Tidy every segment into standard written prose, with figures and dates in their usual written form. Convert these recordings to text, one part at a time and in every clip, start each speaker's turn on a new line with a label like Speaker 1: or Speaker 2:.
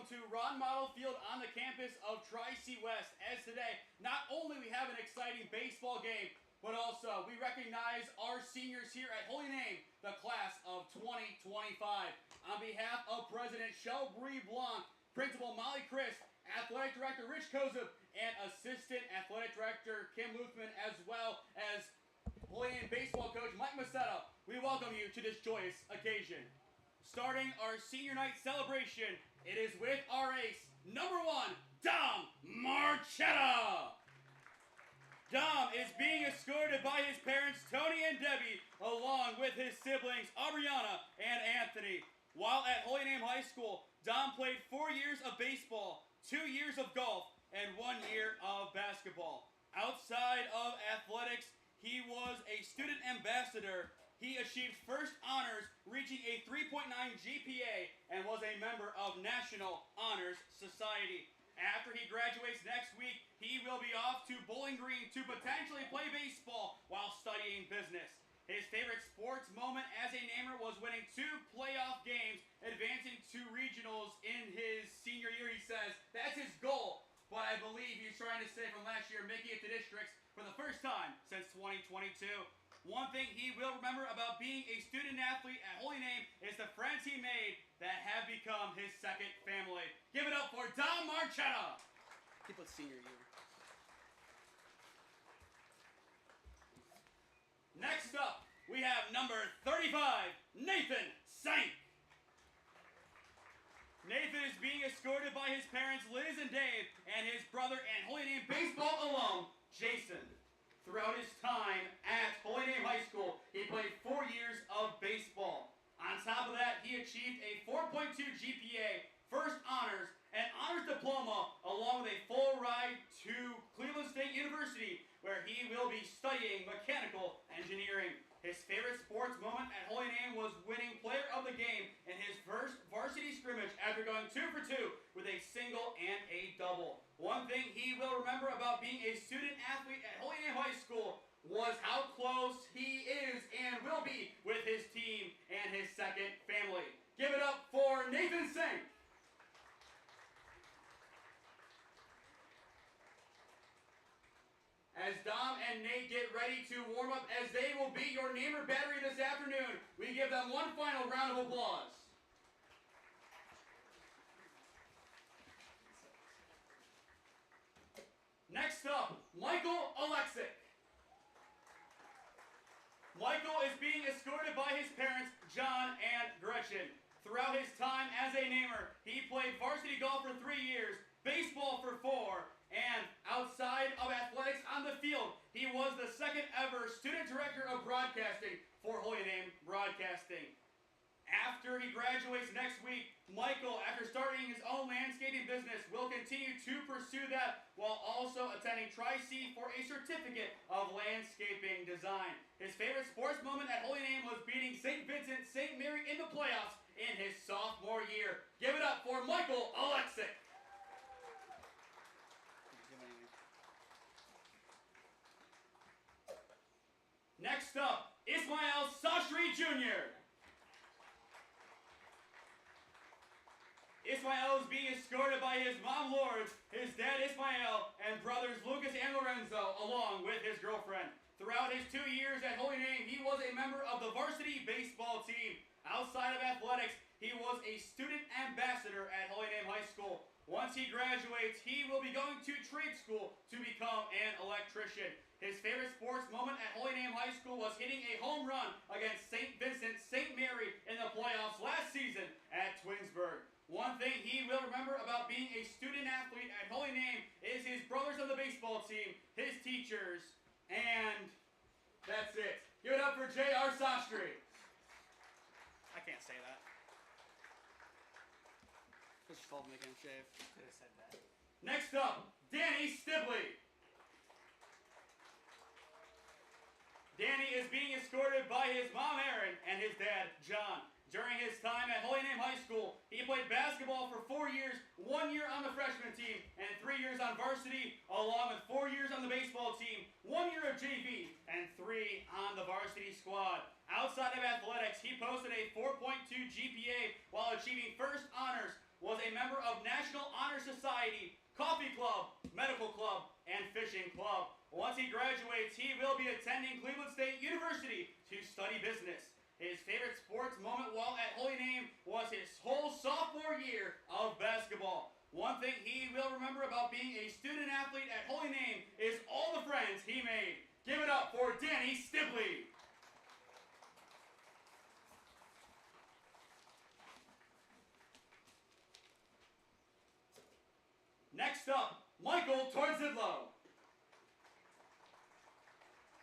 Speaker 1: welcome to Ron Mottl Field on the campus of Tri-C West. As today, not only we have an exciting baseball game, but also we recognize our seniors here at Holy Name, the class of 2025. On behalf of President Shelby Blanc, Principal Molly Christ, Athletic Director Rich Kozub, and Assistant Athletic Director Kim Luthman, as well as Holy Name baseball coach Mike Macetta, we welcome you to this joyous occasion. Starting our senior night celebration, it is with our ace, number 1, Dom Marchetta. Dom is being escorted by his parents, Tony and Debbie, along with his siblings, Aubriana and Anthony. While at Holy Name High School, Dom played 4 years of baseball, 2 years of golf, and 1 year of basketball. Outside of athletics, he was a student ambassador. He achieved first honors, reaching a 3.9 GPA, and was a member of National Honors Society. After he graduates next week, he will be off to Bowling Green to potentially play baseball while studying business. His favorite sports moment as a namer was winning 2 playoff games, advancing to regionals in his senior year. He says that's his goal, but I believe he's trying to say from last year, making it to districts for the first time since 2022. One thing he will remember about being a student athlete at Holy Name is the friends he made that have become his second family. Give it up for Dom Marchetta. Keep it senior year. Next up, we have number 35, Nathan Saint. Nathan is being escorted by his parents, Liz and Dave, and his brother and Holy Name baseball alum, Jason. Throughout his time at Holy Name High School, he played 4 years of baseball. On top of that, he achieved a 4.2 GPA, first honors, and honors diploma, along with a full ride to Cleveland State University, where he will be studying mechanical engineering. His favorite sports moment at Holy Name was winning player of the game in his first varsity scrimmage after going 2 for 2 with a single and a double. One thing he will remember about being a student athlete at Holy Name High School was how close he is and will be with his team and his second family. Give it up for Nathan Singh. As Dom and Nate get ready to warm up, as they will be your namer battery this afternoon, we give them one final round of applause. Next up, Michael Alexic. Michael is being escorted by his parents, John and Gretchen. Throughout his time as a namer, he played varsity golf for 3 years, baseball for 4, and outside of athletics on the field, he was the second ever student director of broadcasting for Holy Name Broadcasting. After he graduates next week, Michael, after starting his own landscaping business, will continue to pursue that while also attending Tri-C for a certificate of landscaping design. His favorite sports moment at Holy Name was beating St. Vincent St. Mary in the playoffs in his sophomore year. Give it up for Michael Alexic. Next up, Ismail Sastry Jr. Ismail is being escorted by his mom, Lourdes, his dad, Ismail, and brothers Lucas and Lorenzo, along with his girlfriend. Throughout his 2 years at Holy Name, he was a member of the varsity baseball team. Outside of athletics, he was a student ambassador at Holy Name High School. Once he graduates, he will be going to trade school to become an electrician. His favorite sports moment at Holy Name High School was hitting a home run against St. Vincent St. Mary in the playoffs last season at Twinsburg. One thing he will remember about being a student athlete at Holy Name is his brothers on the baseball team, his teachers, and that's it. Give it up for J.R. Sastry. I can't say that. It's just fault making him shave. Could have said that. Next up, Danny Stibley. Danny is being escorted by his mom, Erin, and his dad, John. During his time at Holy Name High School, he played basketball for 4 years, 1 year on the freshman team, and 3 years on varsity, along with 4 years on the baseball team, 1 year of JV, and 3 on the varsity squad. Outside of athletics, he posted a 4.2 GPA while achieving first honors, was a member of National Honor Society, Coffee Club, Medical Club, and Fishing Club. Once he graduates, he will be attending Cleveland State University to study business. His favorite sports moment while at Holy Name was his whole sophomore year of basketball. One thing he will remember about being a student athlete at Holy Name is all the friends he made. Give it up for Danny Stibley. Next up, Michael Torzidlo.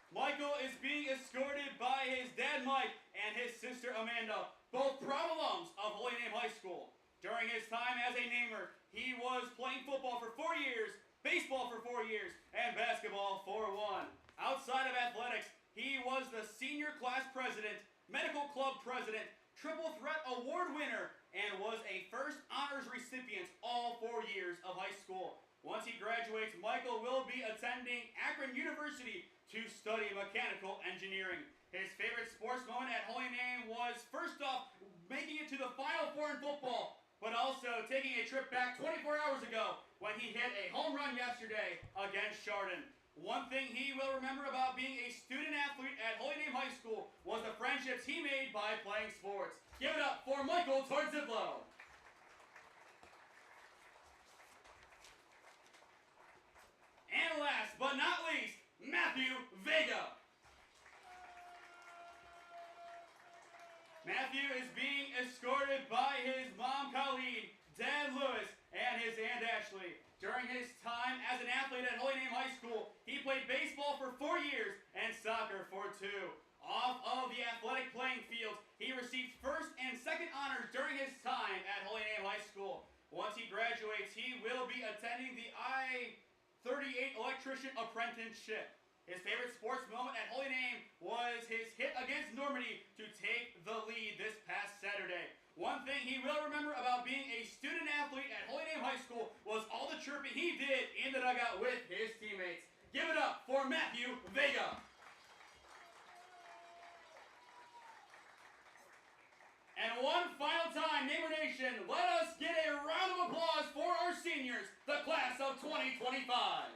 Speaker 1: Michael is being escorted by his dad Mike and his sister Amanda, both proud alums of Holy Name High School. During his time as a namer, he was playing football for 4 years, baseball for 4 years, and basketball for 1. Outside of athletics, he was the senior class president, medical club president, triple threat award winner, and was a first honors recipient all 4 years of high school. Once he graduates, Michael will be attending Akron University to study mechanical engineering. His favorite sports moment at Holy Name was, first off, making it to the Final Four in football, but also taking a trip back 24 hours ago when he hit a home run yesterday against Chardon. One thing he will remember about being a student athlete at Holy Name High School was the friendships he made by playing sports. Give it up for Michael Torzidlo. And last but not least, Matthew Vega. Matthew is being escorted by his mom Colleen, dad Lewis, and his aunt Ashley. During his time as an athlete at Holy Name High School, he played baseball for 4 years and soccer for 2. Off of the athletic playing field, he received first and second honors during his time at Holy Name High School. Once he graduates, he will be attending the I-38 electrician apprenticeship. His favorite sports moment at Holy Name was his hit against Normandy to take the lead this past Saturday. One thing he will remember about being a student athlete at Holy Name High School was all the chirping he did in the dugout with his teammates. Give it up for Matthew Vega. And one final time, Neighbor Nation, let us get a round of applause for our seniors, the class of 2025.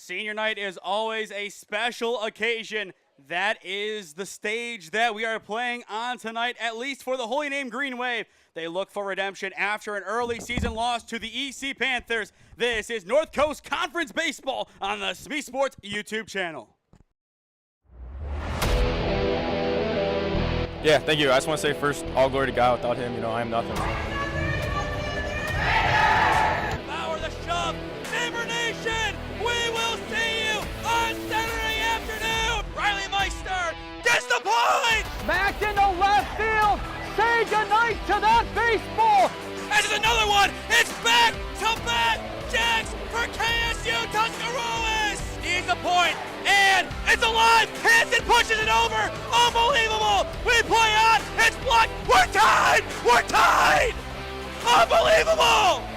Speaker 1: Senior night is always a special occasion. That is the stage that we are playing on tonight, at least for the Holy Name Green Wave. They look for redemption after an early season loss to the EC Panthers. This is North Coast Conference Baseball on the SmeeSports YouTube channel.
Speaker 2: Yeah, thank you. I just want to say first, all glory to God. Without him, I am nothing.
Speaker 1: Power the shove. Neighbor Nation, we will see you on Saturday afternoon. Riley Meister gets the point.
Speaker 3: Back into left field. Say goodnight to that baseball.
Speaker 1: This is another one. It's back-to-back jacks for KSU Tuscarawas. He's the point, and it's alive. Hansen pushes it over. Unbelievable. We play on. It's blocked. We're tied. We're tied. Unbelievable.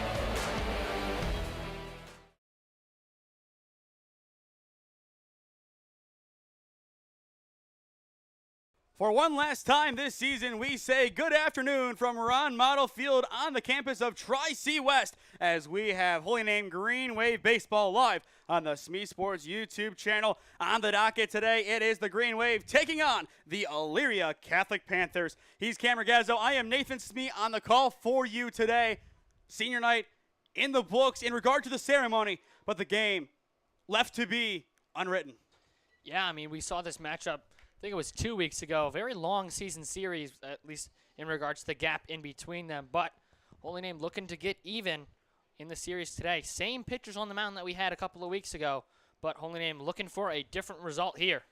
Speaker 1: For one last time this season, we say good afternoon from Ron Mottl Field on the campus of Tri-C West as we have Holy Name Green Wave Baseball live on the SmeeSports YouTube channel. On the docket today, it is the Green Wave taking on the Elyria Catholic Panthers. He's Cam Ragazzo. I am Nathan Smee on the call for you today. Senior night in the books in regard to the ceremony, but the game left to be unwritten.
Speaker 4: Yeah, I mean, we saw this matchup, I think it was 2 weeks ago. Very long season series, at least in regards to the gap in between them. But Holy Name looking to get even in the series today. Same pitchers on the mound that we had a couple of weeks ago, but Holy Name looking for a different result here.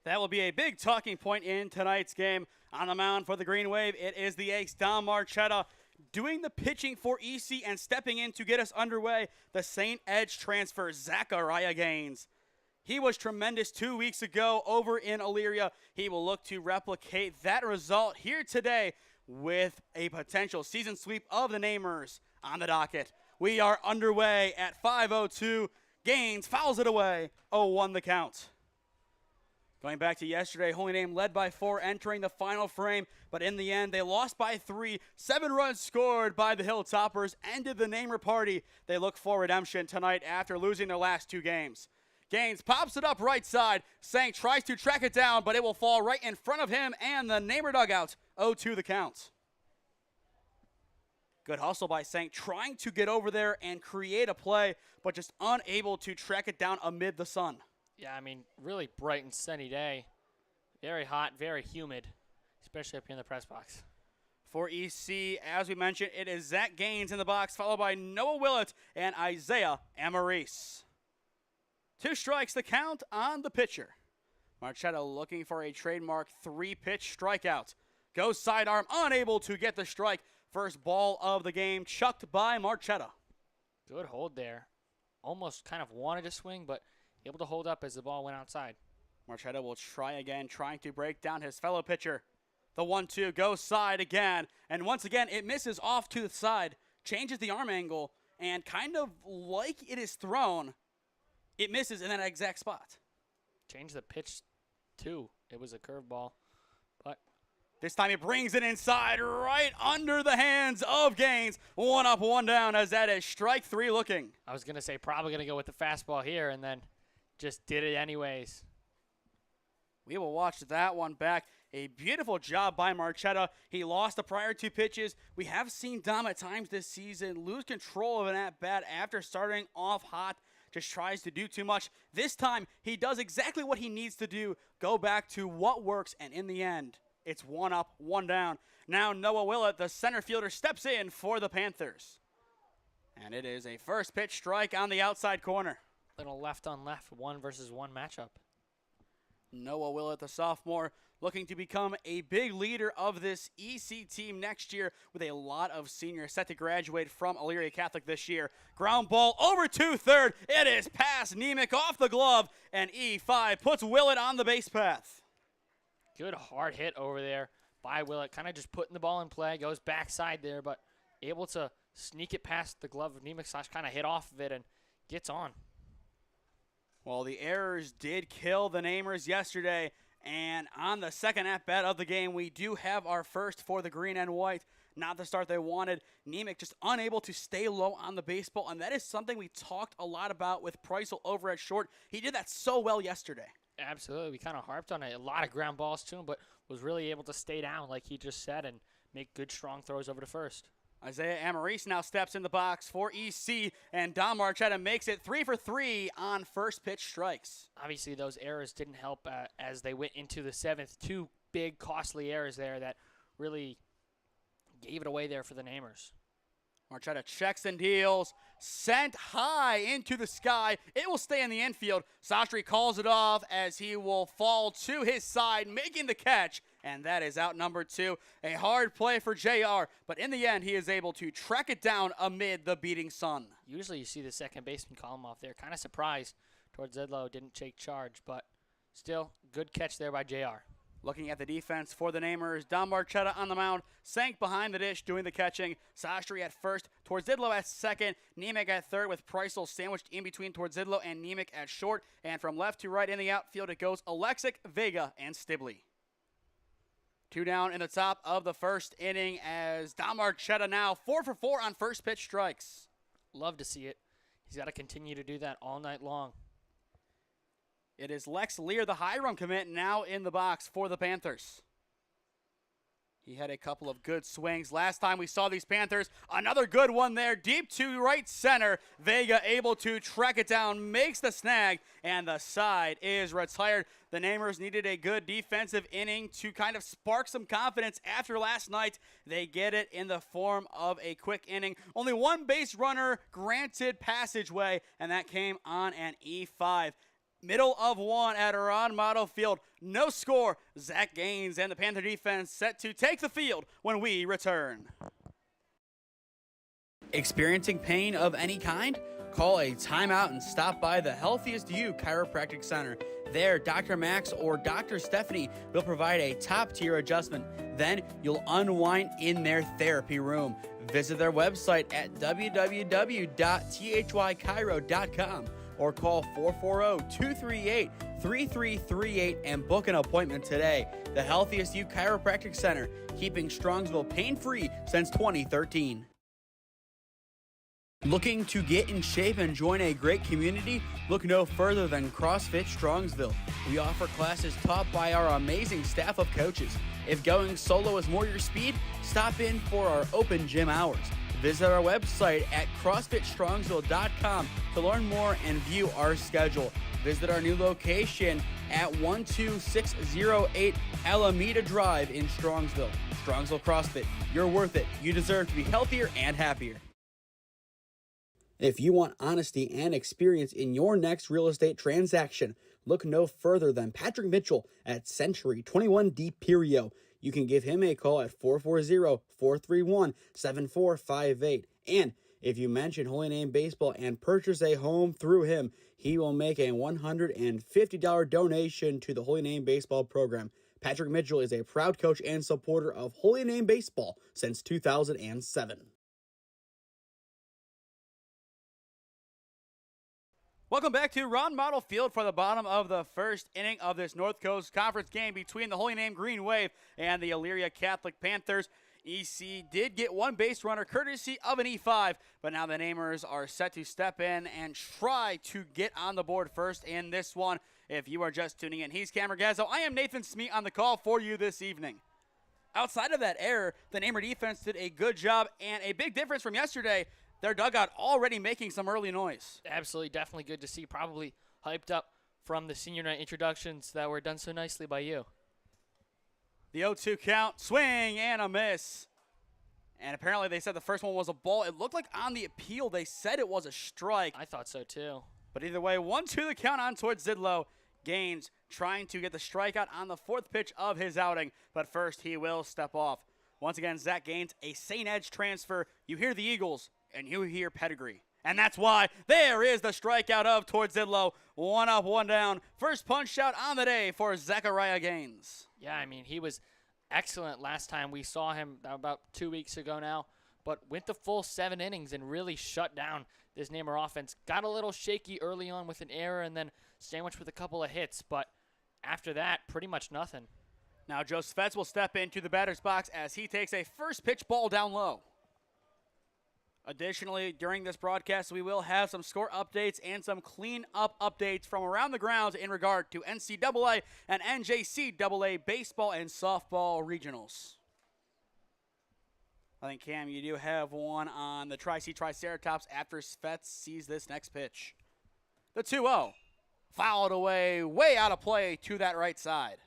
Speaker 1: That will be a big talking point in tonight's game. On the mound for the Green Wave, it is the ace, Dom Marchetta, doing the pitching for EC and stepping in to get us underway, the St. Edge transfer, Zachariah Gaines. He was tremendous 2 weeks ago over in Elyria. He will look to replicate that result here today with a potential season sweep of the Namers on the docket. We are underway at 5:02. Gaines fouls it away. 0-1 the count. Going back to yesterday, Holy Name led by 4 entering the final frame, but in the end, they lost by 3. 7 runs scored by the Hilltoppers ended the Namer party. They look for redemption tonight after losing their last 2 games. Gaines pops it up right side. Sank tries to track it down, but it will fall right in front of him and the Namer dugout. 0-2 the count. Good hustle by Sank, trying to get over there and create a play, but just unable to track it down amid the sun.
Speaker 4: Yeah, I mean, really bright and sunny day. Very hot, very humid, especially up here in the press box.
Speaker 1: For EC, as we mentioned, it is Zach Gaines in the box, followed by Noah Willett and Isaiah Amaris. 2 strikes the count on the pitcher. Marchetta looking for a trademark 3-pitch strikeout. Goes sidearm, unable to get the strike. First ball of the game, chucked by Marchetta.
Speaker 4: Good hold there. Almost kind of wanted to swing, but able to hold up as the ball went outside.
Speaker 1: Marchetta will try again, trying to break down his fellow pitcher. The 1-2 goes side again, and once again it misses off to the side, changes the arm angle, and kind of like it is thrown, it misses in that exact spot.
Speaker 4: Change the pitch, too. It was a curveball, but
Speaker 1: this time he brings it inside right under the hands of Gaines. 1 up, 1 down as that is strike 3 looking.
Speaker 4: I was going to say probably going to go with the fastball here and then just did it anyways.
Speaker 1: We will watch that one back. A beautiful job by Marchetta. He lost the prior 2 pitches. We have seen Dom at times this season lose control of an at-bat after starting off hot. Just tries to do too much. This time, he does exactly what he needs to do. Go back to what works, and in the end, it's 1 up, 1 down. Now Noah Willett, the center fielder, steps in for the Panthers. And it is a first pitch strike on the outside corner.
Speaker 4: Little left on left, 1-versus-1 matchup.
Speaker 1: Noah Willett, the sophomore, looking to become a big leader of this EC team next year with a lot of seniors set to graduate from Elyria Catholic this year. Ground ball over to third. It is past Nemec off the glove, and E5 puts Willett on the base path.
Speaker 4: Good hard hit over there by Willett. Kind of just putting the ball in play. Goes backside there, but able to sneak it past the glove of Nemec / kind of hit off of it and gets on.
Speaker 1: Well, the errors did kill the Namers yesterday, and on the second at-bat of the game, we do have our first for the green and white. not the start they wanted. Nemec just unable to stay low on the baseball, and that is something we talked a lot about with Preisel over at short. He did that so well yesterday.
Speaker 4: Absolutely. We kind of harped on it. A lot of ground balls to him, but was really able to stay down, like he just said, and make good, strong throws over to first.
Speaker 1: Isaiah Amaris now steps in the box for EC, and Don Marchetta makes it 3 for 3 on first pitch strikes.
Speaker 4: Obviously, those errors didn't help as they went into the seventh. Two big, costly errors there that really gave it away there for the Namers.
Speaker 1: Marchetta checks and deals, sent high into the sky. It will stay in the infield. Sastry calls it off as he will fall to his side, making the catch, and that is out number 2. A hard play for JR, but in the end, he is able to track it down amid the beating sun.
Speaker 4: Usually you see the second baseman call him off there. Kind of surprised towards Zedlow didn't take charge, but still, good catch there by JR.
Speaker 1: Looking at the defense for the Namers, Don Marchetta on the mound, sank behind the dish doing the catching. Sastry at first, towards Zidlow at second, Nemec at third with Preisel sandwiched in between towards Zidlow and Nemec at short. And from left to right in the outfield, it goes Alexic, Vega, and Stibley. 2 down in the top of the first inning as Don Marchetta now 4 for 4 on first pitch strikes.
Speaker 4: Love to see it. He's got to continue to do that all night long.
Speaker 1: It is Lex Lear, the Hiram commit, now in the box for the Panthers. He had a couple of good swings last time we saw these Panthers. Another good one there, deep to right center. Vega able to track it down, makes the snag, and the side is retired. The Namers needed a good defensive inning to kind of spark some confidence after last night. They get it in the form of a quick inning. Only one base runner granted passageway, and that came on an E5. Middle of 1 at Ron Mottl Field. No score. Zach Gaines and the Panther defense set to take the field when we return. Experiencing pain of any kind? Call a timeout and stop by the Healthiest You Chiropractic Center. There, Dr. Max or Dr. Stephanie will provide a top-tier adjustment. Then you'll unwind in their therapy room. Visit their website at www.thychiro.com. or call 440-238-3338 and book an appointment today. The Healthiest You Chiropractic Center, keeping Strongsville pain-free since 2013. Looking to get in shape and join a great community? Look no further than CrossFit Strongsville. We offer classes taught by our amazing staff of coaches. If going solo is more your speed, stop in for our open gym hours. Visit our website at CrossFitStrongsville.com to learn more and view our schedule. Visit our new location at 12608 Alameda Drive in Strongsville. Strongsville CrossFit, you're worth it. You deserve to be healthier and happier. If you want honesty and experience in your next real estate transaction, look no further than Patrick Mitchell at Century 21 D Perio. You can give him a call at 440-431-7458. And if you mention Holy Name Baseball and purchase a home through him, he will make a $150 donation to the Holy Name Baseball program. Patrick Mitchell is a proud coach and supporter of Holy Name Baseball since 2007. Welcome back to Ron Mottl Field for the bottom of the first inning of this North Coast Conference game between the Holy Name Green Wave and the Elyria Catholic Panthers. EC did get one base runner courtesy of an E5, but now the Namers are set to step in and try to get on the board first in this one. If you are just tuning in, he's Cam Ragazzo. I am Nathan Smee on the call for you this evening. Outside of that error, the Namer defense did a good job, and a big difference from yesterday, their dugout already making some early noise.
Speaker 4: Absolutely, definitely good to see. Probably hyped up from the senior night introductions that were done so nicely by you.
Speaker 1: The 0-2 count, swing and a miss. And apparently they said the first one was a ball. It looked like on the appeal they said it was a strike.
Speaker 4: I thought so too.
Speaker 1: But either way, 1-2 the count on towards Zidlow. Gaines trying to get the strikeout on the fourth pitch of his outing. But first he will step off. Once again, Zach Gaines, a St. Edge transfer. You hear the Eagles, and you hear pedigree. And that's why there is the strikeout of towards Zidlow. 1 up, 1 down. First punch out on the day for Zachariah Gaines.
Speaker 4: Yeah, I mean, he was excellent last time we saw him about 2 weeks ago now, but went the full 7 innings and really shut down this Namer offense. Got a little shaky early on with an error and then sandwiched with a couple of hits, but after that, pretty much nothing.
Speaker 1: Now Joe Svets will step into the batter's box as he takes a first pitch ball down low. Additionally, during this broadcast, we will have some score updates and some clean-up updates from around the grounds in regard to NCAA and NJCAA baseball and softball regionals. I think, Cam, you do have one on the Tri-C Triceratops after Svets sees this next pitch. The 2-0. Fouled away, way out of play to that right side.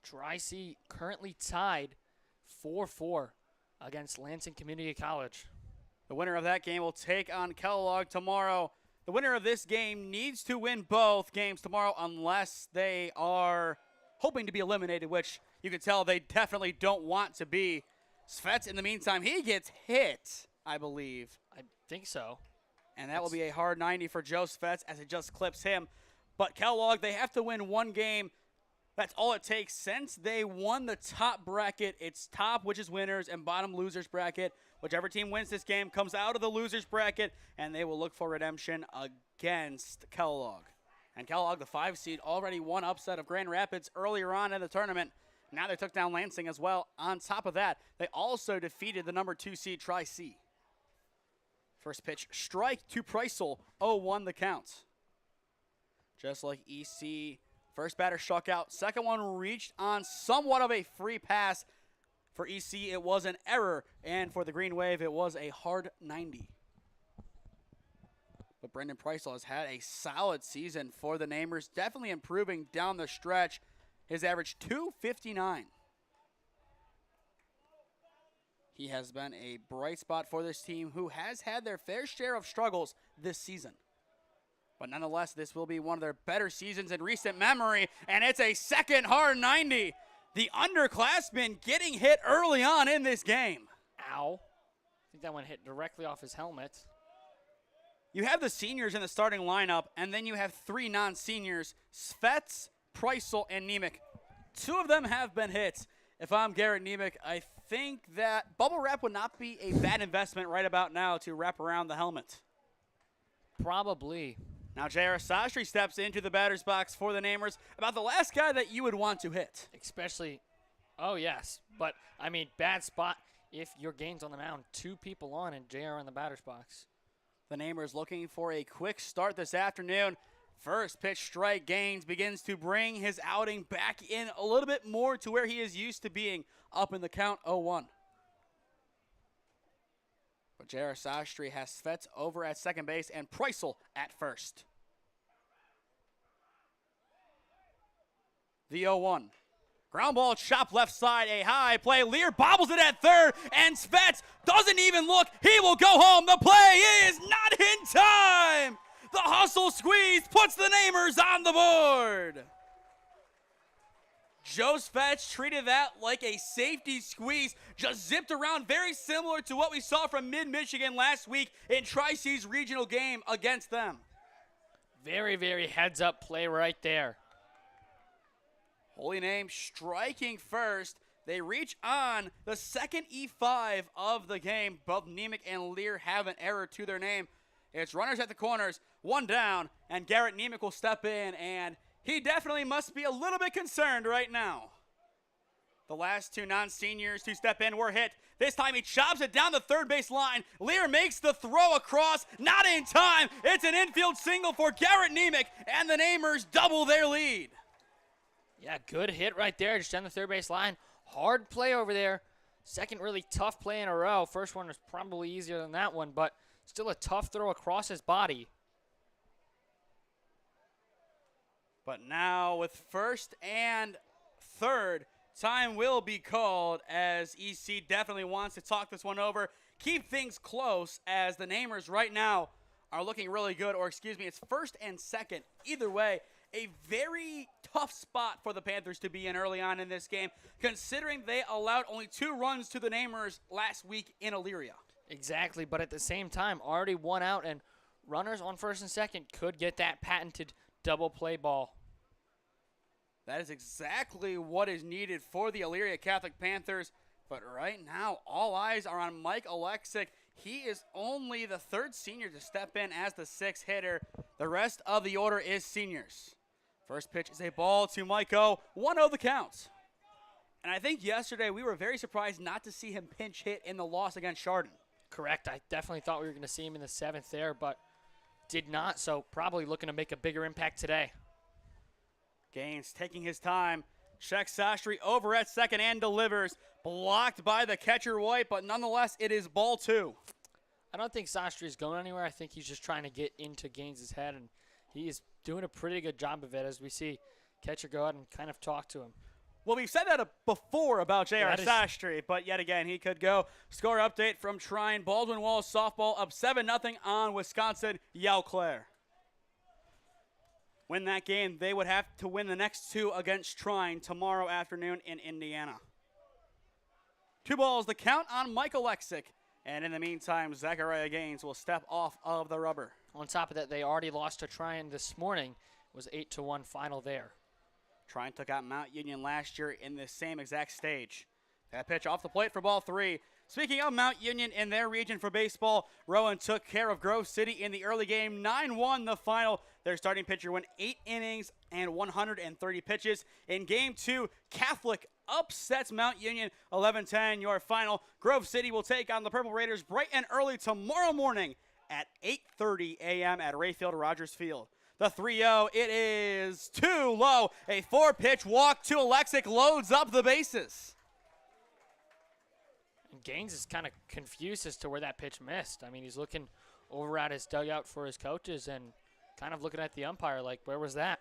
Speaker 4: Tri-C currently tied 4-4 against Lansing Community College.
Speaker 1: The winner of that game will take on Kellogg tomorrow. The winner of this game needs to win both games tomorrow unless they are hoping to be eliminated, which you can tell they definitely don't want to be. Svets, in the meantime, he gets hit, I believe.
Speaker 4: I think so.
Speaker 1: And that will be a hard 90 for Joe Svets as it just clips him. But Kellogg, they have to win one game. That's all it takes. Since they won the top bracket, it's top, which is winners, and bottom losers bracket. Whichever team wins this game comes out of the losers bracket, and they will look for redemption against Kellogg. And Kellogg, the 5 seed, already won upset of Grand Rapids earlier on in the tournament. Now they took down Lansing as well. On top of that, they also defeated the number 2 seed Tri-C. First pitch, strike to Preissel, 0-1 the count. Just like EC, first batter struck out. Second one reached on somewhat of a free pass. For EC, it was an error, and for the Green Wave, it was a hard 90. But Brendan Preissel has had a solid season for the Namers, definitely improving down the stretch. His average, .259. He has been a bright spot for this team who has had their fair share of struggles this season. But nonetheless, this will be one of their better seasons in recent memory, and it's a second hard 90. The underclassman getting hit early on in this game.
Speaker 4: Ow. I think that one hit directly off his helmet.
Speaker 1: You have the seniors in the starting lineup, and then you have 3 non-seniors, Svets, Preissel, and Nemec. 2 of them have been hit. If I'm Garrett Nemec, I think that bubble wrap would not be a bad investment right about now to wrap around the helmet.
Speaker 4: Probably.
Speaker 1: Now J.R. Sastry steps into the batter's box for the Namers, about the last guy that you would want to hit.
Speaker 4: Especially, oh yes, but I mean, bad spot if your game's on the mound. 2 people on and JR in the batter's box.
Speaker 1: The Namers looking for a quick start this afternoon. First pitch strike, Gaines begins to bring his outing back in a little bit more to where he is used to being, up in the count 0-1. But J.R. Sastry has Svets over at second base and Preissel at first. The 0-1. Ground ball chopped left side, a high play. Lear bobbles it at third, and Svets doesn't even look. He will go home. The play is not in time. The hustle squeeze puts the Namers on the board. Joe Svets treated that like a safety squeeze, just zipped around, very similar to what we saw from Mid-Michigan last week in Tri-C's regional game against them.
Speaker 4: Very, very heads-up play right there.
Speaker 1: Holy Name striking first. They reach on the second E5 of the game. Both Nemec and Lear have an error to their name. It's runners at the corners, 1 down, and Garrett Nemec will step in, and he definitely must be a little bit concerned right now. The last 2 non-seniors to step in were hit. This time he chops it down the third base line. Lear makes the throw across, not in time. It's an infield single for Garrett Nemec, and the Namers double their lead.
Speaker 4: Yeah, good hit right there, just down the third base line. Hard play over there. Second really tough play in a row. First one was probably easier than that one, but still a tough throw across his body.
Speaker 1: But now with first and third, time will be called as EC definitely wants to talk this one over. Keep things close as the Namers right now are looking really good, or excuse me, it's first and second. Either way, a very tough spot for the Panthers to be in early on in this game, considering they allowed only 2 runs to the Namers last week in Elyria.
Speaker 4: Exactly, but at the same time, already 1 out, and runners on first and second could get that patented double play ball.
Speaker 1: That is exactly what is needed for the Elyria Catholic Panthers. But right now, all eyes are on Mike Alexic. He is only the 3rd senior to step in as the 6th hitter. The rest of the order is seniors. First pitch is a ball to Mike O. 1-0 the count. And I think yesterday we were very surprised not to see him pinch hit in the loss against Chardon.
Speaker 4: Correct. I definitely thought we were going to see him in the 7th there, but did not, so probably looking to make a bigger impact today.
Speaker 1: Gaines taking his time. Checks Sastry over at second and delivers. Blocked by the catcher White, but nonetheless, it is ball 2.
Speaker 4: I don't think Sastry is going anywhere. I think he's just trying to get into Gaines' head, and he is doing a pretty good job of it as we see catcher go out and kind of talk to him.
Speaker 1: Well, we've said that before about J.R. Sastry, but yet again, he could go. Score update from Trine. Baldwin Walls softball up 7-0 on Wisconsin. Eau Claire. Win that game, they would have to win the next 2 against Trine tomorrow afternoon in Indiana. 2 balls, the count on Michael Lexick. And in the meantime, Zachariah Gaines will step off of the rubber.
Speaker 4: On top of that, they already lost to Trine this morning. It was 8-1 final there.
Speaker 1: Trine took out Mount Union last year in the same exact stage. That pitch off the plate for ball 3. Speaking of Mount Union in their region for baseball, Rowan took care of Grove City in the early game, 9-1 the final. Their starting pitcher went 8 innings and 130 pitches. In game 2, Catholic upsets Mount Union 11-10. Your final, Grove City will take on the Purple Raiders bright and early tomorrow morning at 8:30 a.m. at Rayfield Rogers Field. The 3-0, it is too low. A 4-pitch walk to Alexic loads up the bases.
Speaker 4: And Gaines is kind of confused as to where that pitch missed. I mean, he's looking over at his dugout for his coaches and kind of looking at the umpire like, where was that?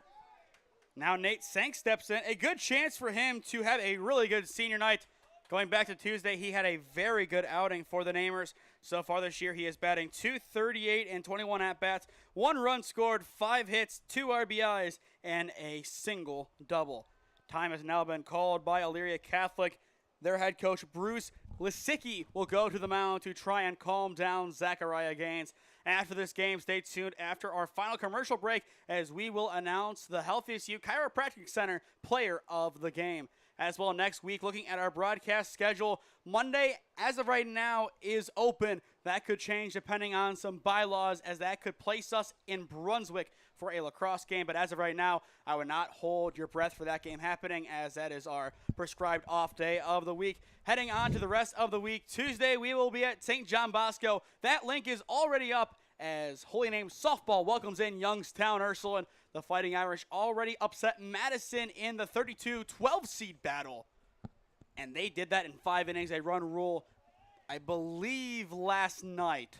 Speaker 1: Now Nate Sank steps in. A good chance for him to have a really good senior night. Going back to Tuesday, he had a very good outing for the Namers. So far this year, he is batting .238 and 21 at-bats, 1 run scored, 5 hits, 2 RBIs, and a single double. Time has now been called by Elyria Catholic. Their head coach, Bruce Lisicki, will go to the mound to try and calm down Zachariah Gaines. After this game, stay tuned after our final commercial break as we will announce the Healthiest U Chiropractic Center player of the game. As well, next week, looking at our broadcast schedule, Monday, as of right now, is open. That could change depending on some bylaws, as that could place us in Brunswick for a lacrosse game. But as of right now, I would not hold your breath for that game happening, as that is our prescribed off day of the week. Heading on to the rest of the week, Tuesday, we will be at St. John Bosco. That link is already up as Holy Name Softball welcomes in Youngstown Ursuline. The Fighting Irish already upset Madison in the 32-12 seed battle. And they did that in 5 innings, a run rule, I believe, last night.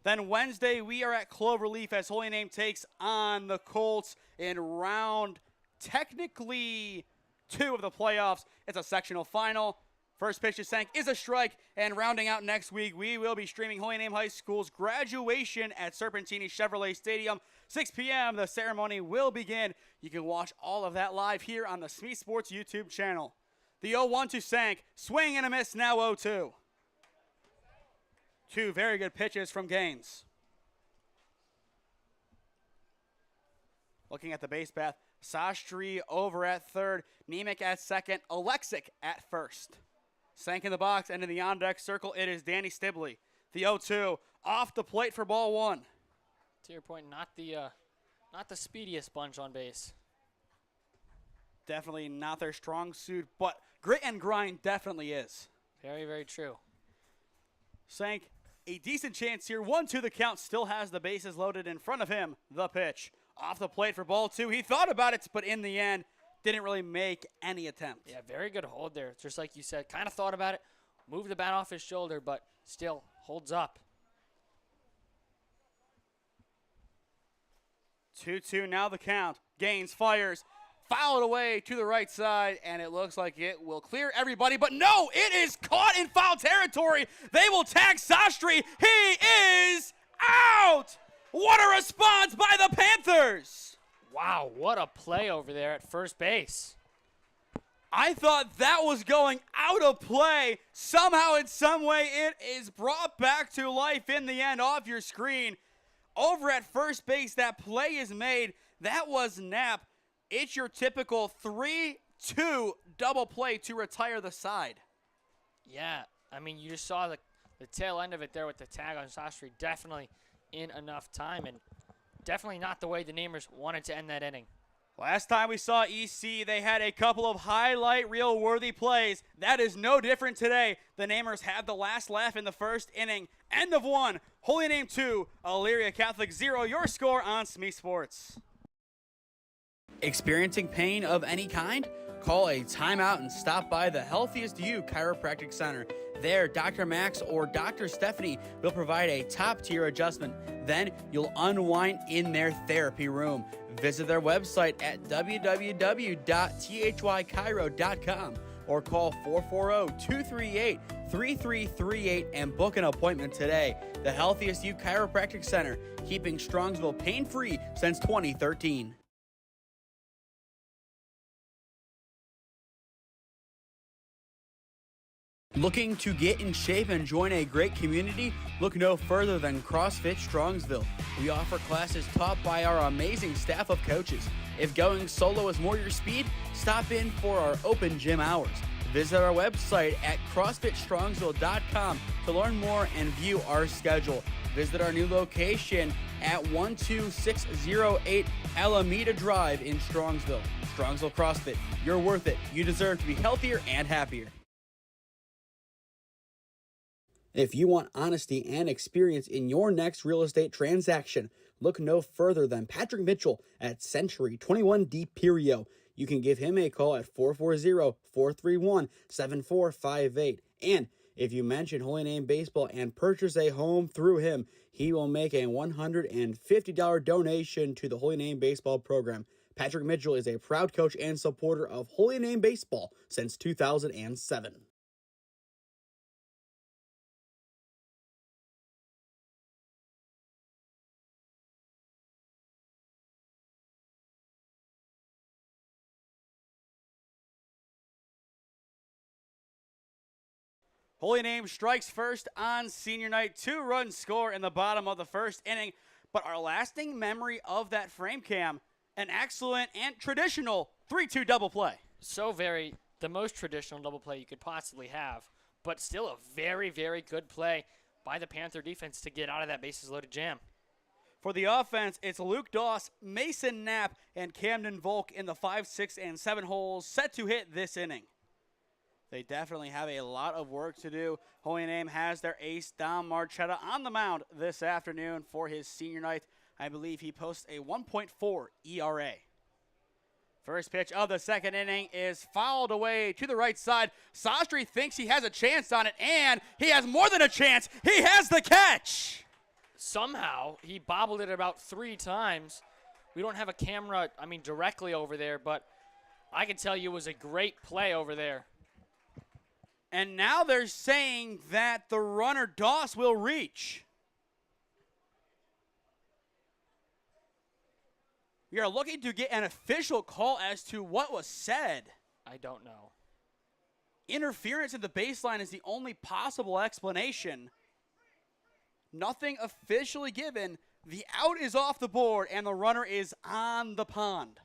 Speaker 1: Then Wednesday, we are at Cloverleaf as Holy Name takes on the Colts in round technically 2 of the playoffs. It's a sectional final. First pitch to Sank is a strike, and rounding out next week, we will be streaming Holy Name High School's graduation at Serpentini Chevrolet Stadium. 6 p.m., the ceremony will begin. You can watch all of that live here on the SmeeSports YouTube channel. The 0-1 to Sank, swing and a miss, now 0-2. 2 very good pitches from Gaines. Looking at the base path, Sastry over at third, Nemec at second, Alexic at first. Sank in the box, and in the on-deck circle, it is Danny Stibley. The 0-2, off the plate for ball 1.
Speaker 4: To your point, not the speediest bunch on base.
Speaker 1: Definitely not their strong suit, but grit and grind definitely is.
Speaker 4: Very, very true.
Speaker 1: Sank, a decent chance here. 1-2 the count, still has the bases loaded in front of him. The pitch. Off the plate for ball 2. He thought about it, but in the end, didn't really make any attempt.
Speaker 4: Yeah, very good hold there. Just like you said, kind of thought about it, moved the bat off his shoulder, but still holds up.
Speaker 1: 2-2 now the count. Gaines fires. Fouled away to the right side, and it looks like it will clear everybody. But no, it is caught in foul territory. They will tag Sastry. He is out. What a response by the Panthers.
Speaker 4: Wow, what a play over there at first base.
Speaker 1: I thought that was going out of play. Somehow, in some way, it is brought back to life in the end off your screen. Over at first base, that play is made. That was Knapp. It's your typical 3-2 double play to retire the side.
Speaker 4: Yeah, I mean, you just saw the tail end of it there with the tag on Sastry. Definitely in enough time, and definitely not the way the Namers wanted to end that inning.
Speaker 1: Last time we saw EC, they had a couple of highlight reel-worthy plays. That is no different today. The Namers had the last laugh in the first inning. End of 1, Holy Name 2, Elyria Catholic 0. Your score on SmeeSports. Experiencing pain of any kind? Call a timeout and stop by the Healthiest You Chiropractic Center. There, Dr. Max or Dr. Stephanie will provide a top-tier adjustment. Then you'll unwind in their therapy room. Visit their website at www.thychiro.com or call 440-238-3338 and book an appointment today. The Healthiest You Chiropractic Center, keeping Strongsville pain-free since 2013. Looking to get in shape and join a great community? Look no further than CrossFit Strongsville. We offer classes taught by our amazing staff of coaches. If going solo is more your speed, stop in for our open gym hours. Visit our website at CrossFitStrongsville.com to learn more and view our schedule. Visit our new location at 12608 Alameda Drive in Strongsville. Strongsville CrossFit, you're worth it. You deserve to be healthier and happier. If you want honesty and experience in your next real estate transaction, look no further than Patrick Mitchell at Century 21 D Perio. You can give him a call at 440-431-7458. And if you mention Holy Name Baseball and purchase a home through him, he will make a $150 donation to the Holy Name Baseball program. Patrick Mitchell is a proud coach and supporter of Holy Name Baseball since 2007. Holy Name strikes first on senior night. 2-run score in the bottom of the first inning. But our lasting memory of that frame cam, an excellent and traditional 3-2 double play.
Speaker 4: The most traditional double play you could possibly have, but still a very, very good play by the Panther defense to get out of that bases loaded jam.
Speaker 1: For the offense, it's Luke Doss, Mason Knapp, and Camden Volk in the 5, 6, and 7 holes set to hit this inning. They definitely have a lot of work to do. Holy Name has their ace, Dom Marchetta, on the mound this afternoon for his senior night. I believe he posts a 1.4 ERA. First pitch of the second inning is fouled away to the right side. Sastry thinks he has a chance on it, and he has more than a chance. He has the catch.
Speaker 4: Somehow, he bobbled it about 3 times. We don't have a camera, directly over there, but I can tell you it was a great play over there.
Speaker 1: And now they're saying that the runner, Doss, will reach. We are looking to get an official call as to what was said.
Speaker 4: I don't know.
Speaker 1: Interference at the baseline is the only possible explanation. Nothing officially given. The out is off the board, and the runner is on the pond.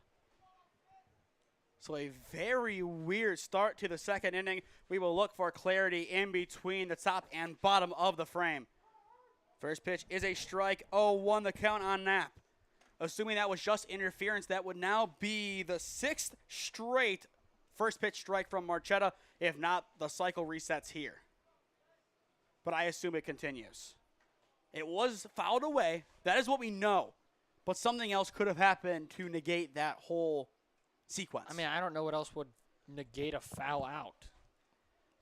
Speaker 1: So a very weird start to the second inning. We will look for clarity in between the top and bottom of the frame. First pitch is a strike. 0-1 the count on Knapp. Assuming that was just interference, that would now be the 6th straight first pitch strike from Marchetta. If not, the cycle resets here. But I assume it continues. It was fouled away. That is what we know. But something else could have happened to negate that whole sequence.
Speaker 4: I don't know what else would negate a foul out.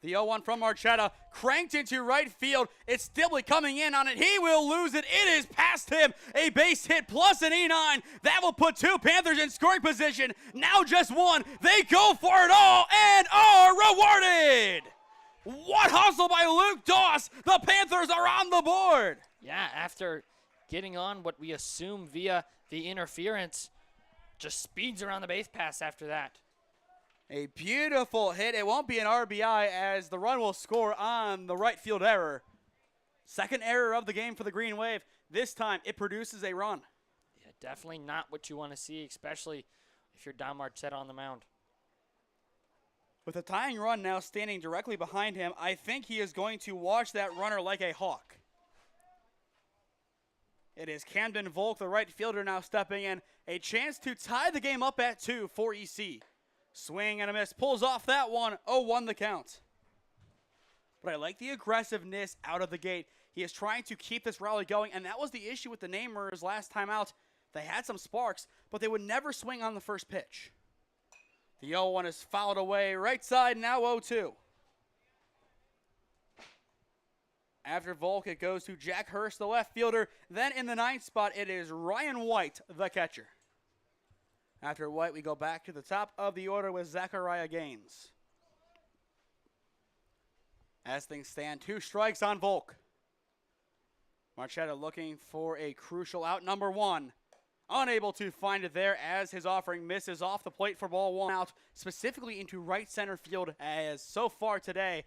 Speaker 1: The 0-1 from Marchetta, cranked into right field. It's Dibley coming in on it. He will lose it. It is past him. A base hit plus an E9. That will put 2 Panthers in scoring position. Now just 1. They go for it all and are rewarded. What hustle by Luke Doss. The Panthers are on the board.
Speaker 4: Yeah, after getting on what we assume via the interference, just speeds around the base pass after that.
Speaker 1: A beautiful hit. It won't be an RBI as the run will score on the right field error. Second error of the game for the Green Wave. This time it produces a run.
Speaker 4: Yeah, definitely not what you want to see, especially if you're Dom Marchetta on the mound.
Speaker 1: With a tying run now standing directly behind him, I think he is going to watch that runner like a hawk. It is Camden Volk, the right fielder, now stepping in. A chance to tie the game up at 2 for EC. Swing and a miss. Pulls off that one. 0-1 the count. But I like the aggressiveness out of the gate. He is trying to keep this rally going, and that was the issue with the Namers last time out. They had some sparks, but they would never swing on the first pitch. The 0-1 is fouled away. Right side, now 0-2. After Volk, it goes to Jack Hurst, the left fielder. Then in the 9th spot, it is Ryan White, the catcher. After White, we go back to the top of the order with Zachariah Gaines. As things stand, 2 strikes on Volk. Marchetta looking for a crucial out, number 1. Unable to find it there as his offering misses off the plate for ball 1 out, specifically into right center field, as so far today,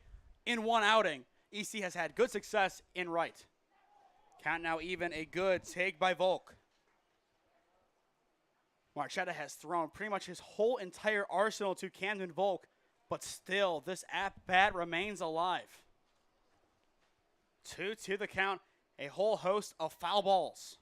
Speaker 1: in one outing, EC has had good success in right. Count now even, a good take by Volk. Marchetta has thrown pretty much his whole entire arsenal to Camden Volk, but still, this at-bat remains alive. 2-2 the count, a whole host of foul balls.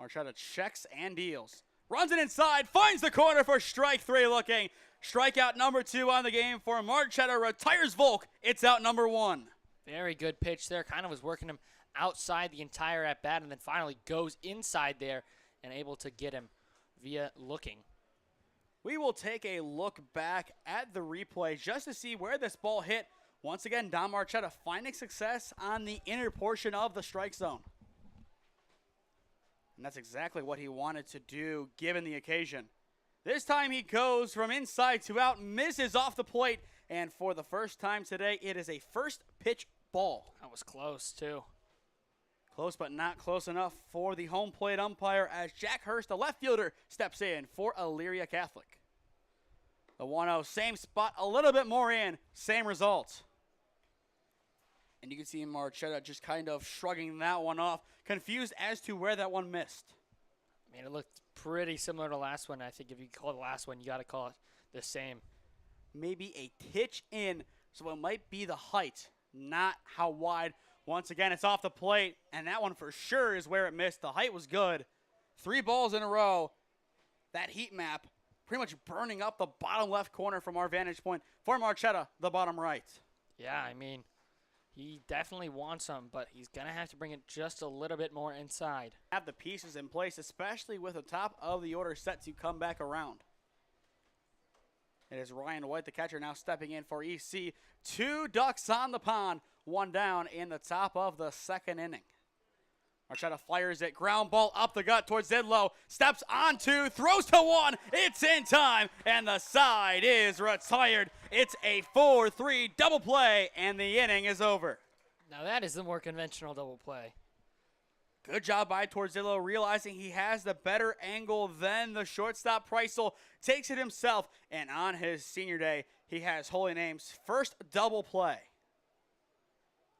Speaker 1: Marchetta checks and deals. Runs it inside, finds the corner for strike 3 looking. Strikeout number 2 on the game for Marchetta, retires Volk. It's out number 1.
Speaker 4: Very good pitch there. Kind of was working him outside the entire at-bat and then finally goes inside there and able to get him via looking.
Speaker 1: We will take a look back at the replay just to see where this ball hit. Once again, Don Marchetta finding success on the inner portion of the strike zone. And that's exactly what he wanted to do given the occasion. This time he goes from inside to out, misses off the plate, and for the first time today, it is a first pitch ball.
Speaker 4: That was close, too.
Speaker 1: Close but not close enough for the home plate umpire as Jack Hurst, the left fielder, steps in for Elyria Catholic. The 1-0, same spot, a little bit more in, same result. And you can see Marchetta just kind of shrugging that one off, confused as to where that one missed.
Speaker 4: I mean, it looked pretty similar to the last one. I think if you call it the last one, you got to call it the same.
Speaker 1: Maybe a titch in, so it might be the height, not how wide. Once again, it's off the plate, and that one for sure is where it missed. The height was good. 3 balls in a row. That heat map pretty much burning up the bottom left corner from our vantage point for Marchetta, the bottom right.
Speaker 4: Yeah, I mean, he definitely wants them, but he's going to have to bring it just a little bit more inside.
Speaker 1: Have the pieces in place, especially with the top of the order set to come back around. It is Ryan White, the catcher, now stepping in for EC. 2 ducks on the pond, 1 down in the top of the 2nd inning. Marchetta fires it, ground ball up the gut towards Zidlow, steps on 2, throws to 1, it's in time, and the side is retired. It's a 4-3 double play, and the inning is over.
Speaker 4: Now that is the more conventional double play.
Speaker 1: Good job by Torzillo, realizing he has the better angle than the shortstop. Preisel takes it himself, and on his senior day, he has Holy Name's first double play.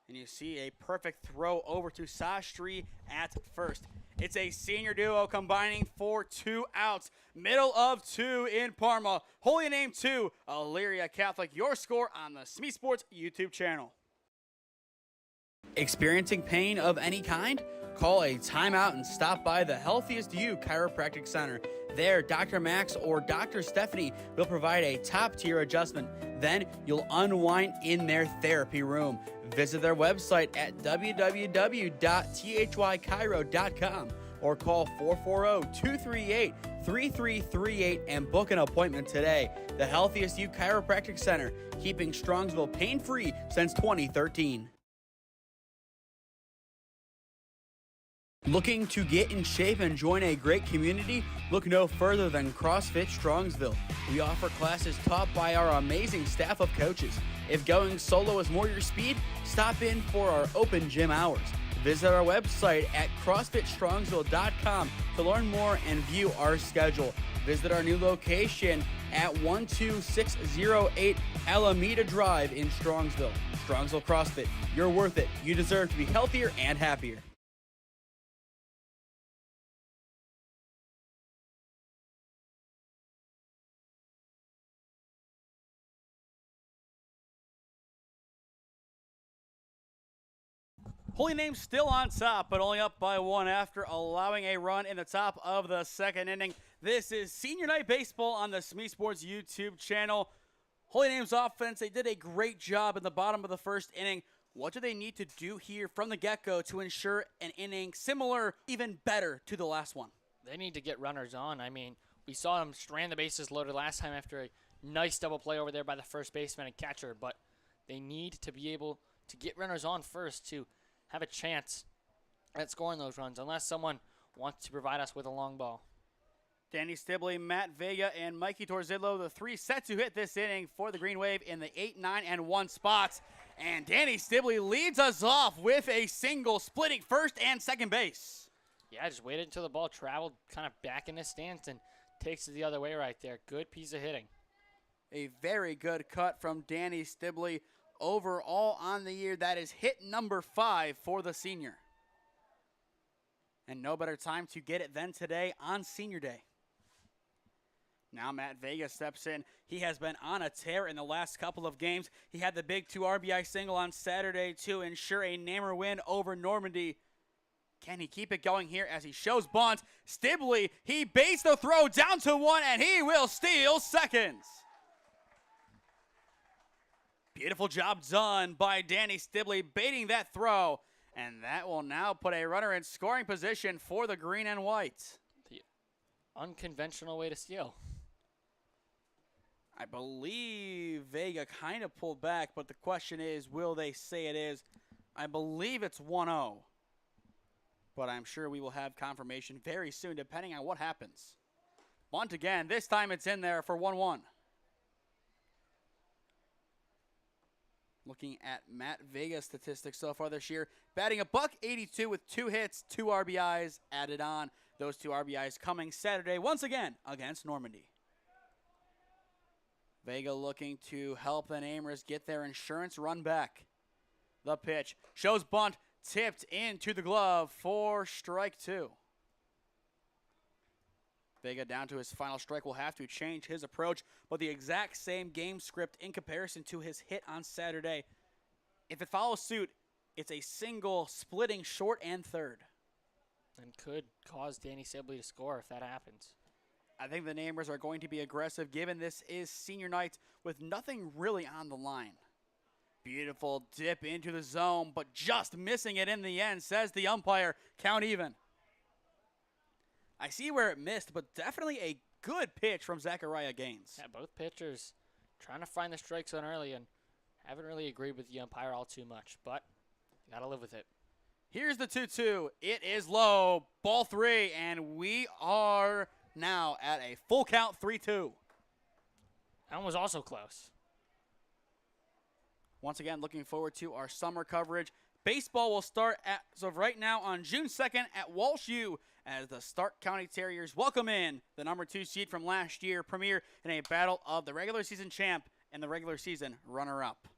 Speaker 1: And you see a perfect throw over to Sastry at first. It's a senior duo combining for 2 outs. Middle of 2 in Parma. Holy Name 2, Elyria Catholic. Your score on the SmeeSports YouTube channel. Experiencing pain of any kind? Call a timeout and stop by the Healthiest You Chiropractic Center. There, Dr. Max or Dr. stephanie will provide a top-tier adjustment. Then you'll unwind in their therapy room. Visit their website at www.thychiro.com or call 440-238-3338 and book an appointment today. The Healthiest You Chiropractic Center, keeping Strongsville pain-free since 2013. Looking to get in shape and join a great community? Look no further than CrossFit Strongsville. We offer classes taught by our amazing staff of coaches. If going solo is more your speed, stop in for our open gym hours. Visit our website at CrossFitStrongsville.com to learn more and view our schedule. Visit our new location at 12608 Alameda Drive in Strongsville. Strongsville CrossFit, you're worth it. You deserve to be healthier and happier. Holy Name still on top, but only up by 1 after allowing a run in the top of the second inning. This is Senior Night Baseball on the SmeeSports YouTube channel. Holy Name's offense, they did a great job in the bottom of the first inning. What do they need to do here from the get-go to ensure an inning similar, even better to the last one?
Speaker 4: They need to get runners on. I mean, we saw them strand the bases loaded last time after a nice double play over there by the first baseman and catcher, but they need to be able to get runners on first to have a chance at scoring those runs, unless someone wants to provide us with a long ball.
Speaker 1: Danny Stibley, Matt Vega, and Mikey Torzillo, the three set to hit this inning for the Green Wave in the 8, 9, and 1 spots. And Danny Stibley leads us off with a single, splitting first and second base.
Speaker 4: Yeah, just waited until the ball traveled kind of back in his stance and takes it the other way right there. Good piece of hitting.
Speaker 1: A very good cut from Danny Stibley. Overall on the year, that is hit number 5 for the senior. And no better time to get it than today on Senior Day. Now Matt Vega steps in. He has been on a tear in the last couple of games. He had the big 2 RBI single on Saturday to ensure a Namer win over Normandy. Can he keep it going here as he shows bunt? Stibley, he baits the throw down to 1, and he will steal seconds. Beautiful job done by Danny Stibley baiting that throw. And that will now put a runner in scoring position for the green and white.
Speaker 4: The unconventional way to steal.
Speaker 1: I believe Vega kind of pulled back, but the question is, will they say it is? I believe it's 1-0. But I'm sure we will have confirmation very soon, depending on what happens. Bunt again. This time it's in there for 1-1. Looking at Matt Vega's statistics so far this year, batting $182 with 2 hits, 2 RBIs added on. Those 2 RBIs coming Saturday once again against Normandy. Vega looking to help the Namers get their insurance run back. The pitch shows bunt, tipped into the glove for strike 2. Vega down to his final strike will have to change his approach, but the exact same game script in comparison to his hit on Saturday. If it follows suit, it's a single splitting short and third.
Speaker 4: And could cause Danny Stibley to score if that happens.
Speaker 1: I think the Namers are going to be aggressive given this is senior night with nothing really on the line. Beautiful dip into the zone, but just missing it in the end, says the umpire. Count even. I see where it missed, but definitely a good pitch from Zachariah Gaines.
Speaker 4: Yeah, both pitchers trying to find the strike zone early and haven't really agreed with the umpire all too much, but you got to live with it.
Speaker 1: Here's the 2-2. It is low. Ball 3, and we are now at a full count 3-2.
Speaker 4: That one was also close.
Speaker 1: Once again, looking forward to our summer coverage. Baseball will start as of right now on June 2nd at Walsh U as the Stark County Terriers welcome in the number 2 seed from last year, premier in a battle of the regular season champ and the regular season runner-up.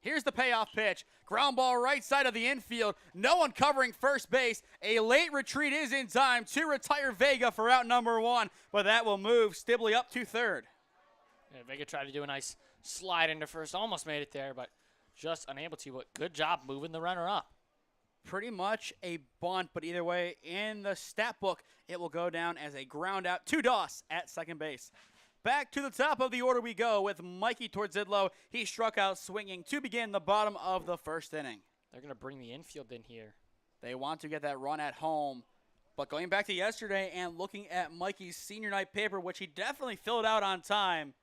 Speaker 1: Here's the payoff pitch. Ground ball right side of the infield. No one covering first base. A late retreat is in time to retire Vega for out number 1, but that will move Stibley up to third.
Speaker 4: Yeah, Vega tried to do a nice slide into first. Almost made it there, but just unable to. But good job moving the runner up.
Speaker 1: Pretty much a bunt, but either way, in the stat book, it will go down as a ground out to Doss at second base. Back to the top of the order we go with Mikey Torzillo. He struck out swinging to begin the bottom of the first inning.
Speaker 4: They're going to bring the infield in here.
Speaker 1: They want to get that run at home. But going back to yesterday and looking at Mikey's senior night paper, which he definitely filled out on time,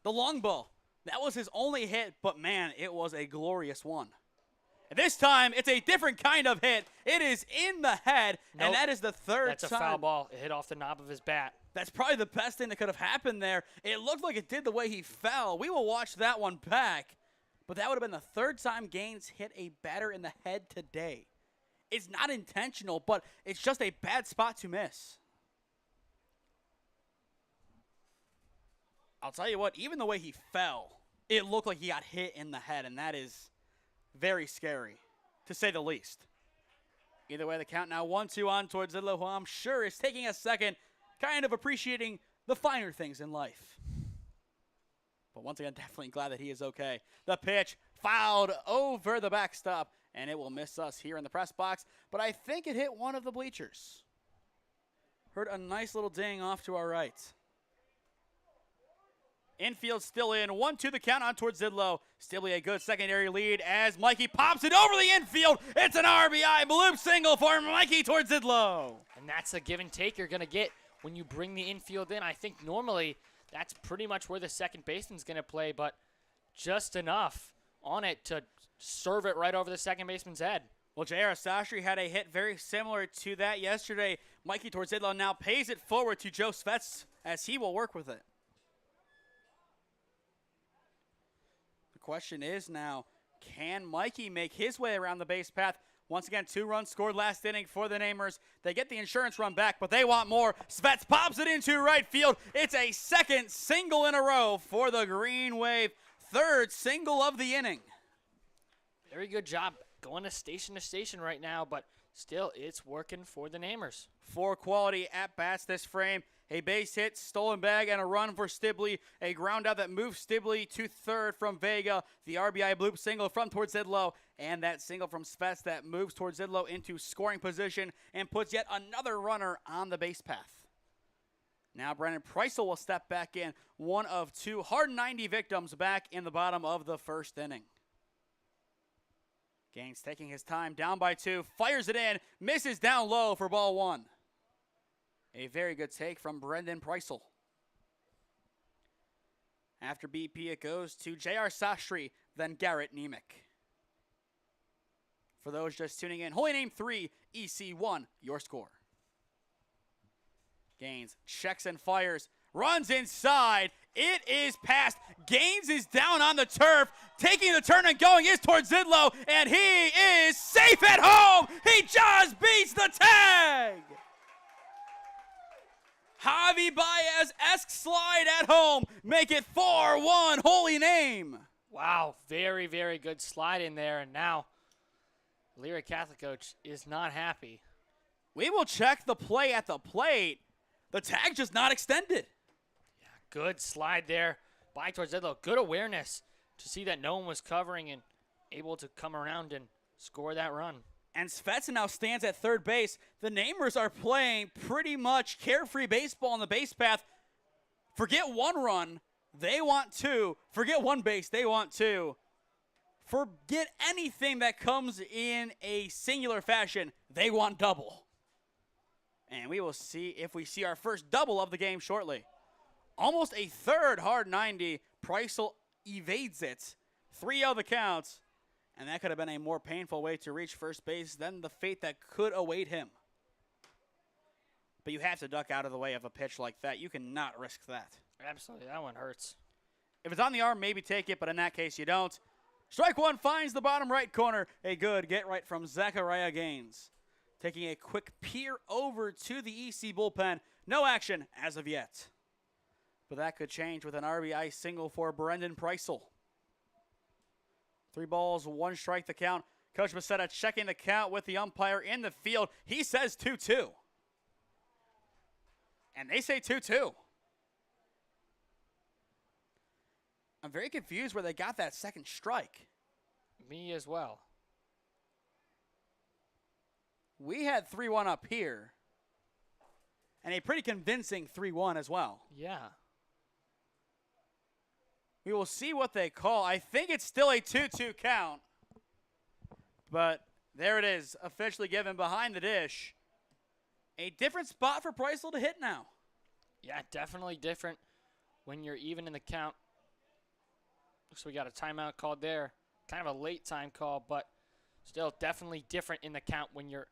Speaker 1: the long ball. That was his only hit, but man, it was a glorious one. This time, it's a different kind of hit. It is in the head, and that is the third time.
Speaker 4: That's a foul ball. It hit off the knob of his bat.
Speaker 1: That's probably the best thing that could have happened there. It looked like it did the way he fell. We will watch that one back. But that would have been the third time Gaines hit a batter in the head today. It's not intentional, but it's just a bad spot to miss. I'll tell you what, even the way he fell, it looked like he got hit in the head, and that is very scary, to say the least. Either way, the count now 1-2 on towards Zidlow, who I'm sure is taking a second, kind of appreciating the finer things in life. But once again, definitely glad that he is okay. The pitch fouled over the backstop, and it will miss us here in the press box, but I think it hit one of the bleachers. Heard a nice little ding off to our right. Infield still in, 1-2 the count on towards Zidlow. Still a good secondary lead as Mikey pops it over the infield. It's an RBI bloop single for Mikey towards Zidlow.
Speaker 4: And that's a give and take you're going to get when you bring the infield in. I think normally that's pretty much where the second baseman's going to play, but just enough on it to serve it right over the second baseman's head.
Speaker 1: Well, J.R. Sastry had a hit very similar to that yesterday. Mikey towards Zidlow now pays it forward to Joe Svets as he will work with it. The question is now, can Mikey make his way around the base path? Once again, 2 runs scored last inning for the Namers. They get the insurance run back, but they want more. Svets pops it into right field. It's a second single in a row for the Green Wave. Third single of the inning.
Speaker 4: Very good job going to station right now, but still it's working for the Namers.
Speaker 1: 4 quality at-bats this frame. A base hit, stolen bag, and a run for Stibley. A ground out that moves Stibley to third from Vega. The RBI bloop single from towards Zidlow. And that single from Spets that moves towards Zidlow into scoring position and puts yet another runner on the base path. Now Brendan Preissel will step back in. 1 of 2 hard 90 victims back in the bottom of the first inning. Gaines taking his time, down by 2, fires it in, misses down low for ball 1. A very good take from Brendan Preissel. After BP, it goes to J.R. Sastry, then Garrett Nemec. For those just tuning in, Holy Name 3, EC 1, your score. Gaines checks and fires, runs inside. It is past. Gaines is down on the turf. Taking the turn and going is towards Zidlow, and he is safe at home. He just beats the tag. Javi Baez-esque slide at home. Make it 4-1, Holy Name.
Speaker 4: Wow, very, very good slide in there, and now Elyria Catholic coach is not happy.
Speaker 1: We will check the play at the plate. The tag just not extended.
Speaker 4: Yeah, good slide there by towards Zidlow. Good awareness to see that no one was covering and able to come around and score that run.
Speaker 1: And Svetsson now stands at third base. The Namers are playing pretty much carefree baseball on the base path. Forget 1 run, they want 2. Forget 1 base, they want 2. Forget anything that comes in a singular fashion, they want double. And we will see if we see our first double of the game shortly. Almost a third hard 90. Preissel evades it. 3-0 the count. And that could have been a more painful way to reach first base than the fate that could await him. But you have to duck out of the way of a pitch like that. You cannot risk that.
Speaker 4: Absolutely, that one hurts.
Speaker 1: If it's on the arm, maybe take it, but in that case, you don't. Strike 1 finds the bottom right corner. A good get right from Zachariah Gaines. Taking a quick peer over to the EC bullpen. No action as of yet. But that could change with an RBI single for Brendan Preissel. 3 balls, 1 strike the count. Coach Becerra checking the count with the umpire in the field. He says 2-2. And they say 2-2. I'm very confused where they got that second strike.
Speaker 4: Me as well.
Speaker 1: We had 3-1 up here. And a pretty convincing 3-1 as well.
Speaker 4: Yeah.
Speaker 1: We will see what they call. I think it's still a 2-2 count. But there it is, officially given behind the dish. A different spot for Preissel to hit now.
Speaker 4: Yeah, definitely different when you're even in the count. Looks like we got a timeout called there. Kind of a late time call, but still definitely different in the count when you're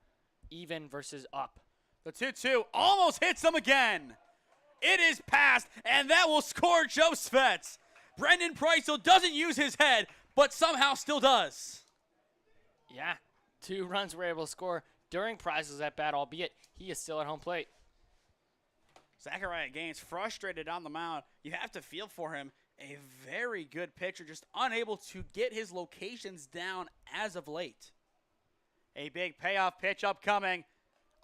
Speaker 4: even versus up.
Speaker 1: The 2-2 almost hits them again. It is passed, and that will score Joe Svets. Brendan Preissel doesn't use his head, but somehow still does.
Speaker 4: Yeah, 2 runs were able to score during Preisel's at bat, albeit he is still at home plate.
Speaker 1: Zachariah Gaines frustrated on the mound. You have to feel for him. A very good pitcher, just unable to get his locations down as of late. A big payoff pitch upcoming.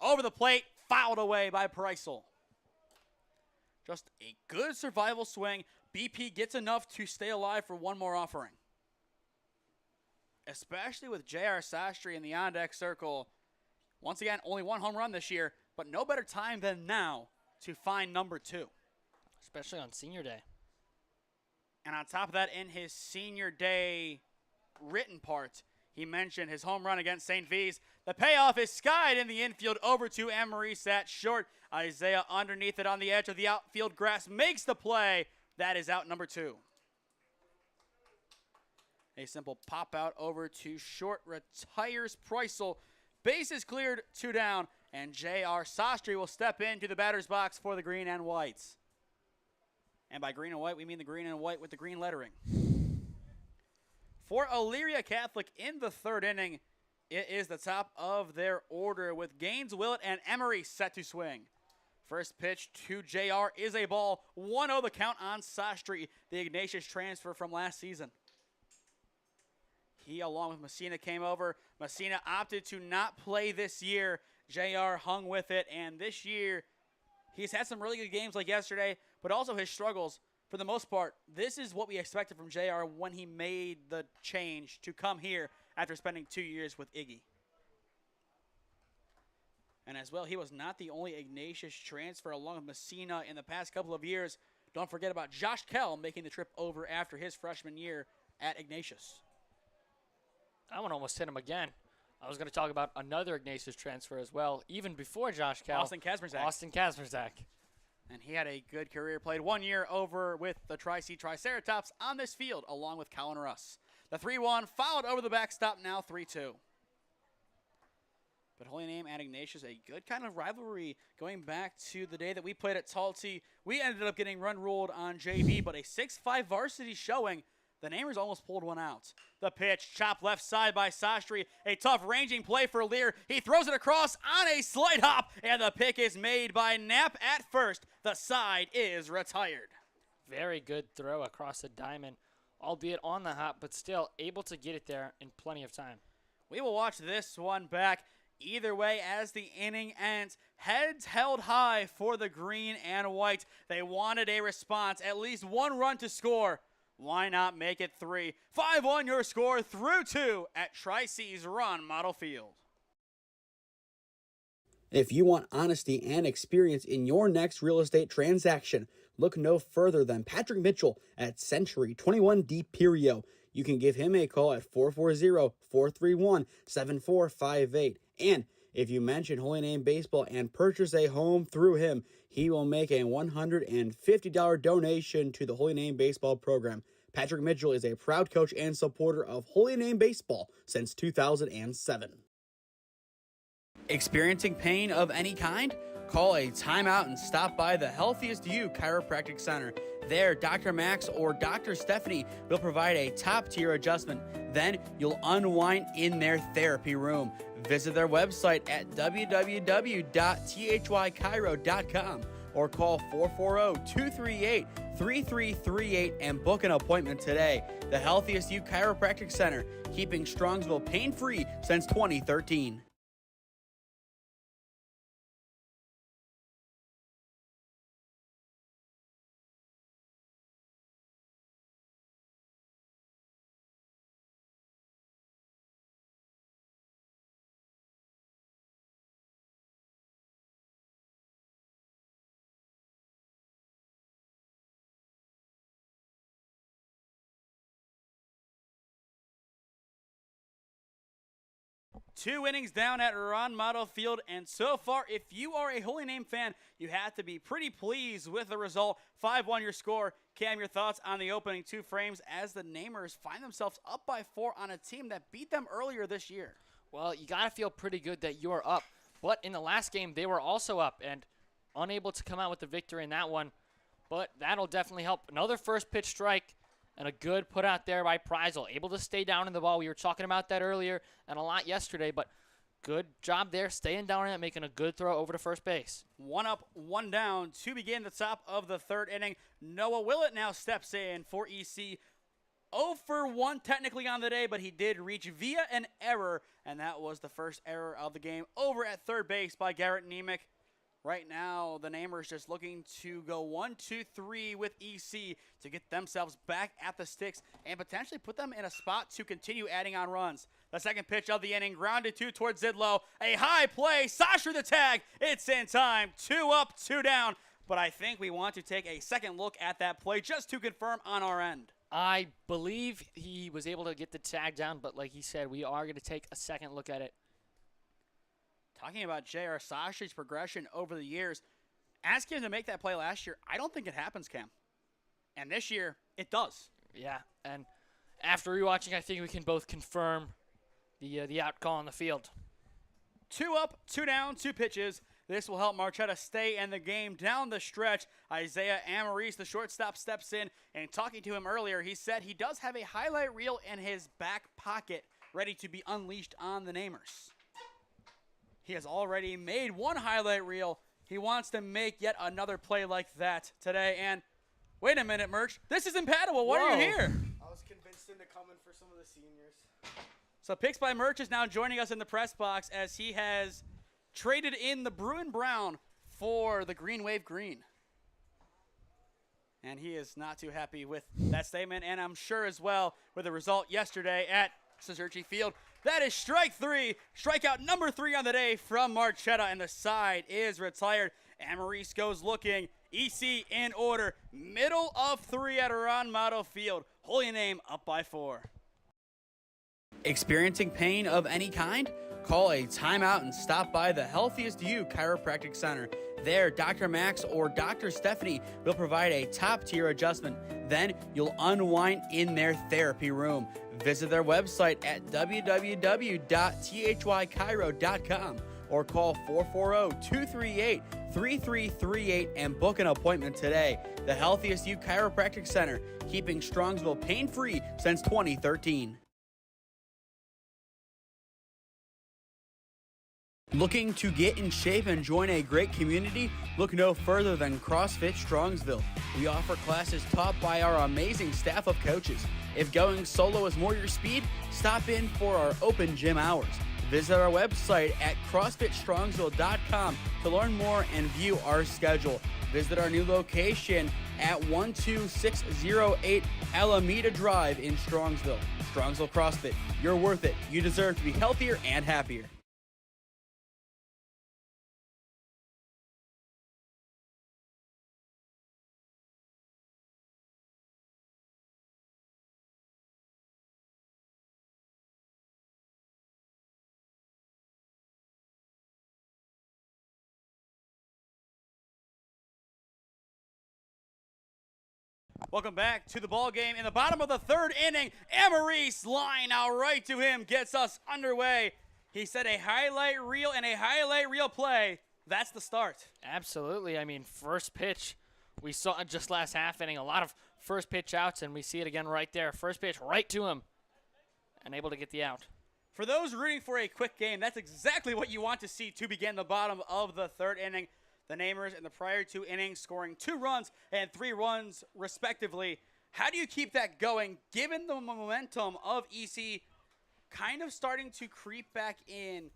Speaker 1: Over the plate, fouled away by Preissel. Just a good survival swing. BP gets enough to stay alive for 1 more offering. especially with J.R. Sastry in the on-deck circle. Once again, only one home run this year, but no better time than now to find number 2.
Speaker 4: Especially on senior day.
Speaker 1: And on top of that, in his senior day written part, he mentioned his home run against St. V's. The payoff is skied in the infield over to Emery, sat short. Isaiah underneath it on the edge of the outfield grass makes the play. That is out number 2. A simple pop out over to short, retires Preissel. Bases cleared, 2 down, and J.R. Sastry will step into the batter's box for the green and whites. And by green and white, we mean the green and white with the green lettering. For Elyria Catholic in the 3rd inning, it is the top of their order with Gaines, Willett, and Emery set to swing. First pitch to JR is a ball. 1-0 the count on Sastry, the Ignatius transfer from last season. He, along with Messina, came over. Messina opted to not play this year. JR hung with it, and this year he's had some really good games like yesterday, but also his struggles. For the most part, this is what we expected from JR when he made the change to come here after spending 2 years with Iggy. And as well, he was not the only Ignatius transfer along with Messina in the past couple of years. Don't forget about Josh Kell making the trip over after his freshman year at Ignatius.
Speaker 4: That one almost hit him again. I was going to talk about another Ignatius transfer as well, even before Josh Kell.
Speaker 1: Austin Kazmierzak.
Speaker 4: Austin Kazmierzak.
Speaker 1: And he had a good career. Played 1 year over with the Tri-C Triceratops on this field, along with Colin Russ. The 3-1 fouled over the backstop, now 3-2. But Holy Name and Ignatius, a good kind of rivalry going back to the day that we played at Talty. We ended up getting run ruled on JV, but a 6-5 varsity showing. The Namers almost pulled one out. The pitch, chopped left side by Sastry. A tough ranging play for Lear. He throws it across on a slight hop, and the pick is made by Knapp at first. The side is retired.
Speaker 4: Very good throw across the diamond, albeit on the hop, but still able to get it there in plenty of time.
Speaker 1: We will watch this one back. Either way, as the inning ends, heads held high for the green and white. They wanted a response, at least 1 run to score. Why not make it 3? 5-1 your score through 2 at Tri-C's Ron Mottl Field.
Speaker 5: If you want honesty and experience in your next real estate transaction, look no further than Patrick Mitchell at Century 21 D Perio. You can give him a call at 440-431-7458. And if you mention Holy Name Baseball and purchase a home through him, he will make a $150 donation to the Holy Name Baseball program. Patrick Mitchell is a proud coach and supporter of Holy Name Baseball since 2007.
Speaker 1: Experiencing pain of any kind? Call a timeout and stop by the Healthiest You Chiropractic Center. There, Dr. Max or Dr. Stephanie will provide a top-tier adjustment. Then you'll unwind in their therapy room. Visit their website at www.thychiro.com or call 440-238-3338 and book an appointment today. The Healthiest You Chiropractic Center, keeping Strongsville pain-free since 2013. Two innings down at Ron Mottl Field, and so far, if you are a Holy Name fan, you have to be pretty pleased with the result. 5-1 your score. Cam, your thoughts on the opening 2 frames as the Namers find themselves up by 4 on a team that beat them earlier this year?
Speaker 4: Well, you got to feel pretty good that you're up, but in the last game, they were also up and unable to come out with the victory in that one, but that'll definitely help. Another first pitch strike. And a good put out there by Preissel. Able to stay down in the ball. We were talking about that earlier and a lot yesterday, but good job there, staying down in it, making a good throw over to first base.
Speaker 1: 1 up, 1 down to begin the top of the 3rd inning. Noah Willett now steps in for EC. 0 for 1 technically on the day, but he did reach via an error, and that was the first error of the game over at third base by Garrett Nemec. Right now, the Namers just looking to go 1-2-3 with EC to get themselves back at the sticks and potentially put them in a spot to continue adding on runs. The second pitch of the inning, grounded 2 towards Zidlow. A high play, Sasha the tag. It's in time. 2 up, 2 down. But I think we want to take a second look at that play just to confirm on our end.
Speaker 4: I believe he was able to get the tag down, but like he said, we are going to take a second look at it.
Speaker 1: Talking about J.R. Sasha's progression over the years, ask him to make that play last year. I don't think it happens, Cam. And this year, it does.
Speaker 4: Yeah, and after rewatching, I think we can both confirm the out call on the field.
Speaker 1: 2 up, 2 down, 2 pitches. This will help Marchetta stay in the game down the stretch. Isaiah Amaris, the shortstop, steps in, and talking to him earlier, he said he does have a highlight reel in his back pocket ready to be unleashed on the Namers. He has already made 1 highlight reel. He wants to make yet another play like that today. And wait a minute, Merch. This is Impattable. What are you here?
Speaker 6: I was convinced him to come in for some of the seniors.
Speaker 1: So Picks by Merch is now joining us in the press box as he has traded in the Bruin Brown for the Green Wave Green. And he is not too happy with that statement, and I'm sure as well with the result yesterday at Ciserci Field. That is strike 3, strikeout number 3 on the day from Marchetta, and the side is retired. Amaris goes looking, EC in order, middle of 3 at Ron Mottl Field. Holy Name up by 4. Experiencing pain of any kind? Call a timeout and stop by the Healthiest You Chiropractic Center. There, Dr. Max or Dr. Stephanie will provide a top-tier adjustment. Then you'll unwind in their therapy room. Visit their website at www.thychiro.com or call 440-238-3338 and book an appointment today. The Healthiest You Chiropractic Center, keeping Strongsville pain-free since 2013. Looking to get in shape and join a great community? Look no further than CrossFit Strongsville. We offer classes taught by our amazing staff of coaches. If going solo is more your speed, stop in for our open gym hours. Visit our website at CrossFitStrongsville.com to learn more and view our schedule. Visit our new location at 12608 Alameda Drive in Strongsville. Strongsville CrossFit, you're worth it. You deserve to be healthier and happier. Welcome back to the ball game in the bottom of the 3rd inning. Amaris line out right to him gets us underway. He said a highlight reel and a highlight reel play. That's the start.
Speaker 4: Absolutely. I mean, first pitch, we saw it just last half inning. A lot of first pitch outs, and we see it again right there. First pitch right to him and able to get the out.
Speaker 1: For those rooting for a quick game, that's exactly what you want to see to begin the bottom of the 3rd inning. The Namers in the prior 2 innings scoring 2 runs and 3 runs respectively. How do you keep that going given the momentum of EC kind of starting to creep back in,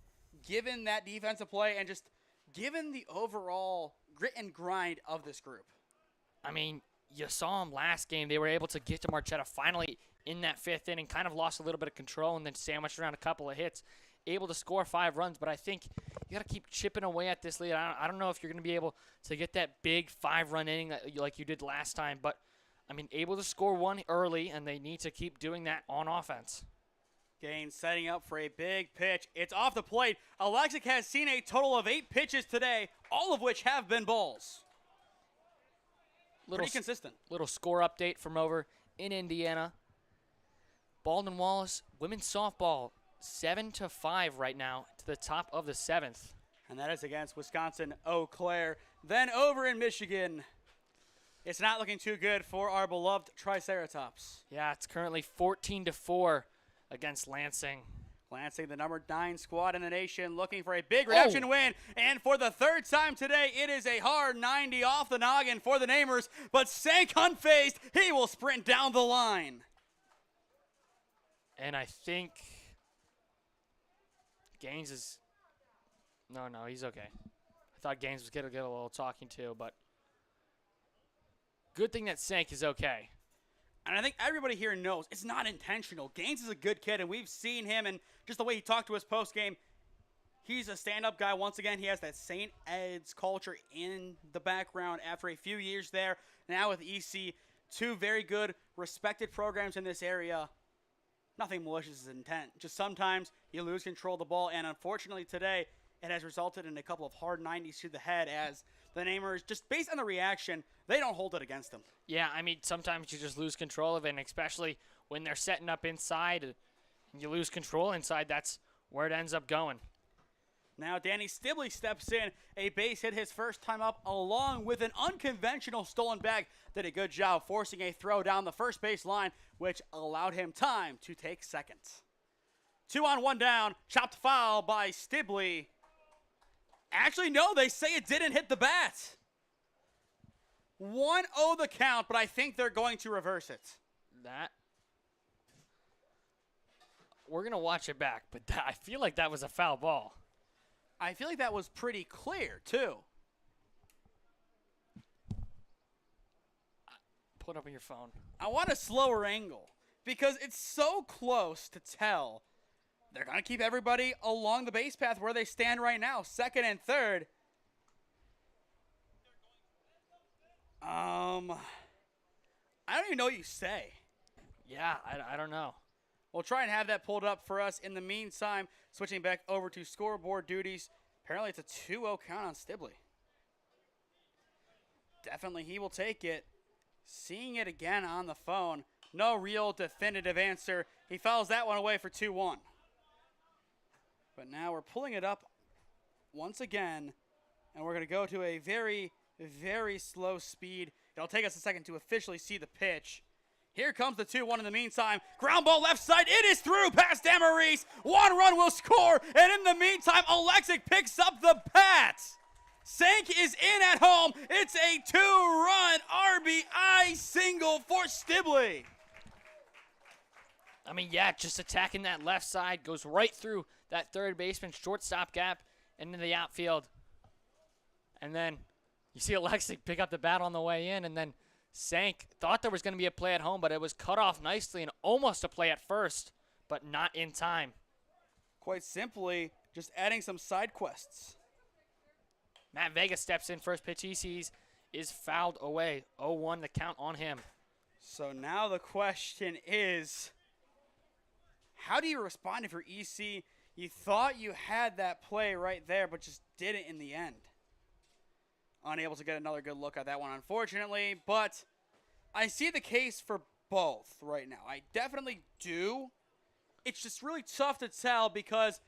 Speaker 1: given that defensive play and just given the overall grit and grind of this group?
Speaker 4: I mean, you saw them last game. They were able to get to Marchetta finally in that 5th inning, kind of lost a little bit of control and then sandwiched around a couple of hits, able to score 5 runs. But I think you got to keep chipping away at this lead. I don't know if you're going to be able to get that big 5-run inning like you did last time, but I mean, able to score 1 early, and they need to keep doing that on offense.
Speaker 1: Gaines setting up for a big pitch. It's off the plate. Alexic has seen a total of 8 pitches today, all of which have been balls. Pretty consistent.
Speaker 4: Little score update from over in Indiana. Baldwin Wallace women's softball 7-5 right now to the top of the 7th.
Speaker 1: And that is against Wisconsin Eau Claire. Then over in Michigan, it's not looking too good for our beloved Triceratops.
Speaker 4: Yeah, it's currently 14-4 against Lansing.
Speaker 1: Lansing, the number 9 squad in the nation, looking for a big reduction win. And for the 3rd time today, it is a hard 90 off the noggin for the Namers. But sank unfazed, he will sprint down the line.
Speaker 4: And I think Gaines is – no, he's okay. I thought Gaines was going to get a little talking to, but good thing that Sank is okay.
Speaker 1: And I think everybody here knows it's not intentional. Gaines is a good kid, and we've seen him, and just the way he talked to us post-game, he's a stand-up guy. Once again, he has that St. Ed's culture in the background after a few years there. Now with EC, two very good, respected programs in this area. Nothing malicious is intent. Just sometimes you lose control of the ball, and unfortunately today, it has resulted in a couple of hard 90s to the head as the Namers, just based on the reaction, they don't hold it against them.
Speaker 4: Yeah, I mean, sometimes you just lose control of it, and especially when they're setting up inside and you lose control inside, that's where it ends up going.
Speaker 1: Now Danny Stibley steps in. A base hit his first time up along with an unconventional stolen bag. Did a good job forcing a throw down the first base line, which allowed him time to take second. 2 on 1 down. Chopped foul by Stibley. Actually, no, they say it didn't hit the bat. 1-0 the count, but I think they're going to reverse it.
Speaker 4: We're going to watch it back, but I feel like that was a foul ball.
Speaker 1: I feel like that was pretty clear, too.
Speaker 4: Put it up on your phone.
Speaker 1: I want a slower angle because it's so close to tell. They're going to keep everybody along the base path where they stand right now, second and third. I don't even know what you say.
Speaker 4: Yeah, I don't know.
Speaker 1: We'll try and have that pulled up for us. In the meantime, switching back over to scoreboard duties. Apparently it's a 2-0 count on Stibley. Definitely he will take it. Seeing it again on the phone. No real definitive answer. He fouls that one away for 2-1. But now we're pulling it up once again. And we're going to go to a very, very slow speed. It'll take us a second to officially see the pitch. Here comes the 2-1 in the meantime. Ground ball left side. It is through past Damaris. 1 run will score. And in the meantime, Alexic picks up the bat. Sank is in at home. It's a 2-run RBI single for Stibley.
Speaker 4: I mean, yeah, just attacking that left side. Goes right through that third baseman shortstop gap into the outfield. And then you see Alexic pick up the bat on the way in, and then Sank thought there was going to be a play at home, but it was cut off nicely and almost a play at first, but not in time.
Speaker 1: Quite simply, just adding some side quests.
Speaker 4: Matt Vega steps in. First pitch he sees is fouled away. 0-1 the count on him.
Speaker 1: So now the question is, how do you respond if you're EC? You thought you had that play right there, but just didn't in the end. Unable to get another good look at that one, unfortunately. But I see the case for both right now. I definitely do. It's just really tough to tell because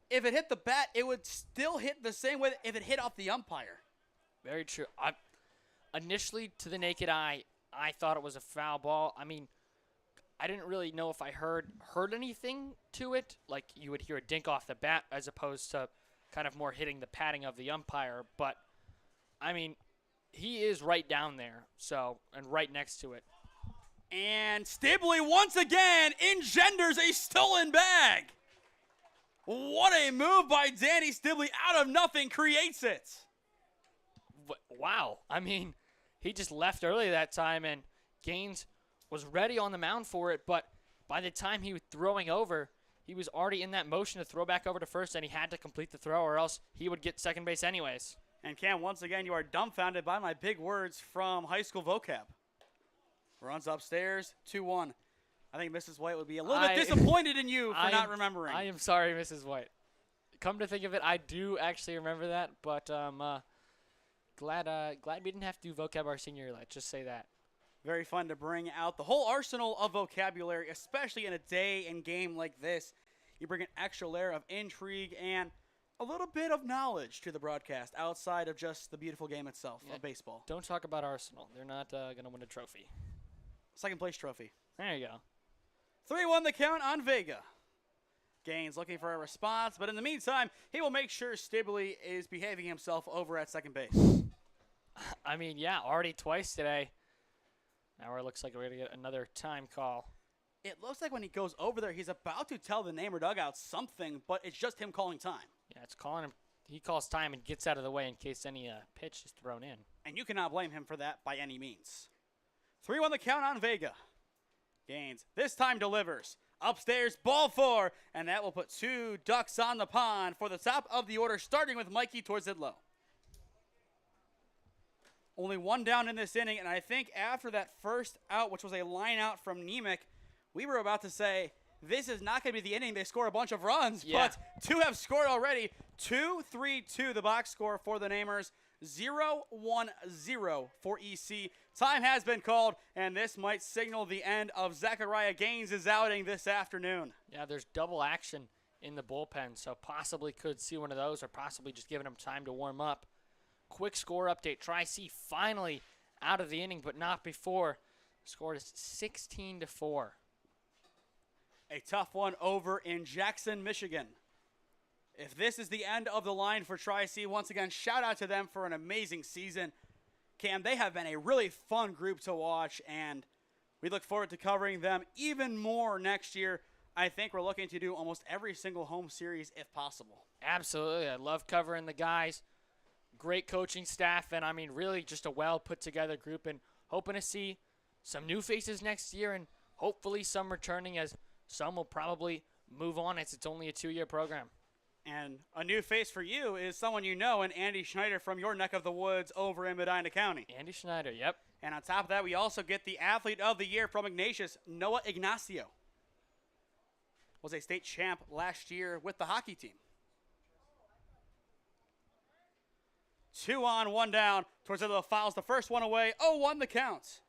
Speaker 1: if it hit the bat, it would still hit the same way if it hit off the umpire.
Speaker 4: Very true. Initially, to the naked eye, I thought it was a foul ball. I mean, I didn't really know if I heard anything to it. Like you would hear a dink off the bat as opposed to kind of more hitting the padding of the umpire. But I mean, he is right down there, and right next to it.
Speaker 1: And Stibley once again engenders a stolen bag. What a move by Danny Stibley. Out of nothing, creates it.
Speaker 4: Wow. I mean, he just left early that time, and Gaines was ready on the mound for it, but by the time he was throwing over, he was already in that motion to throw back over to first, and he had to complete the throw, or else he would get second base anyways.
Speaker 1: And Cam, once again, you are dumbfounded by my big words from high school vocab. Runs upstairs, 2-1. I think Mrs. White would be a little bit disappointed in you for not remembering.
Speaker 4: I am sorry, Mrs. White. Come to think of it, I do actually remember that, but glad we didn't have to do vocab our senior year. Let's just say that.
Speaker 1: Very fun to bring out the whole arsenal of vocabulary, especially in a day and game like this. You bring an extra layer of intrigue and a little bit of knowledge to the broadcast outside of just the beautiful game itself of baseball.
Speaker 4: Don't talk about Arsenal. They're not going to win a trophy.
Speaker 1: Second place trophy.
Speaker 4: There you go.
Speaker 1: 3-1 the count on Vega. Gaines looking for a response, but in the meantime, he will make sure Stibley is behaving himself over at second base.
Speaker 4: I mean, yeah, already twice today. Now it looks like we're going to get another time call.
Speaker 1: It looks like when he goes over there, he's about to tell the Namer dugout something, but it's just him calling time.
Speaker 4: Yeah, it's calling him he calls time and gets out of the way in case any pitch is thrown in.
Speaker 1: And you cannot blame him for that by any means. 3-1 the count on Vega. Gaines this time delivers. Upstairs, ball 4, and that will put 2 ducks on the pond for the top of the order, starting with Mikey Torzidlo. Only 1 down in this inning, and I think after that first out, which was a line out from Nemec, we were about to say, this is not going to be the inning they score a bunch of runs, but 2 have scored already. 2-3-2 the box score for the Namers. 0-1-0 for EC. Time has been called, and this might signal the end of Zachariah Gaines' outing this afternoon.
Speaker 4: Yeah, there's double action in the bullpen, so possibly could see one of those or possibly just giving him time to warm up. Quick score update. Tri-C finally out of the inning, but not before. Score is 16-4.
Speaker 1: A tough one over in Jackson, Michigan. If this is the end of the line for Tri-C, once again, shout out to them for an amazing season. Cam, they have been a really fun group to watch, and we look forward to covering them even more next year. I think we're looking to do almost every single home series if possible.
Speaker 4: Absolutely. I love covering the guys. Great coaching staff, and I mean, really just a well put together group, and hoping to see some new faces next year and hopefully some returning, as some will probably move on as it's only a 2-year program.
Speaker 1: And a new face for you is someone you know, and Andy Schneider from your neck of the woods over in Medina County.
Speaker 4: Andy Schneider, yep.
Speaker 1: And on top of that, we also get the Athlete of the Year from Ignatius, Noah Ignacio. Was a state champ last year with the hockey team. 2 on, 1 down. Torzillo fouls the first one away. 0-1 the count.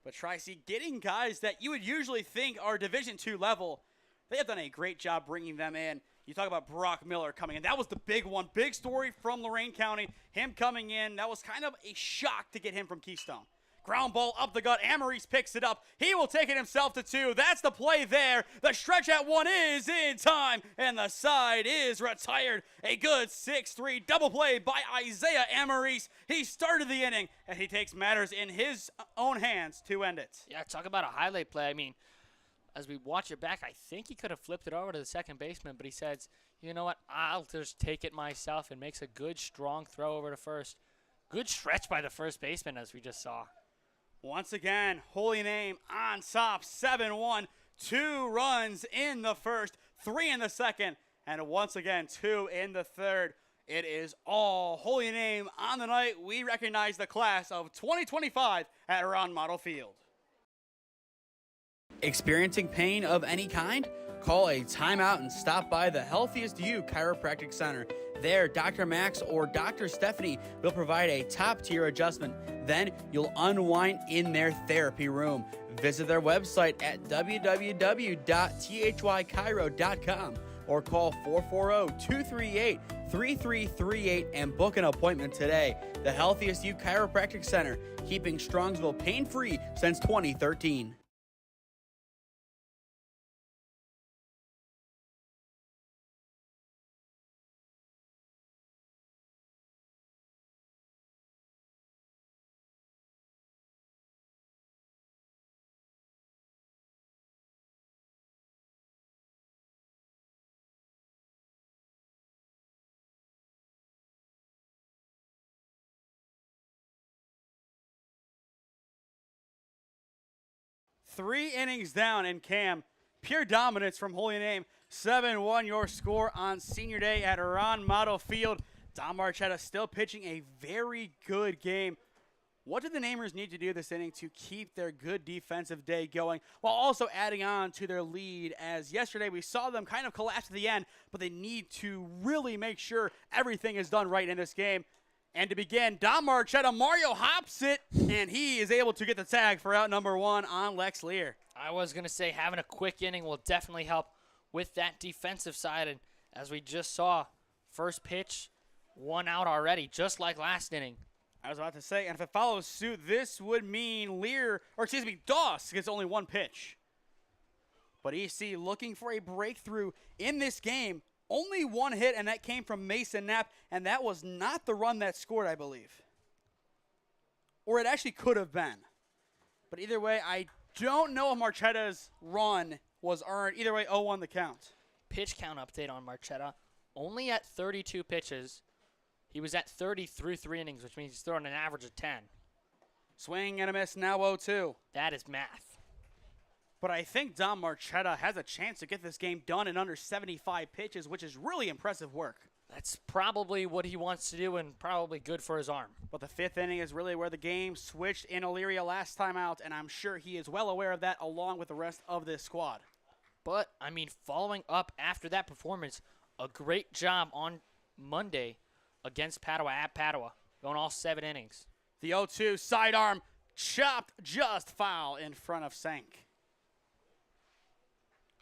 Speaker 1: But Tri-C getting guys that you would usually think are Division II level. They have done a great job bringing them in. You talk about Brock Miller coming in. That was the big one. Big story from Lorain County. Him coming in. That was kind of a shock to get him from Keystone. Ground ball up the gut. Amaris picks it up. He will take it himself to 2. That's the play there. The stretch at 1 is in time, and the side is retired. A good 6-3 double play by Isaiah Amaris. He started the inning, and he takes matters in his own hands to end it.
Speaker 4: Yeah, talk about a highlight play. I mean, as we watch it back, I think he could have flipped it over to the second baseman, but he says, you know what, I'll just take it myself, and makes a good, strong throw over to first. Good stretch by the first baseman, as we just saw.
Speaker 1: Once again, Holy Name on top, 7-1. 2 runs in the first, 3 in the second, and once again, 2 in the third. It is all Holy Name on the night. We recognize the class of 2025 at Ron Mottl Field. Experiencing pain of any kind? Call a timeout and stop by the Healthiest You Chiropractic Center. There, Dr. Max or Dr. Stephanie will provide a top-tier adjustment. Then you'll unwind in their therapy room. Visit their website at www.thychiro.com or call 440-238-3338 and book an appointment today. The Healthiest You Chiropractic Center, keeping Strongsville pain-free since 2013. Three innings down, and Cam, pure dominance from Holy Name. 7-1 your score on senior day at Ron Mottl Field. Don Marchetta still pitching a very good game. What do the Namers need to do this inning to keep their good defensive day going while also adding on to their lead? As yesterday we saw them kind of collapse at the end, but they need to really make sure everything is done right in this game. And to begin, Don Marchetta, Mario hops it, and he is able to get the tag for out number 1 on Lex Lear.
Speaker 4: I was going to say having a quick inning will definitely help with that defensive side. And as we just saw, first pitch, 1 out already, just like last inning.
Speaker 1: I was about to say, and if it follows suit, this would mean Doss gets only 1 pitch. But EC looking for a breakthrough in this game. Only 1 hit, and that came from Mason Knapp, and that was not the run that scored, I believe. Or it actually could have been. But either way, I don't know if Marchetta's run was earned. Either way, 0-1 the count.
Speaker 4: Pitch count update on Marchetta. only at 32 pitches. He was at 30 through 3 innings, which means he's throwing an average of 10.
Speaker 7: Swing and a miss, now 0-2.
Speaker 4: That is math.
Speaker 7: But I think Dom Marchetta has a chance to get this game done in under 75 pitches, which is really impressive work.
Speaker 4: That's probably what he wants to do and probably good for his arm.
Speaker 7: But the 5th inning is really where the game switched in Elyria last time out, and I'm sure he is well aware of that along with the rest of this squad.
Speaker 4: But, I mean, following up after that performance, a great job on Monday against Padua at Padua, going all 7 innings.
Speaker 7: The 0-2 sidearm chopped just foul in front of Sank.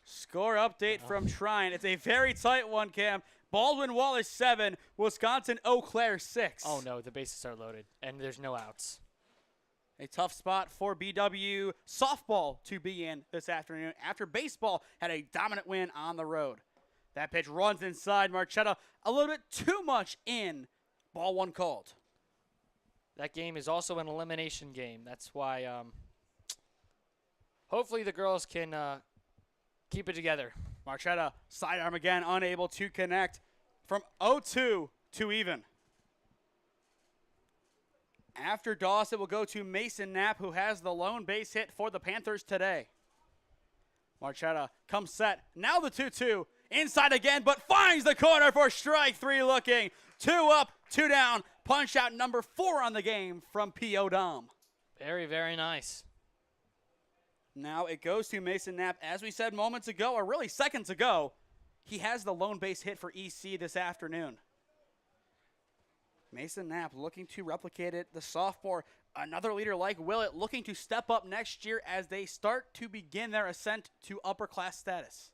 Speaker 7: Score update from Trine. It's a very tight one, Cam. Baldwin Wallace 7, Wisconsin Eau Claire 6.
Speaker 4: Oh no, the bases are loaded, and there's no outs.
Speaker 7: A tough spot for BW softball to be in this afternoon after baseball had a dominant win on the road. That pitch runs inside. Marchetta a little bit too much in. Ball 1 called.
Speaker 4: That game is also an elimination game. That's why hopefully the girls can keep it together.
Speaker 7: Marchetta sidearm again, unable to connect from 0-2 to even. After Doss, it will go to Mason Knapp, who has the lone base hit for the Panthers today. Marchetta comes set. Now the 2-2. Inside again, but finds the corner for strike 3 looking. 2 up, 2 down. Punch out number 4 on the game from P.O. Dom.
Speaker 4: Very, very nice.
Speaker 7: Now it goes to Mason Knapp. As we said moments ago, or really seconds ago, he has the lone base hit for EC this afternoon. Mason Knapp looking to replicate it. The sophomore, another leader like Willett, looking to step up next year as they start to begin their ascent to upper class status.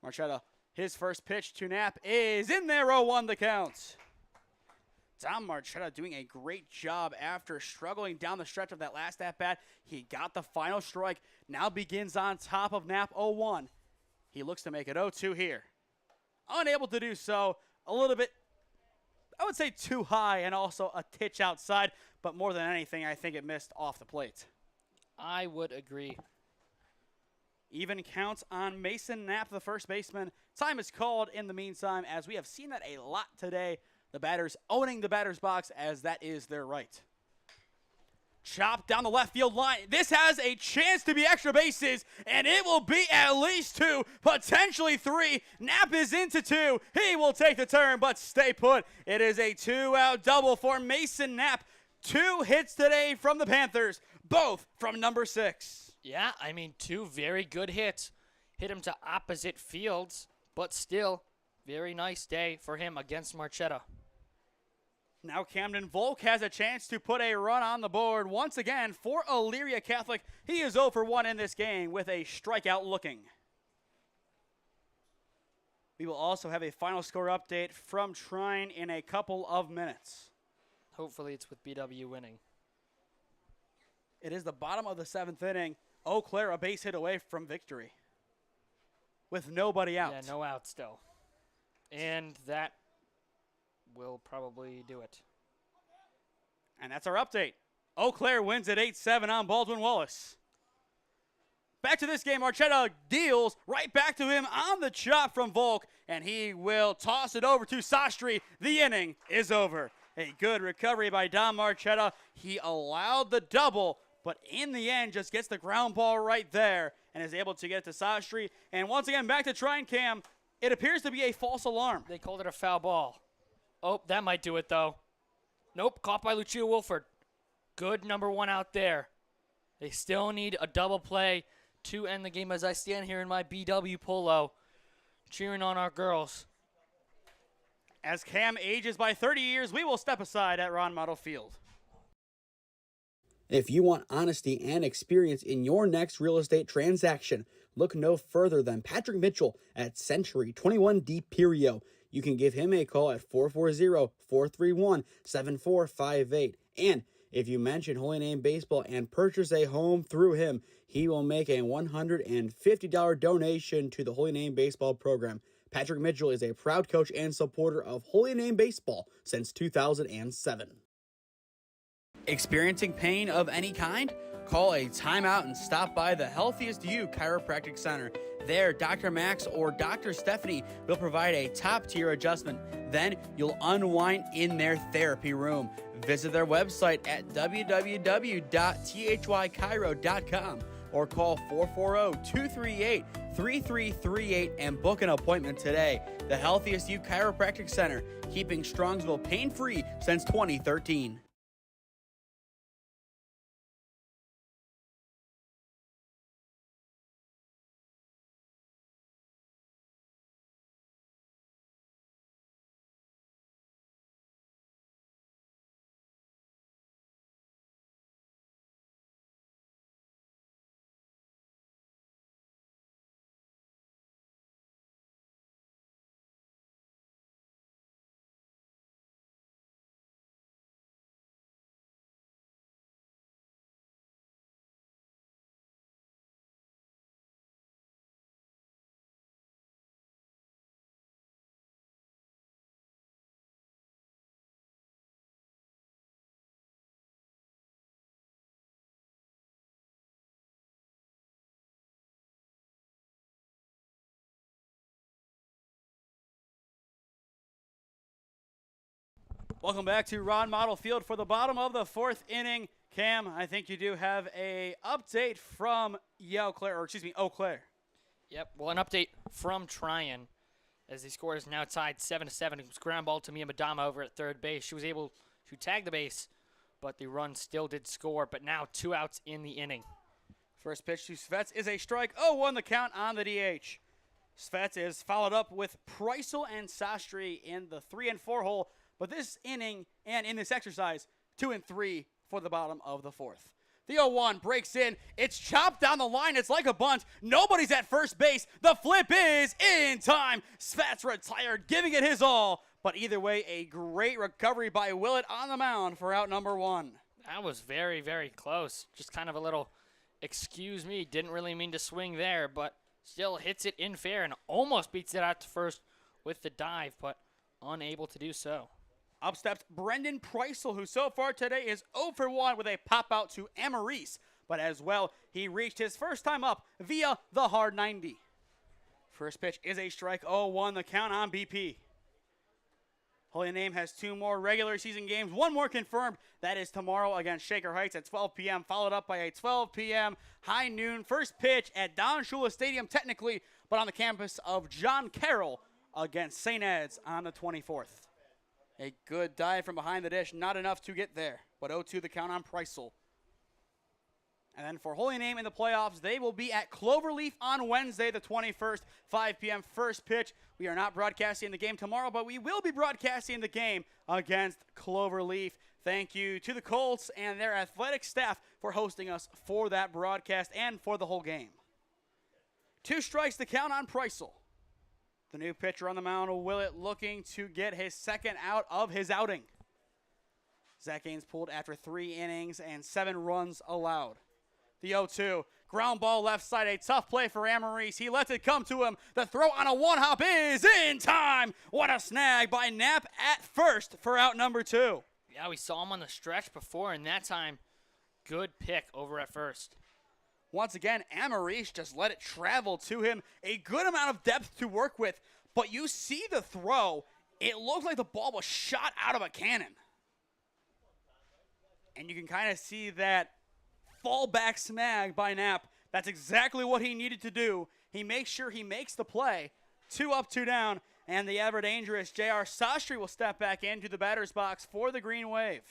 Speaker 7: Marchetta, his first pitch to Knapp is in there, 0-1 the count. Dom Marchetta doing a great job after struggling down the stretch of that last at-bat. He got the final strike, now begins on top of Knapp, 0-1. He looks to make it 0-2 here. Unable to do so, a little bit, I would say too high and also a titch outside, but more than anything, I think it missed off the plate.
Speaker 4: I would agree.
Speaker 7: Even counts on Mason Knapp, the first baseman. Time is called in the meantime, as we have seen that a lot today. The batters owning the batter's box, as that is their right. Chopped down the left field line. This has a chance to be extra bases, and it will be at least 2, potentially 3. Knapp is into 2. He will take the turn, but stay put. It is a 2-out double for Mason Knapp. 2 hits today from the Panthers, both from number 6.
Speaker 4: Yeah, I mean, 2 very good hits. Hit him to opposite fields, but still, very nice day for him against Marchetta.
Speaker 7: Now Camden Volk has a chance to put a run on the board once again for Elyria Catholic. He is 0 for 1 in this game with a strikeout looking. We will also have a final score update from Trine in a couple of minutes.
Speaker 4: Hopefully it's with BW winning.
Speaker 7: It is the bottom of the 7th inning. Eau Claire a base hit away from victory with nobody out.
Speaker 4: Yeah, no out still. And that will probably do it.
Speaker 7: And that's our update. Eau Claire wins at 8-7 on Baldwin Wallace. Back to this game, Marchetta deals right back to him on the chop from Volk, and he will toss it over to Sastry. The inning is over. A good recovery by Dom Marchetta. He allowed the double, but in the end just gets the ground ball right there and is able to get it to Sastry. And once again, back to Trine Cam. It appears to be a false alarm.
Speaker 4: They called it a foul ball. Oh, that might do it, though. Nope, caught by Lucia Wolford. Good number 1 out there. They still need a double play to end the game as I stand here in my BW polo, cheering on our girls.
Speaker 7: As Cam ages by 30 years, we will step aside at Ron Mottl Field.
Speaker 5: If you want honesty and experience in your next real estate transaction, look no further than Patrick Mitchell at Century 21D Perio. You can give him a call at 440-431-7458. And if you mention Holy Name Baseball and purchase a home through him, he will make a $150 donation to the Holy Name Baseball program. Patrick Mitchell is a proud coach and supporter of Holy Name Baseball since 2007. Experiencing pain of any kind? Call a timeout and stop by the Healthiest You Chiropractic Center. There, Dr. Max or Dr. Stephanie will provide a top-tier adjustment. Then you'll unwind in their therapy room. Visit their website at www.thychiro.com or call 440-238-3338 and book an appointment today. The Healthiest You Chiropractic Center, keeping Strongsville pain-free since 2013.
Speaker 7: Welcome back to Ron Mottl Field for the bottom of the fourth inning. Cam, I think you do have a update from Eau Claire.
Speaker 4: Yep, well, an update from Tryon as the score is now tied 7-7. It was ground ball to Mia Madama over at third base. She was able to tag the base, but the run still did score, but now 2 outs in the inning.
Speaker 7: First pitch to Svets is a strike. 0-1 the count on the DH. Svets is followed up with Preisel and Sastry in the 3 and 4 hole, but this inning and in this exercise, 2 and 3 for the bottom of the fourth. The 0-1 breaks in. It's chopped down the line. It's like a bunt. Nobody's at first base. The flip is in time. Svets retired, giving it his all. But either way, a great recovery by Willett on the mound for out number 1.
Speaker 4: That was very, very close. Just kind of a little, excuse me, didn't really mean to swing there, but still hits it in fair and almost beats it out to first with the dive, but unable to do so.
Speaker 7: Up steps Brendan Preisel, who so far today is 0 for 1 with a pop out to Amaris. But as well, he reached his first time up via the hard 90. First pitch is a strike. 0-1 the count on BP. Holy Name has 2 more regular season games. 1 more confirmed. That is tomorrow against Shaker Heights at 12 p.m., followed up by a 12 p.m. high noon first pitch at Don Shula Stadium, technically, but on the campus of John Carroll against St. Ed's on the 24th. A good dive from behind the dish, not enough to get there, but 0-2 the count on Preisel. And then for Holy Name in the playoffs, they will be at Cloverleaf on Wednesday, the 21st, 5 p.m. first pitch. We are not broadcasting the game tomorrow, but we will be broadcasting the game against Cloverleaf. Thank you to the Colts and their athletic staff for hosting us for that broadcast and for the whole game. 2 strikes the count on Preisel. The new pitcher on the mound, Willett, looking to get his second out of his outing. Zach Gaines pulled after 3 innings and 7 runs allowed. The 0-2, ground ball left side, a tough play for Amaris. He lets it come to him. The throw on a one-hop is in time. What a snag by Knapp at first for out number 2.
Speaker 4: Yeah, we saw him on the stretch before, and that time, good pick over at first.
Speaker 7: Once again, Amaris just let it travel to him. A good amount of depth to work with, but you see the throw. It looked like the ball was shot out of a cannon. And you can kind of see that fallback snag by Knapp. That's exactly what he needed to do. He makes sure he makes the play. 2 up, 2 down, and the ever dangerous J.R. Sastry will step back into the batter's box for the Green Wave.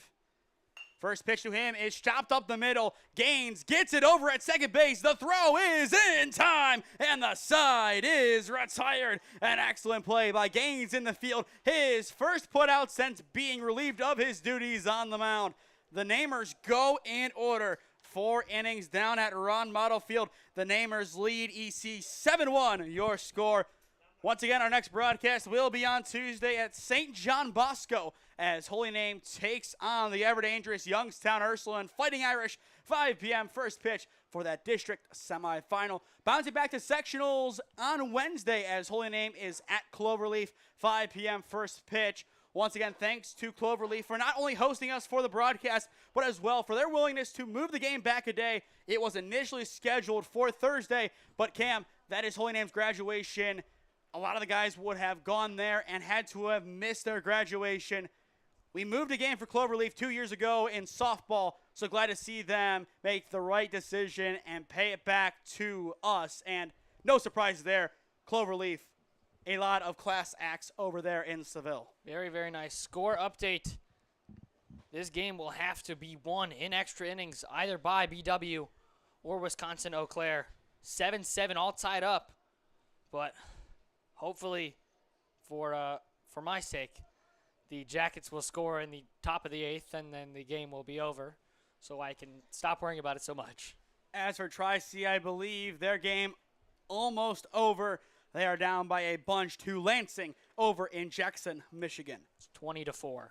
Speaker 7: First pitch to him is chopped up the middle. Gaines gets it over at second base. The throw is in time, and the side is retired. An excellent play by Gaines in the field. His first put out since being relieved of his duties on the mound. The Namers go in order. 4 innings down at Ron Mottl Field. The Namers lead EC 7-1, your score. Once again, our next broadcast will be on Tuesday at St. John Bosco as Holy Name takes on the ever-dangerous Youngstown Ursuline Fighting Irish. 5 p.m. first pitch for that district semifinal. Bouncing back to sectionals on Wednesday as Holy Name is at Cloverleaf. 5 p.m. first pitch. Once again, thanks to Cloverleaf for not only hosting us for the broadcast, but as well for their willingness to move the game back a day. It was initially scheduled for Thursday, but Cam, that is Holy Name's graduation. A lot of the guys would have gone there and had to have missed their graduation. We moved a game for Cloverleaf 2 years ago in softball, so glad to see them make the right decision and pay it back to us. And no surprise there, Cloverleaf, a lot of class acts over there in Seville.
Speaker 4: Very, very nice. Score update. This game will have to be won in extra innings, either by BW or Wisconsin Eau Claire. 7-7, all tied up. But hopefully, for my sake, the Jackets will score in the top of the 8th, and then the game will be over, so I can stop worrying about it so much.
Speaker 7: As for Tri-C, I believe their game almost over. They are down by a bunch to Lansing over in Jackson, Michigan.
Speaker 4: It's 20-4.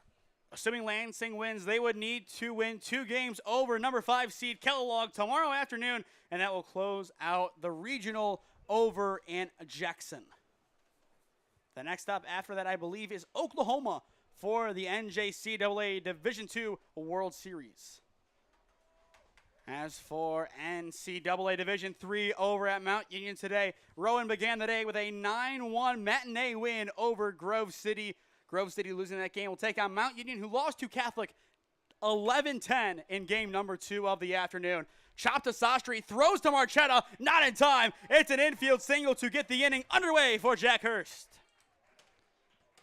Speaker 7: Assuming Lansing wins, they would need to win 2 games over number 5 seed Kellogg tomorrow afternoon, and that will close out the regional over in Jackson. The next stop after that, I believe, is Oklahoma for the NJCAA Division II World Series. As for NCAA Division III over at Mount Union today, Rowan began the day with a 9-1 matinee win over Grove City. Grove City losing that game will take on Mount Union, who lost to Catholic 11-10 in game number 2 of the afternoon. Chop to Sastry, throws to Marchetta, not in time. It's an infield single to get the inning underway for Jack Hurst.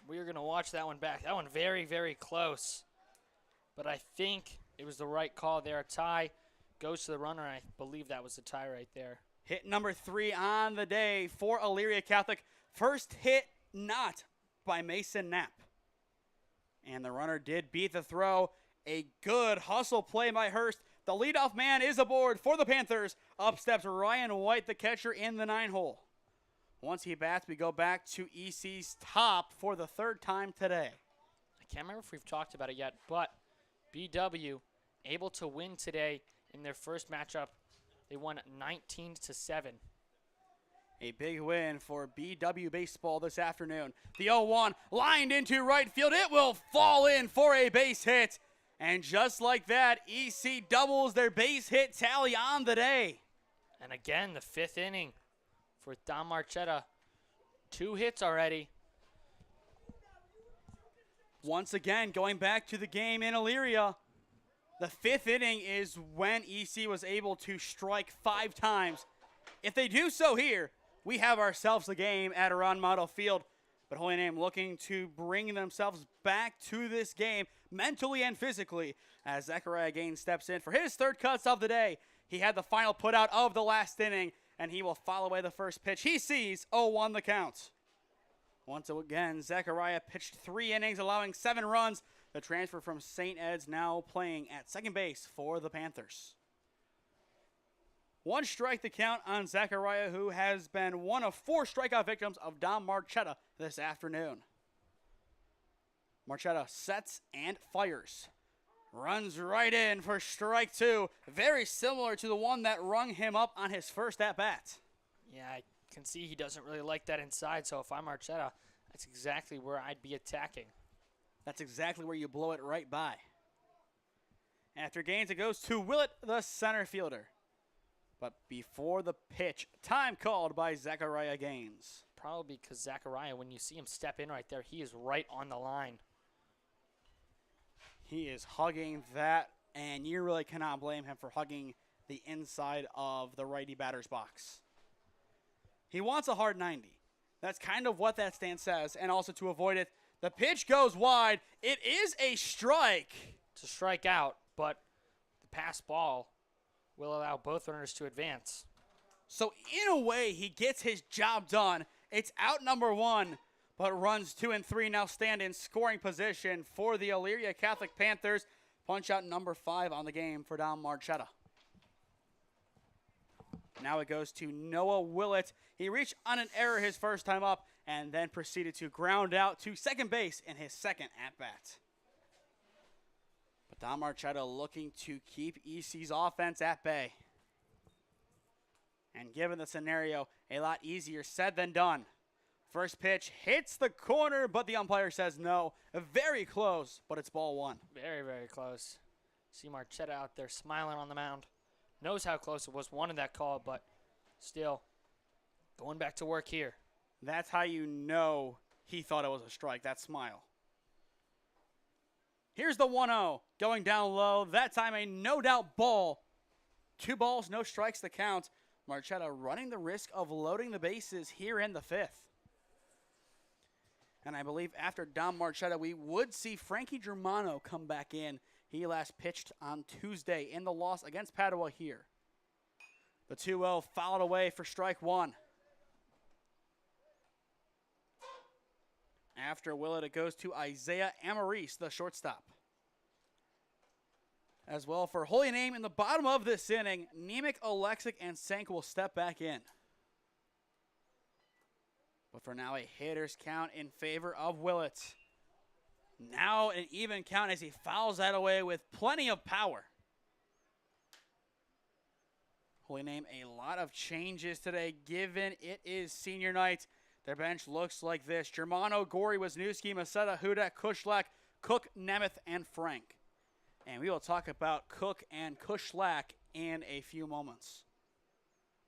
Speaker 4: We're going to watch that one back. That one very, very close. But I think it was the right call there. A tie goes to the runner. I believe that was the tie right there.
Speaker 7: Hit number 3 on the day for Elyria Catholic. First hit not by Mason Knapp. And the runner did beat the throw. A good hustle play by Hurst. The leadoff man is aboard for the Panthers. Up steps Ryan White, the catcher, in the 9-hole. Once he bats, we go back to EC's top for the 3rd time today.
Speaker 4: I can't remember if we've talked about it yet, but BW able to win today in their first matchup. They won 19-7.
Speaker 7: A big win for BW baseball this afternoon. The 0-1 lined into right field. It will fall in for a base hit. And just like that, EC doubles their base hit tally on the day.
Speaker 4: And again, the 5th inning for Don Marchetta. 2 hits already.
Speaker 7: Once again, going back to the game in Elyria, the 5th inning is when EC was able to strike 5 times. If they do so here, we have ourselves a game at Ron Mottl Field. But Holy Name looking to bring themselves back to this game mentally and physically as Zachariah Gaines steps in for his 3rd cuts of the day. He had the final put out of the last inning, and he will foul away the first pitch. He sees 0-1 the count. Once again, Zachariah pitched 3 innings, allowing 7 runs. The transfer from St. Ed's now playing at second base for the Panthers. 1 strike the count on Zachariah, who has been one of 4 strikeout victims of Don Marchetta this afternoon. Marchetta sets and fires. Runs right in for strike 2. Very similar to the one that rung him up on his first at-bat.
Speaker 4: Yeah, I can see he doesn't really like that inside, so if I'm Marchetta, that's exactly where I'd be attacking.
Speaker 7: That's exactly where you blow it right by. After Gaines, it goes to Willett, the center fielder. But before the pitch, time called by Zachariah Gaines.
Speaker 4: Probably because Zachariah, when you see him step in right there, he is right on the line.
Speaker 7: He is hugging that, and you really cannot blame him for hugging the inside of the righty batter's box. He wants a hard 90. That's kind of what that stance says, and also to avoid it, the pitch goes wide. It is a strike.
Speaker 4: It's a strikeout, but the pass ball will allow both runners to advance.
Speaker 7: So in a way, he gets his job done. It's out number 1, but runs 2 and 3 now stand in scoring position for the Elyria Catholic Panthers. Punch out number 5 on the game for Don Marchetta. Now it goes to Noah Willett. He reached on an error his first time up and then proceeded to ground out to second base in his second at-bat. But Don Marchetta looking to keep EC's offense at bay. And given the scenario, a lot easier said than done First pitch hits the corner, but the umpire says no. Very close, but it's ball one.
Speaker 4: Very, very close. See Marchetta out there smiling on the mound. Knows how close it was, wanted that call, but still going back to work here.
Speaker 7: That's how you know he thought it was a strike, that smile. Here's the 1-0 going down low. That time a no-doubt ball. 2 balls, no strikes to count. Marchetta running the risk of loading the bases here in the 5th. And I believe after Dom Marchetta, we would see Frankie Germano come back in. He last pitched on Tuesday in the loss against Padua here. The 2-0 fouled away for strike 1. After Willett, it goes to Isaiah Amaris, the shortstop. As well for Holy Name in the bottom of this inning, Nemec, Alexic, and Sank will step back in. But for now, a hitter's count in favor of Willett. Now an even count as he fouls that away with plenty of power. Holy Name, a lot of changes today, given it is senior night. Their bench looks like this: Germano, Gorey, Wisniewski, Maseta, Hudak, Kushlak, Cook, Nemeth, and Frank. And we will talk about Cook and Kushlak in a few moments.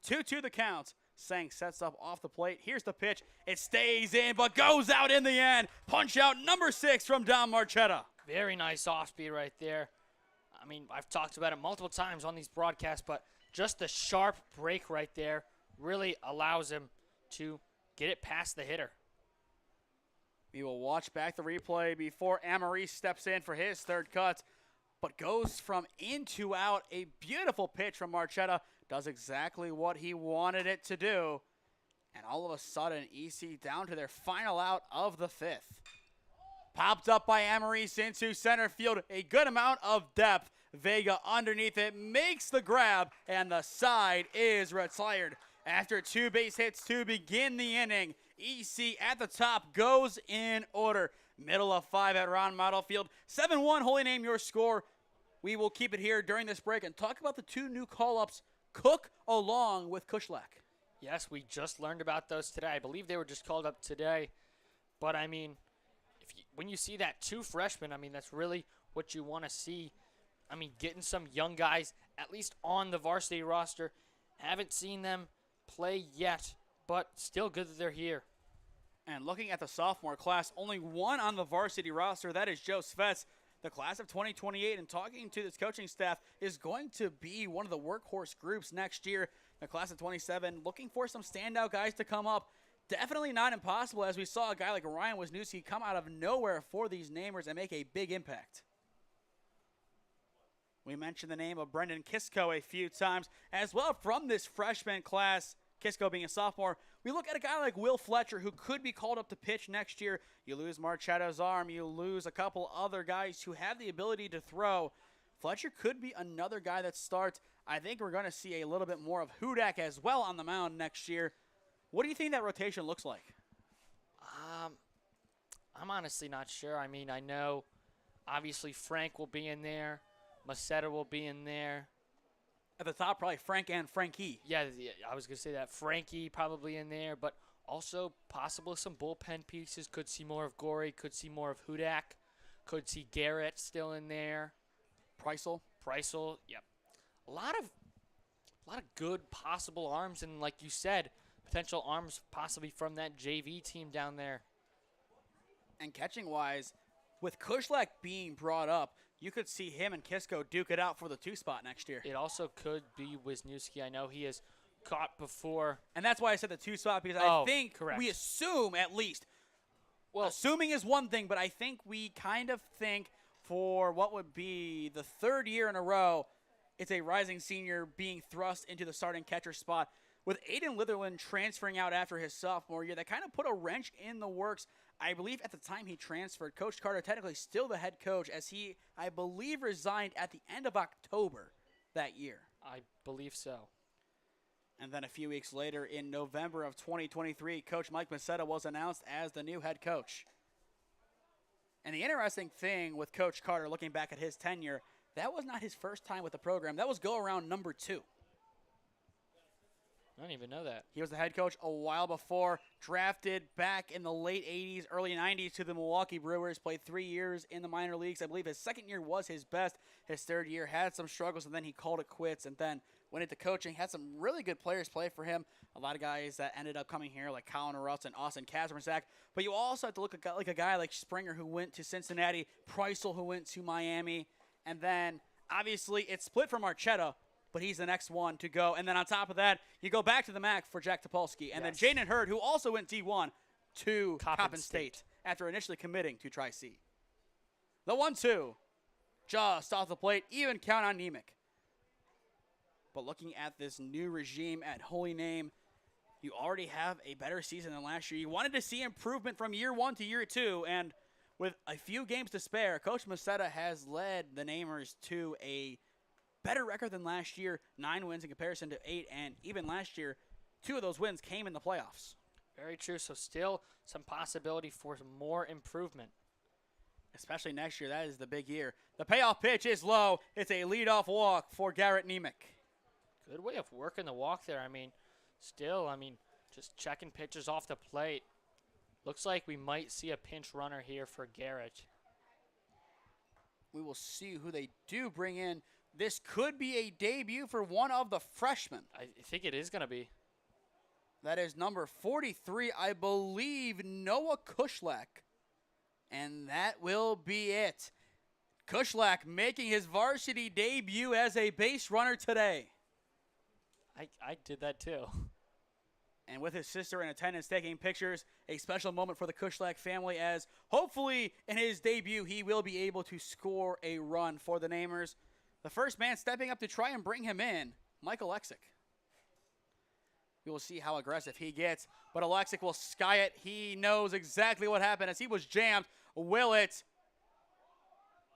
Speaker 7: 2-2 the count. Sang sets up off the plate. Here's the pitch. It stays in, but goes out in the end. Punch out number 6 from Dom Marchetta.
Speaker 4: Very nice off speed right there. I mean, I've talked about it multiple times on these broadcasts, but just the sharp break right there really allows him to get it past the hitter.
Speaker 7: We will watch back the replay before Amaris steps in for his third cut, but goes from in to out. A beautiful pitch from Marchetta. Does exactly what he wanted it to do. And all of a sudden, EC down to their final out of the 5th. Popped up by Amaris into center field. A good amount of depth. Vega underneath it makes the grab, and the side is retired. After 2 base hits to begin the inning, EC at the top goes in order. Middle of 5 at Ron Mottl Field. 7-1, Holy Name your score. We will keep it here during this break and talk about the 2 new call-ups, Cook along with Kushlak.
Speaker 4: Yes, we just learned about those today. I believe they were just called up today. But, I mean, when you see that 2 freshmen, I mean, that's really what you want to see. I mean, getting some young guys at least on the varsity roster. Haven't seen them play yet, but still good that they're here.
Speaker 7: And looking at the sophomore class, only 1 on the varsity roster. That is Joe Svets. The class of 2028, and talking to this coaching staff, is going to be one of the workhorse groups next year. The class of 27, looking for some standout guys to come up. Definitely not impossible, as we saw a guy like Ryan Wisniewski come out of nowhere for these namers and make a big impact. We mentioned the name of Brendan Kisko a few times as well from this freshman class. Kisko being a sophomore. We look at a guy like Will Fletcher, who could be called up to pitch next year. You lose Marchetta's arm. You lose a couple other guys who have the ability to throw. Fletcher could be another guy that starts. I think we're going to see a little bit more of Hudak as well on the mound next year. What do you think that rotation looks like?
Speaker 4: I'm honestly not sure. I mean, I know obviously Frank will be in there. Maseta will be in there.
Speaker 7: At the top, probably Frank and Frankie.
Speaker 4: Yeah, I was going to say that. Frankie probably in there, but also possibly some bullpen pieces. Could see more of Gorey. Could see more of Hudak. Could see Garrett still in there.
Speaker 7: Preisel,
Speaker 4: yep. A lot of good possible arms, and like you said, potential arms possibly from that JV team down there.
Speaker 7: And catching-wise, with Kushlak being brought up, you could see him and Kisko duke it out for the 2 spot next year.
Speaker 4: It also could be Wisniewski. I know he has caught before.
Speaker 7: And that's why I said the 2 spot, because I think we assume at least. Well, assuming is one thing, but I think we kind of think for what would be the 3rd year in a row, it's a rising senior being thrust into the starting catcher spot. With Aiden Litherland transferring out after his sophomore year, that kind of put a wrench in the works. I believe at the time he transferred, Coach Carter technically still the head coach, as he, I believe, resigned at the end of October that year.
Speaker 4: I believe so.
Speaker 7: And then a few weeks later, in November of 2023, Coach Mike Maseta was announced as the new head coach. And the interesting thing with Coach Carter, looking back at his tenure, that was not his first time with the program. That was go-around number 2.
Speaker 4: I didn't even know that.
Speaker 7: He was the head coach a while before, drafted back in the late 80s, early 90s to the Milwaukee Brewers, played 3 years in the minor leagues. I believe his second year was his best. His third year had some struggles, and then he called it quits, and then went into coaching. Had some really good players play for him. A lot of guys that ended up coming here, like Colin Russ and Austin Kazmierczak. But you also have to look at a guy like Springer, who went to Cincinnati, Preissel, who went to Miami, and then obviously it's split from Marchetta, but he's the next one to go. And then on top of that, you go back to the MAC for Jack Topolsky. And then Jaden Hurd, who also went D1 to Coppin State after initially committing to Tri-C. The 1-2, just off the plate, even count on Nemec. But looking at this new regime at Holy Name, you already have a better season than last year. You wanted to see improvement from year 1 to year 2, and with a few games to spare, Coach Macetta has led the Namers to a better record than last year, 9 wins in comparison to 8, and even last year, 2 of those wins came in the playoffs.
Speaker 4: Very true. So still some possibility for some more improvement.
Speaker 7: Especially next year. That is the big year. The payoff pitch is low. It's a leadoff walk for Garrett Nemec.
Speaker 4: Good way of working the walk there. Just checking pitches off the plate. Looks like we might see a pinch runner here for Garrett.
Speaker 7: We will see who they do bring in. This could be a debut for one of the freshmen.
Speaker 4: I think it is going to be.
Speaker 7: That is number 43, I believe, Noah Kushlak. And that will be it. Kushlak making his varsity debut as a base runner today.
Speaker 4: I did that too.
Speaker 7: And with his sister in attendance taking pictures, a special moment for the Kushlak family, as hopefully in his debut he will be able to score a run for the Namers. The first man stepping up to try and bring him in, Michael Alexic. We will see how aggressive he gets, but Alexic will sky it. He knows exactly what happened as he was jammed. Willett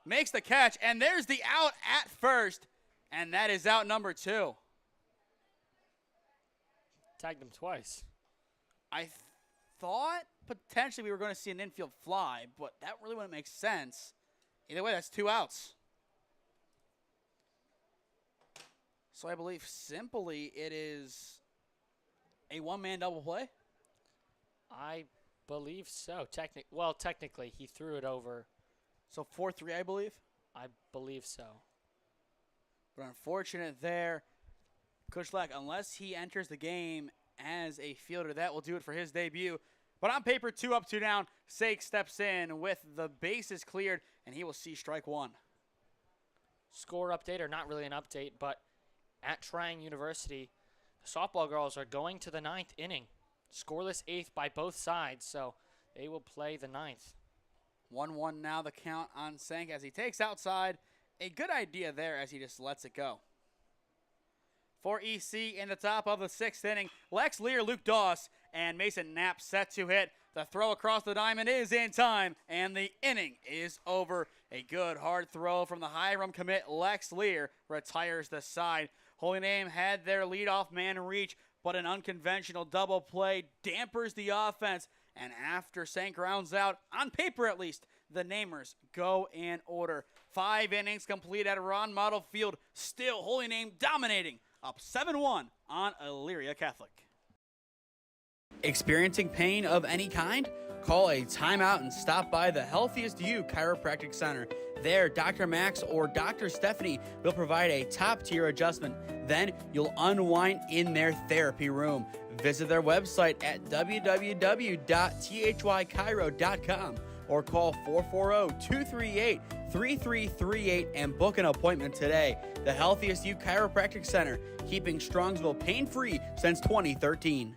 Speaker 7: makes the catch, and there's the out at first, and that is out number 2.
Speaker 4: Tagged him twice.
Speaker 7: I thought potentially we were going to see an infield fly, but that really wouldn't make sense. Either way, that's 2 outs. So I believe simply it is a one-man double play.
Speaker 4: I believe so. Technically, he threw it over.
Speaker 7: So 4-3, I believe?
Speaker 4: I believe so.
Speaker 7: But unfortunate there. Kushlak, unless he enters the game as a fielder, that will do it for his debut. But on paper, 2 up, 2 down. Sake steps in with the bases cleared, and he will see strike 1.
Speaker 4: Score update, or not really an update, but at Trang University, the softball girls are going to the 9th inning. Scoreless 8th by both sides, so they will play the 9th.
Speaker 7: 1-1 now the count on Sank as he takes outside. A good idea there as he just lets it go. For EC in the top of the 6th inning, Lex Lear, Luke Doss, and Mason Knapp set to hit. The throw across the diamond is in time, and the inning is over. A good hard throw from the Hiram commit. Lex Lear retires the side. Holy Name had their leadoff man reach, but an unconventional double play dampers the offense. And after Sank rounds out, on paper at least, the Namers go in order. 5 innings complete at Ron Mottl Field. Still Holy Name dominating, up 7-1 on Elyria Catholic. Experiencing pain of any kind? Call a timeout and stop by the Healthiest You Chiropractic Center. There, Dr. Max or Dr. Stephanie will provide a top-tier adjustment. Then you'll unwind in their therapy room. Visit their website at www.thychiro.com or call 440-238-3338 and book an appointment today. The Healthiest You Chiropractic Center, keeping Strongsville pain-free since 2013.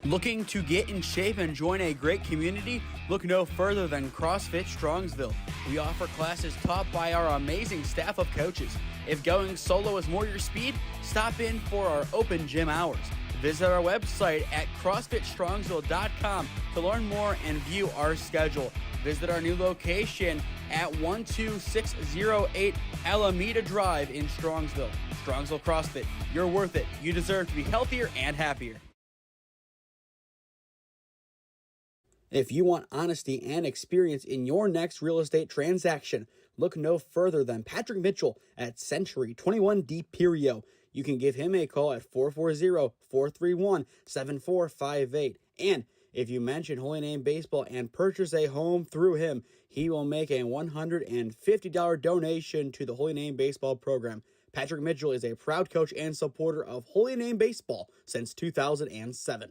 Speaker 7: Looking to get in shape and join a great community? Look no further than CrossFit Strongsville. We offer classes taught by our amazing staff of coaches. If going solo is more your speed, stop in for our open gym hours. Visit our website at CrossFitStrongsville.com to learn more and view our schedule. Visit our new location at 12608 Alameda Drive in Strongsville. Strongsville CrossFit, you're worth it. You deserve to be healthier and happier.
Speaker 5: If you want honesty and experience in your next real estate transaction, look no further than Patrick Mitchell at Century 21 D Perio. you can give him a call at 440-431-7458. And if you mention Holy Name Baseball and purchase a home through him, he will make a $150 donation to the Holy Name Baseball program. Patrick Mitchell is a proud coach and supporter of Holy Name Baseball since 2007.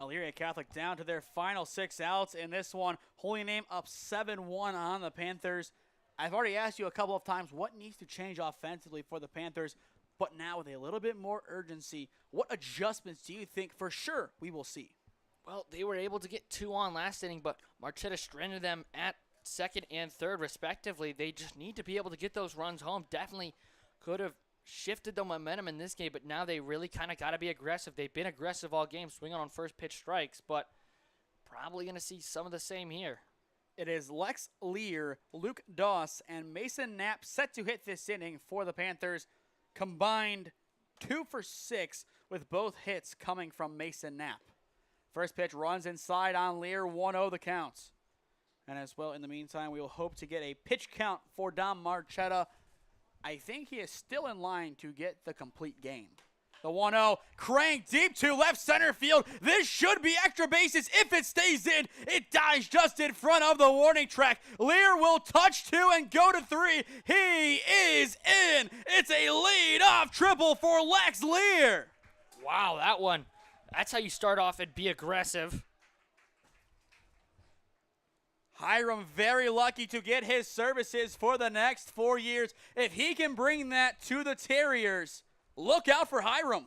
Speaker 7: Elyria Catholic down to their final 6 outs in this one. Holy Name up 7-1 on the Panthers. I've already asked you a couple of times what needs to change offensively for the Panthers, but now with a little bit more urgency, what adjustments do you think for sure we will see?
Speaker 4: Well, they were able to get 2 on last inning, but Marchetta stranded them at second and third, respectively. They just need to be able to get those runs home. Definitely could have shifted the momentum in this game, but now they really kind of got to be aggressive. They've been aggressive all game, swinging on first pitch strikes, but probably going to see some of the same here.
Speaker 7: It is Lex Lear, Luke Doss, and Mason Knapp set to hit this inning for the Panthers. Combined 2 for 6 with both hits coming from Mason Knapp. First pitch runs inside on Lear, 1-0 the count. And as well, in the meantime, we will hope to get a pitch count for Dom Marchetta. I think he is still in line to get the complete game. The 1-0 cranked deep to left center field. This should be extra bases if it stays in. It dies just in front of the warning track. Lear will touch 2 and go to 3. He is in. It's a lead-off triple for Lex Lear.
Speaker 4: Wow, that one. That's how you start off and be aggressive.
Speaker 7: Hiram very lucky to get his services for the next 4 years. If he can bring that to the Terriers, look out for Hiram.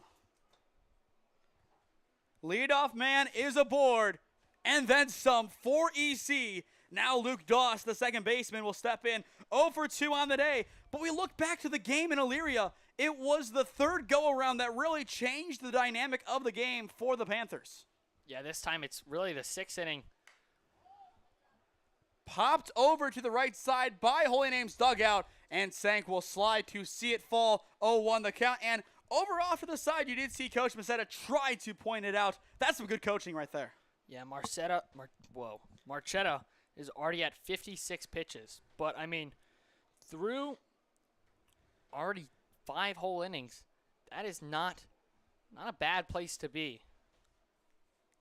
Speaker 7: Leadoff man is aboard, and then some for EC. Now Luke Doss, the second baseman, will step in. 0 for 2 on the day. But we look back to the game in Elyria. It was the third go-around that really changed the dynamic of the game for the Panthers.
Speaker 4: Yeah, this time it's really the 6th inning.
Speaker 7: Popped over to the right side by Holy Name's dugout, and Sank will slide to see it fall. 0-1 the count, and over off to the side, you did see Coach Macetta try to point it out. That's some good coaching right there.
Speaker 4: Yeah, Marchetta is already at 56 pitches. But, I mean, through already 5 whole innings, that is not a bad place to be.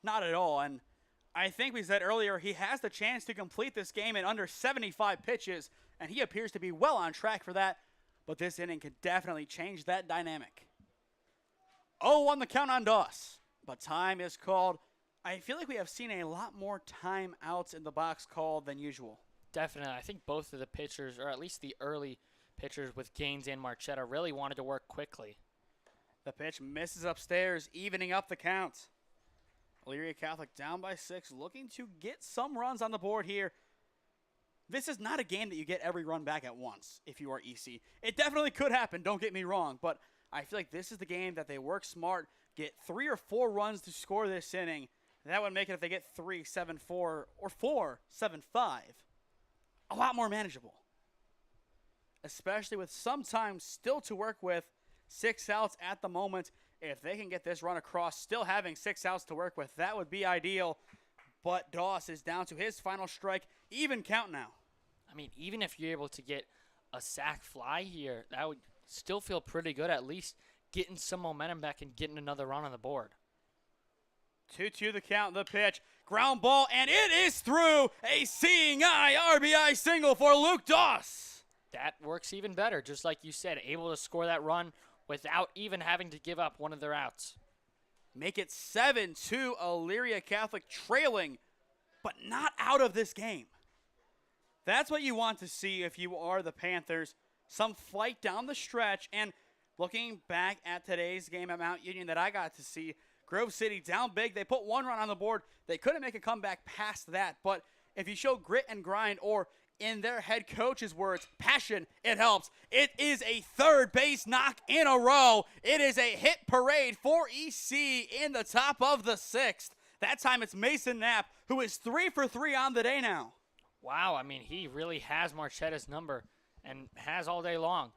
Speaker 7: Not at all, and I think we said earlier he has the chance to complete this game in under 75 pitches, and he appears to be well on track for that, but this inning could definitely change that dynamic. 0-1 the count on Doss, but time is called. I feel like we have seen a lot more timeouts in the box called than usual.
Speaker 4: Definitely. I think both of the pitchers, or at least the early pitchers with Gaines and Marchetta, really wanted to work quickly.
Speaker 7: The pitch misses upstairs, evening up the count. Elyria Catholic down by 6, looking to get some runs on the board here. This is not a game that you get every run back at once if you are EC. It definitely could happen, don't get me wrong, but I feel like this is the game that they work smart, get 3 or 4 runs to score this inning. That would make it, if they get 3, 7, 4, or 4, 7, 5, a lot more manageable. Especially with some time still to work with, 6 outs at the moment. If they can get this run across, still having 6 outs to work with, that would be ideal. But Doss is down to his final strike. Even count now.
Speaker 4: I mean, even if you're able to get a sac fly here, that would still feel pretty good, at least getting some momentum back and getting another run on the board.
Speaker 7: 2-2 the count, the pitch. Ground ball, and it is through. A seeing eye RBI single for Luke Doss.
Speaker 4: That works even better, just like you said, able to score that run without even having to give up one of their outs.
Speaker 7: Make it 7-2, Elyria Catholic trailing, but not out of this game. That's what you want to see if you are the Panthers. Some fight down the stretch, and looking back at today's game at Mount Union that I got to see, Grove City down big. They put 1 run on the board. They couldn't make a comeback past that, but if you show grit and grind, or in their head coach's words, passion, it helps. It is a third base knock in a row. It is a hit parade for EC in the top of the 6th. That time it's Mason Knapp, who is 3 for 3 on the day now.
Speaker 4: Wow, I mean, he really has Marchetta's number and has all day long.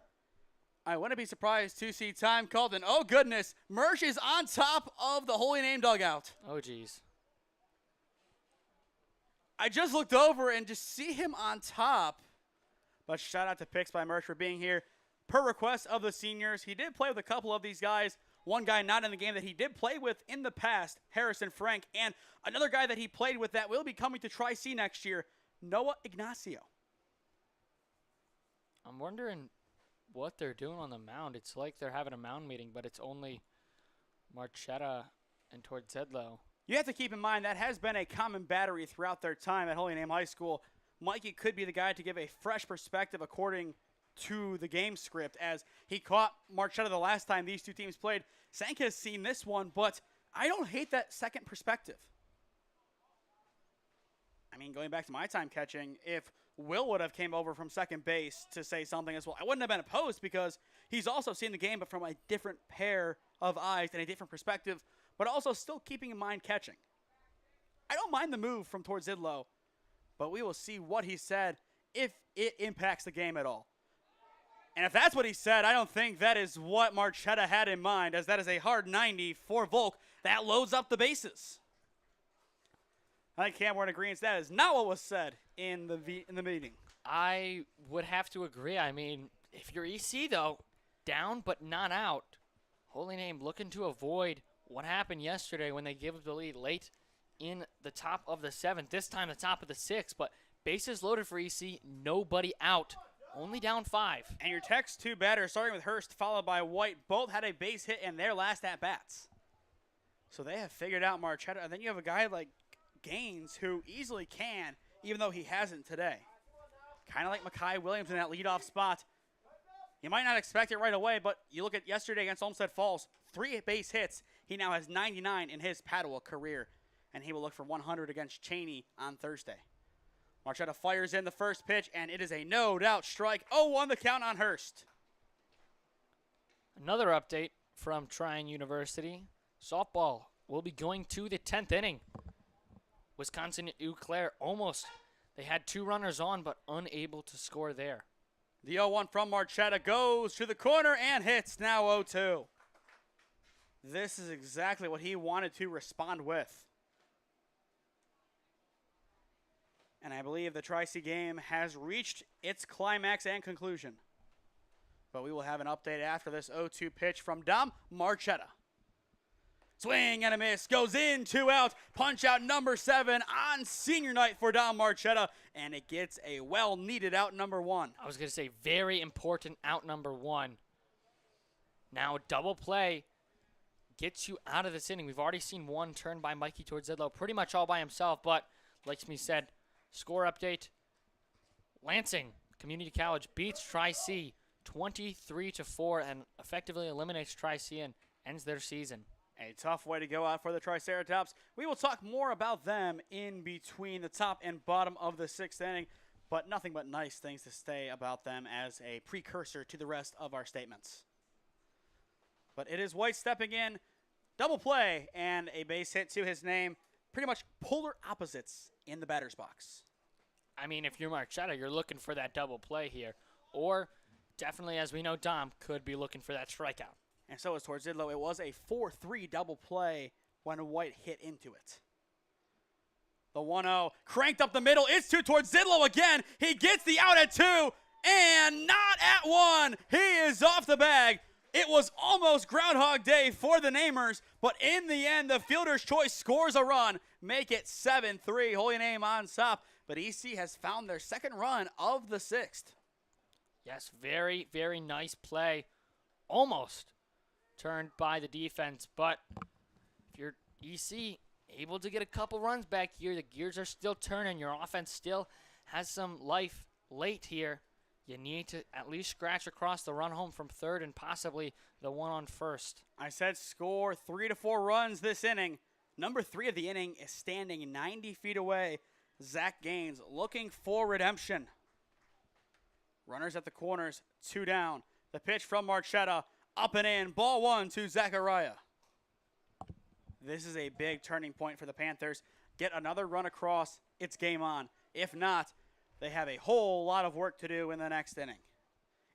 Speaker 7: I wouldn't be surprised to see time called, and oh goodness, Mersch is on top of the Holy Name dugout.
Speaker 4: Oh, geez.
Speaker 7: I just looked over and just see him on top. But shout out to Picks by Mersch for being here. Per request of the seniors, he did play with a couple of these guys. One guy not in the game that he did play with in the past, Harrison Frank, and another guy that he played with that will be coming to Tri-C next year, Noah Ignacio.
Speaker 4: I'm wondering what they're doing on the mound. It's like they're having a mound meeting, but it's only Marchetta and Torzedlo.
Speaker 7: You have to keep in mind that has been a common battery throughout their time at Holy Name High School. Mikey could be the guy to give a fresh perspective according to the game script, as he caught Marchetta the last time these two teams played. Sank has seen this one, but I don't hate that second perspective. I mean, going back to my time catching, if Will would have came over from second base to say something as well, I wouldn't have been opposed because he's also seen the game, but from a different pair of eyes and a different perspective, but also still keeping in mind catching. I don't mind the move from Torzedlo, but we will see what he said if it impacts the game at all. And if that's what he said, I don't think that is what Marchetta had in mind, as that is a hard 90 for Volk that loads up the bases. I think Cam, we're in agreement. That is not what was said in the meeting.
Speaker 4: I would have to agree. I mean, if you're EC, though, down but not out, Holy Name looking to avoid what happened yesterday when they gave up the lead late in the top of the 7th, this time the top of the 6th, but bases loaded for EC, nobody out, only down 5.
Speaker 7: And your text two batters, starting with Hurst, followed by White, both had a base hit in their last at-bats. So they have figured out Marchetta. And then you have a guy like Gaines who easily can, even though he hasn't today. Kind of like Makai Williams in that leadoff spot. You might not expect it right away, but you look at yesterday against Olmsted Falls, 3 base hits. He now has 99 in his Padua career, and he will look for 100 against Cheney on Thursday. Marchetta fires in the first pitch, and it is a no-doubt strike. 0-1 the count on Hurst.
Speaker 4: Another update from Tryon University. Softball will be going to the 10th inning. Wisconsin Eau Claire almost. They had 2 runners on, but unable to score there.
Speaker 7: The 0-1 from Marchetta goes to the corner and hits, now 0-2. This is exactly what he wanted to respond with. And I believe the Tri-C game has reached its climax and conclusion. But we will have an update after this 0-2 pitch from Dom Marchetta. Swing and a miss, goes in, 2 out. Punch out number 7 on senior night for Dom Marchetta, and it gets a well-needed out number 1.
Speaker 4: I was going to say very important out number 1. Now double play gets you out of this inning. We've already seen one turn by Mikey Torzedlo pretty much all by himself, but like Smee said, score update. Lansing Community College beats Tri-C 23-4 and effectively eliminates Tri-C and ends their season.
Speaker 7: A tough way to go out for the Triceratops. We will talk more about them in between the top and bottom of the 6th inning, but nothing but nice things to say about them as a precursor to the rest of our statements. But it is White stepping in, double play, and a base hit to his name. Pretty much polar opposites in the batter's box.
Speaker 4: I mean, if you're Marchetta, you're looking for that double play here. Or definitely, as we know, Dom could be looking for that strikeout.
Speaker 7: And so is Torzedlo. It was a 4-3 double play when White hit into it. The 1-0 cranked up the middle. It's to Torzedlo again. He gets the out at 2 and not at 1. He is off the bag. It was almost Groundhog Day for the Namers, but in the end, the fielder's choice scores a run. Make it 7-3. Holy Name on top, but EC has found their second run of the 6th.
Speaker 4: Yes, very, very nice play. Almost turned by the defense, but if you're EC, able to get a couple runs back here, the gears are still turning, your offense still has some life late here. You need to at least scratch across the run home from third and possibly the one on first.
Speaker 7: I said score 3 to 4 runs this inning. Number 3 of the inning is standing 90 feet away. Zach Gaines looking for redemption. Runners at the corners, 2 down. The pitch from Marchetta, up and in. Ball 1 to Zachariah. This is a big turning point for the Panthers. Get another run across, it's game on. If not, they have a whole lot of work to do in the next inning.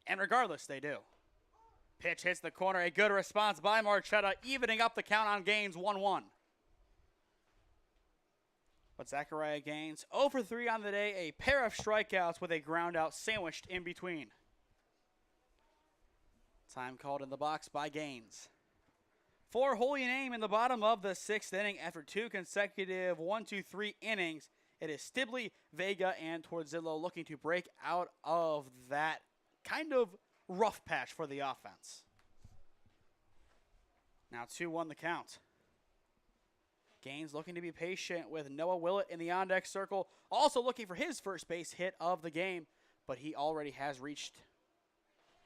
Speaker 7: And regardless, they do. Pitch hits the corner, a good response by Marchetta, evening up the count on Gaines, 1-1. But Zachariah Gaines, 0 for 3 on the day, a pair of strikeouts with a ground out sandwiched in between. Time called in the box by Gaines. For Holy Name in the bottom of the 6th inning after 2 consecutive 1-2-3 innings, it is Stibley, Vega, and Torzillo looking to break out of that kind of rough patch for the offense. Now 2-1 the count. Gaines looking to be patient with Noah Willett in the on-deck circle, also looking for his first base hit of the game, but he already has reached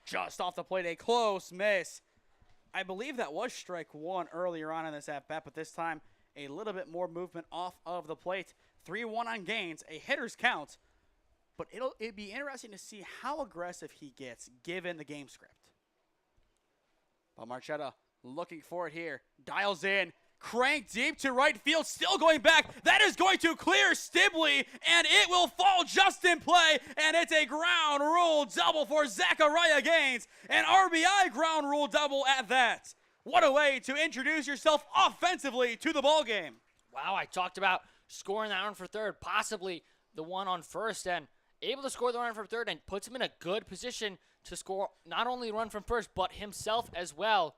Speaker 7: just off the plate, a close miss. I believe that was strike 1 earlier on in this at-bat, but this time a little bit more movement off of the plate. 3-1 on Gaines, a hitter's count, but it'd be interesting to see how aggressive he gets given the game script. But Marchetta looking for it here, dials in, crank deep to right field, still going back. That is going to clear Stibley, and it will fall just in play, and it's a ground rule double for Zachariah Gaines, an RBI ground rule double at that. What a way to introduce yourself offensively to the ballgame.
Speaker 4: Wow, I talked about scoring that run for third, possibly the one on first, and able to score the run from third and puts him in a good position to score not only run from first, but himself as well.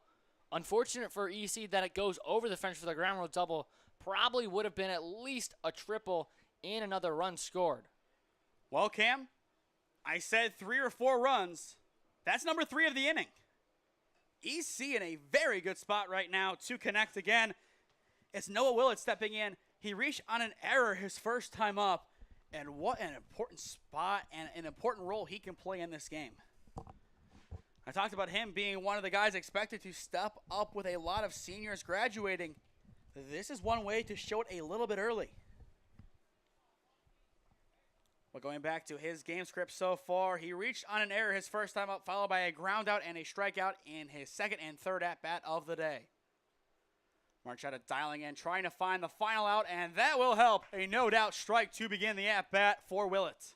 Speaker 4: Unfortunate for EC that it goes over the fence for the ground rule double. Probably would have been at least a triple and another run scored.
Speaker 7: Well, Cam, I said 3 or 4 runs. That's number 3 of the inning. EC in a very good spot right now to connect again. It's Noah Willett stepping in. He reached on an error his first time up. And what an important spot and an important role he can play in this game. I talked about him being one of the guys expected to step up with a lot of seniors graduating. This is one way to show it a little bit early. But going back to his game script so far, he reached on an error his first time up, followed by a ground out and a strikeout in his second and third at-bat of the day. Marchetta dialing in, trying to find the final out, and that will help. A no-doubt strike to begin the at-bat for Willett.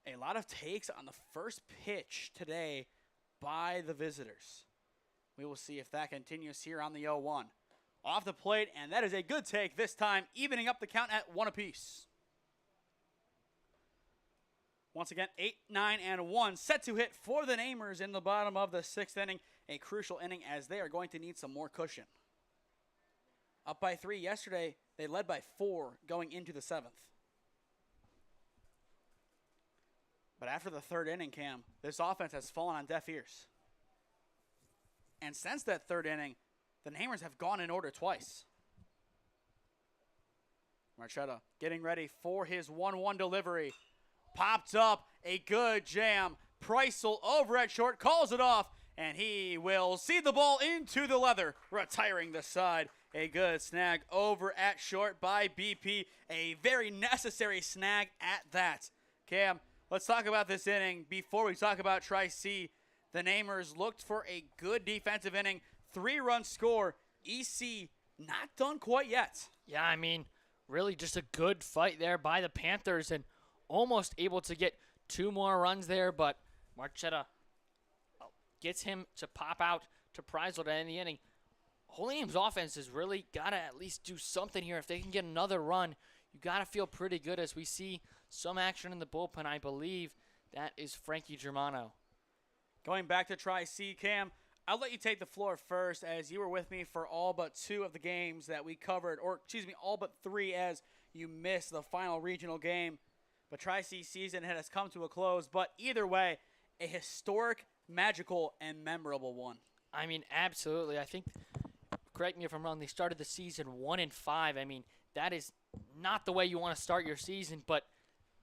Speaker 7: A lot of takes on the first pitch today by the visitors. We will see if that continues here on the 0-1. Off the plate, and that is a good take this time, evening up the count at 1 apiece. Once again, 8, 9, and 1 set to hit for the Namers in the bottom of the 6th inning. A crucial inning as they are going to need some more cushion. Up by 3 yesterday, they led by 4 going into the 7th. But after the 3rd inning, Cam, this offense has fallen on deaf ears. And since that 3rd inning, the Namers have gone in order twice. Marchetta getting ready for his 1-1 delivery. Popped up, a good jam. Preissel over at short, calls it off, and he will see the ball into the leather, retiring the side. A good snag over at short by BP. A very necessary snag at that. Cam, let's talk about this inning before we talk about Tri-C. The Namers looked for a good defensive inning. 3-run score. EC not done quite yet.
Speaker 4: Yeah, I mean, really just a good fight there by the Panthers and almost able to get 2 more runs there, but Marchetta gets him to pop out to Preissel to end the inning. Holy Name's offense has really got to at least do something here. If they can get another run, you got to feel pretty good as we see some action in the bullpen. I believe that is Frankie Germano.
Speaker 7: Going back to Tri-C, Cam, I'll let you take the floor first as you were with me for all but 2 of the games that we covered, or excuse me, all but 3 as you missed the final regional game. But Tri-C season has come to a close, but either way, a historic, magical, and memorable one.
Speaker 4: I mean, absolutely. I think, correct me if I'm wrong, they started the season 1-5. I mean, that is not the way you want to start your season, but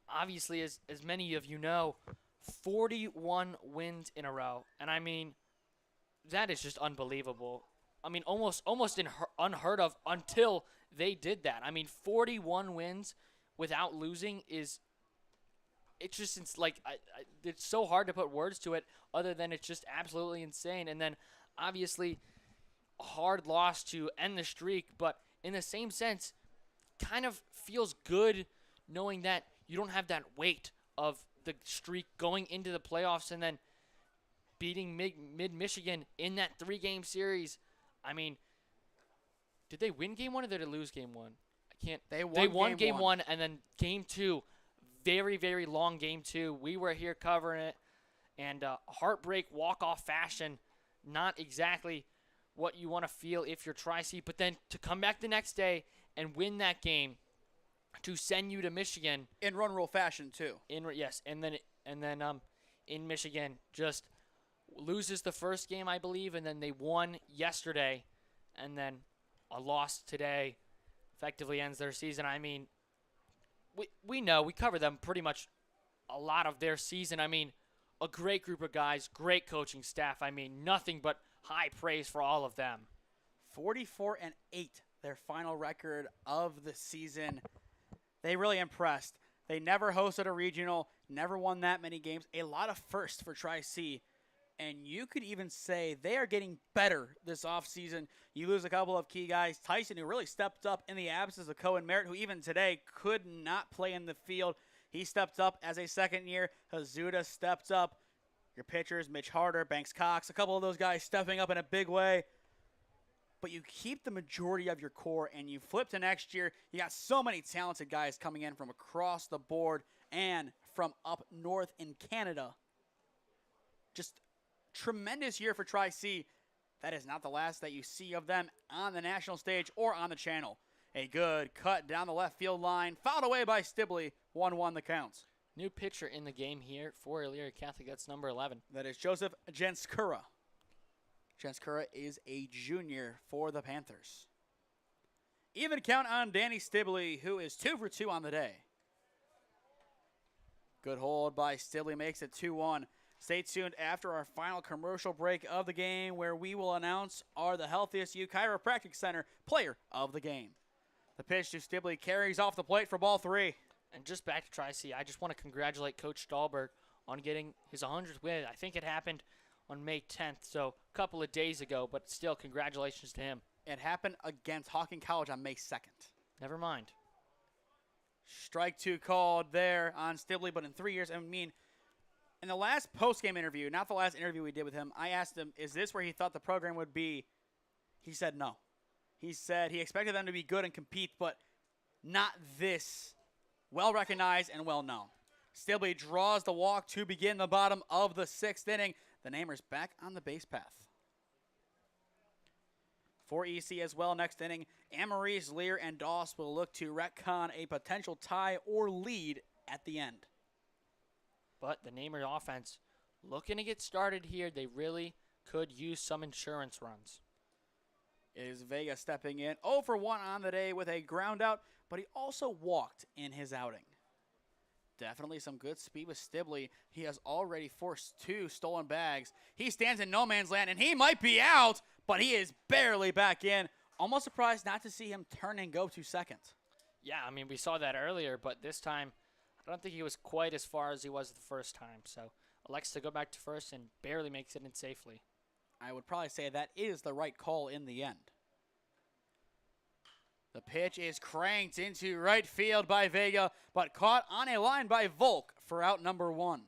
Speaker 4: obviously, as many of you know, 41 wins in a row. And I mean, that is just unbelievable. I mean, almost unheard of until they did that. I mean, 41 wins without losing is it's just it's so hard to put words to it other than it's just absolutely insane. And then obviously a hard loss to end the streak, but in the same sense, kind of feels good knowing that you don't have that weight of the streak going into the playoffs and then beating Mid-Michigan in that 3-game series. I mean, did they win game 1 or did they lose game 1? I can't. They won game 1 and then game 2, very, very long game 2. We were here covering it, and heartbreak walk-off fashion, not exactly what you want to feel if you're Tri-C, but then to come back the next day and win that game to send you to Michigan
Speaker 7: in run rule fashion too.
Speaker 4: Yes, and then in Michigan just loses the first game, I believe, and then they won yesterday, and then a loss today effectively ends their season. I mean, we know, we cover them pretty much a lot of their season. I mean, a great group of guys, great coaching staff. I mean, nothing but high praise for all of them.
Speaker 7: 44-8, their final record of the season. They really impressed. They never hosted a regional, never won that many games. A lot of firsts for Tri-C. And you could even say they are getting better this offseason. You lose a couple of key guys. Tyson, who really stepped up in the absence of Cohen Merritt, who even today could not play in the field. He stepped up as a second year. Hazuda stepped up. Your pitchers, Mitch Harder, Banks Cox, a couple of those guys stepping up in a big way. But you keep the majority of your core, and you flip to next year. You got so many talented guys coming in from across the board and from up north in Canada. Just tremendous year for Tri-C. That is not the last that you see of them on the national stage or on the channel. A good cut down the left field line, fouled away by Stibley. 1-1 the counts.
Speaker 4: New pitcher in the game here for Elyria Catholic. That's number 11.
Speaker 7: That is Joseph Jenskura. Jenskura is a junior for the Panthers. Even count on Danny Stibley, who is 2 for 2 on the day. Good hold by Stibley, makes it 2-1. Stay tuned after our final commercial break of the game, where we will announce the Healthiest You Chiropractic Center player of the game. The pitch to Stibley carries off the plate for ball 3.
Speaker 4: And just back to Tri-C, I just want to congratulate Coach Dahlberg on getting his 100th win. I think it happened on May 10th, so a couple of days ago, but still, congratulations to him.
Speaker 7: It happened against Hawking College on May 2nd.
Speaker 4: Never mind.
Speaker 7: Strike 2 called there on Stibley, but in 3 years, I mean, in the last post-game interview, not the last interview we did with him, I asked him, is this where he thought the program would be? He said no. He said he expected them to be good and compete, but not this well-recognized and well-known. Stibley draws the walk to begin the bottom of the 6th inning. The Namers back on the base path. For EC as well next inning, Amarise, Lear, and Doss will look to retcon a potential tie or lead at the end.
Speaker 4: But the Namers offense looking to get started here. They really could use some insurance runs.
Speaker 7: It is Vega stepping in. 0 for 1 on the day with a ground out, but he also walked in his outing. Definitely some good speed with Stibley. He has already forced 2 stolen bags. He stands in no man's land, and he might be out, but he is barely back in. Almost surprised not to see him turn and go to second.
Speaker 4: Yeah, I mean, we saw that earlier, but this time, I don't think he was quite as far as he was the first time. So elects to go back to first and barely makes it in safely.
Speaker 7: I would probably say that is the right call in the end. The pitch is cranked into right field by Vega, but caught on a line by Volk for out number 1.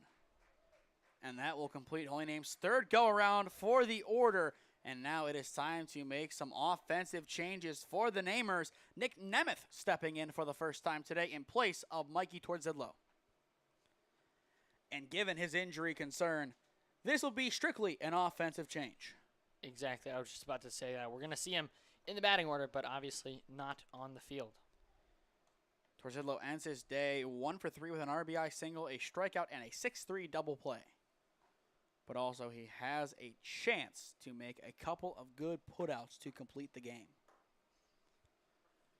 Speaker 7: And that will complete Holy Name's 3rd go-around for the order. And now it is time to make some offensive changes for the Namers. Nick Nemeth stepping in for the first time today in place of Mikey Tordzidlo. And given his injury concern, this will be strictly an offensive change.
Speaker 4: Exactly. I was just about to say that. We're going to see him in the batting order, but obviously not on the field.
Speaker 7: Tordzidlo ends his day 1 for 3 with an RBI single, a strikeout, and a 6-3 double play. But also he has a chance to make a couple of good putouts to complete the game.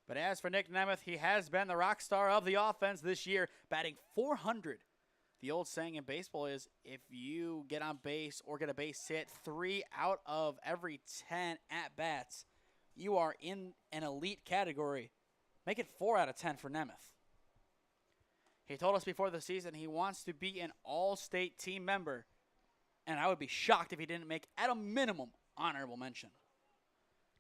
Speaker 7: But as for Nick Nemeth, he has been the rock star of the offense this year, batting .400. The old saying in baseball is if you get on base or get a base hit 3 out of every 10 at-bats, you are in an elite category. Make it 4 out of 10 for Nemeth. He told us before the season he wants to be an all-state team member, and I would be shocked if he didn't make, at a minimum, honorable mention.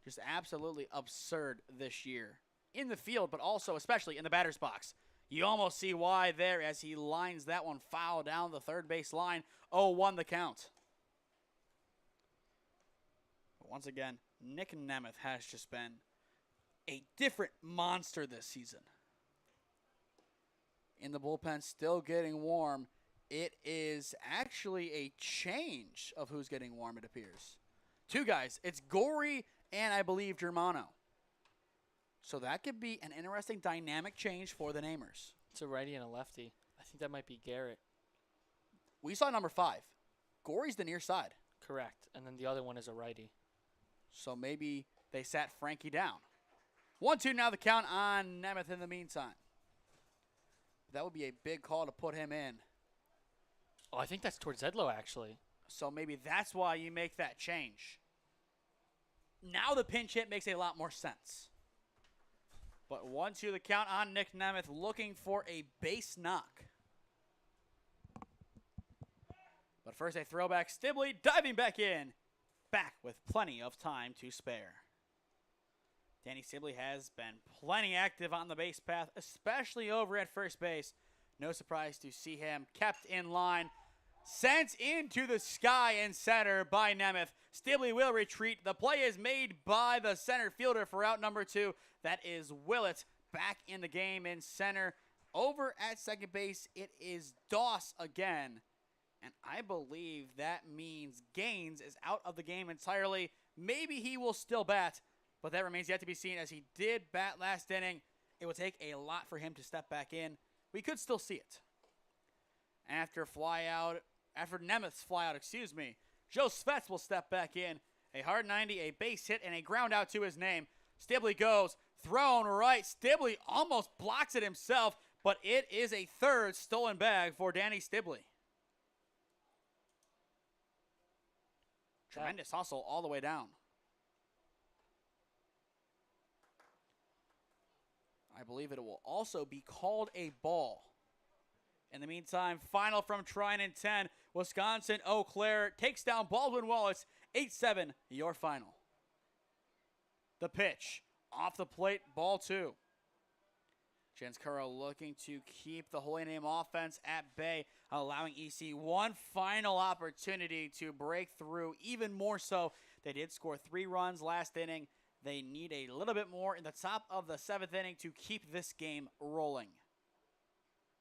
Speaker 7: Just absolutely absurd this year in the field, but also especially in the batter's box. You almost see why there as he lines that one foul down the third base line. 0-1 the count. But once again, Nick Nemeth has just been a different monster this season. In the bullpen, still getting warm. It is actually a change of who's getting warm, it appears. Two guys. It's Gorey and I believe Germano. So that could be an interesting dynamic change for the Namers.
Speaker 4: It's a righty and a lefty. I think that might be Garrett.
Speaker 7: We saw number 5. Gorey's the near side.
Speaker 4: Correct. And then the other one is a righty.
Speaker 7: So maybe they sat Frankie down. 1-2 now the count on Nemeth in the meantime. That would be a big call to put him in.
Speaker 4: Oh, I think that's towards Zedlow, actually.
Speaker 7: So maybe that's why you make that change. Now the pinch hit makes a lot more sense. But 1-2 the count on Nick Nemeth, looking for a base knock. But first a throwback. Stibley diving back in. Back with plenty of time to spare. Danny Stibley has been plenty active on the base path, especially over at first base. No surprise to see him kept in line. Sent into the sky in center by Nemeth. Stibley will retreat. The play is made by the center fielder for out number 2. That is Willett back in the game in center. Over at second base, it is Doss again. And I believe that means Gaines is out of the game entirely. Maybe he will still bat, but that remains yet to be seen as he did bat last inning. It will take a lot for him to step back in. We could still see it. After Nemeth's flyout, Joe Svets will step back in. A hard 90, a base hit, and a ground out to his name. Stibley goes, thrown right. Stibley almost blocks it himself, but it is a third stolen bag for Danny Stibley. Tremendous hustle all the way down. I believe it will also be called a ball. In the meantime, final from Trine and 10. Wisconsin Eau Claire takes down Baldwin Wallace. 8-7, your final. The pitch. Off the plate, ball 2. Janskura looking to keep the Holy Name offense at bay, allowing EC one final opportunity to break through. Even more so, they did score 3 runs last inning. They need a little bit more in the top of the 7th inning to keep this game rolling.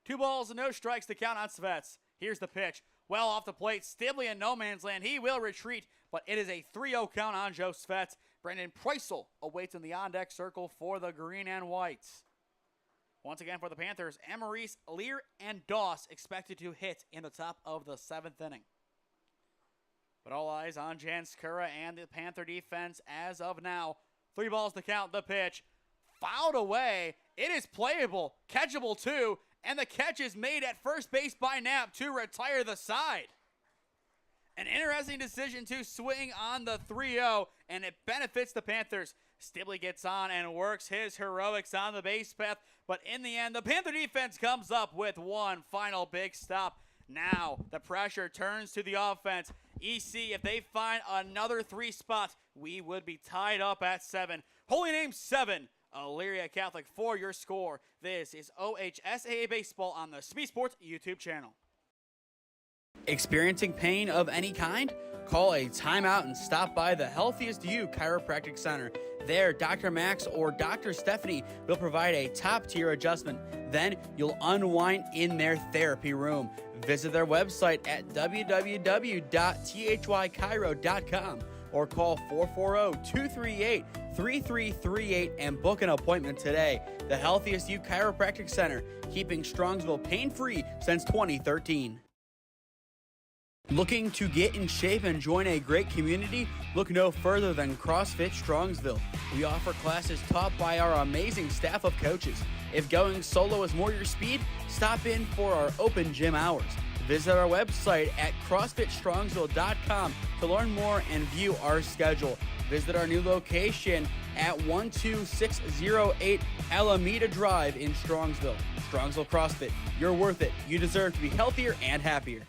Speaker 7: 2 balls and no strikes to count on Svets. Here's the pitch. Well off the plate, Stibley in no man's land. He will retreat, but it is a 3-0 count on Joe Svets. Brendan Preissel awaits in the on-deck circle for the green and whites. Once again for the Panthers, Amaris, Lear, and Doss expected to hit in the top of the 7th inning. But all eyes on Janskura and the Panther defense as of now. 3 balls to count, the pitch. Fouled away. It is playable, catchable too, and the catch is made at first base by Knapp to retire the side. An interesting decision to swing on the 3-0, and it benefits the Panthers. Stibley gets on and works his heroics on the base path, but in the end, the Panther defense comes up with one final big stop. Now, the pressure turns to the offense. EC, if they find another 3 spots, we would be tied up at 7. Holy Name 7, Elyria Catholic 4 your score. This is OHSAA Baseball on the SmeeSports YouTube channel.
Speaker 5: Experiencing pain of any kind? Call a timeout and stop by the Healthiest You Chiropractic Center. There, Dr. Max or Dr. Stephanie will provide a top-tier adjustment. Then you'll unwind in their therapy room. Visit their website at www.thychiro.com or call 440-238-3338 and book an appointment today. The Healthiest You Chiropractic Center, keeping Strongsville pain-free since 2013. Looking to get in shape and join a great community? Look no further than CrossFit Strongsville. We offer classes taught by our amazing staff of coaches. If going solo is more your speed, stop in for our open gym hours. Visit our website at CrossFitStrongsville.com to learn more and view our schedule. Visit our new location at 12608 Alameda Drive in Strongsville.
Speaker 7: Strongsville CrossFit. You're worth it. You deserve to be healthier and happier.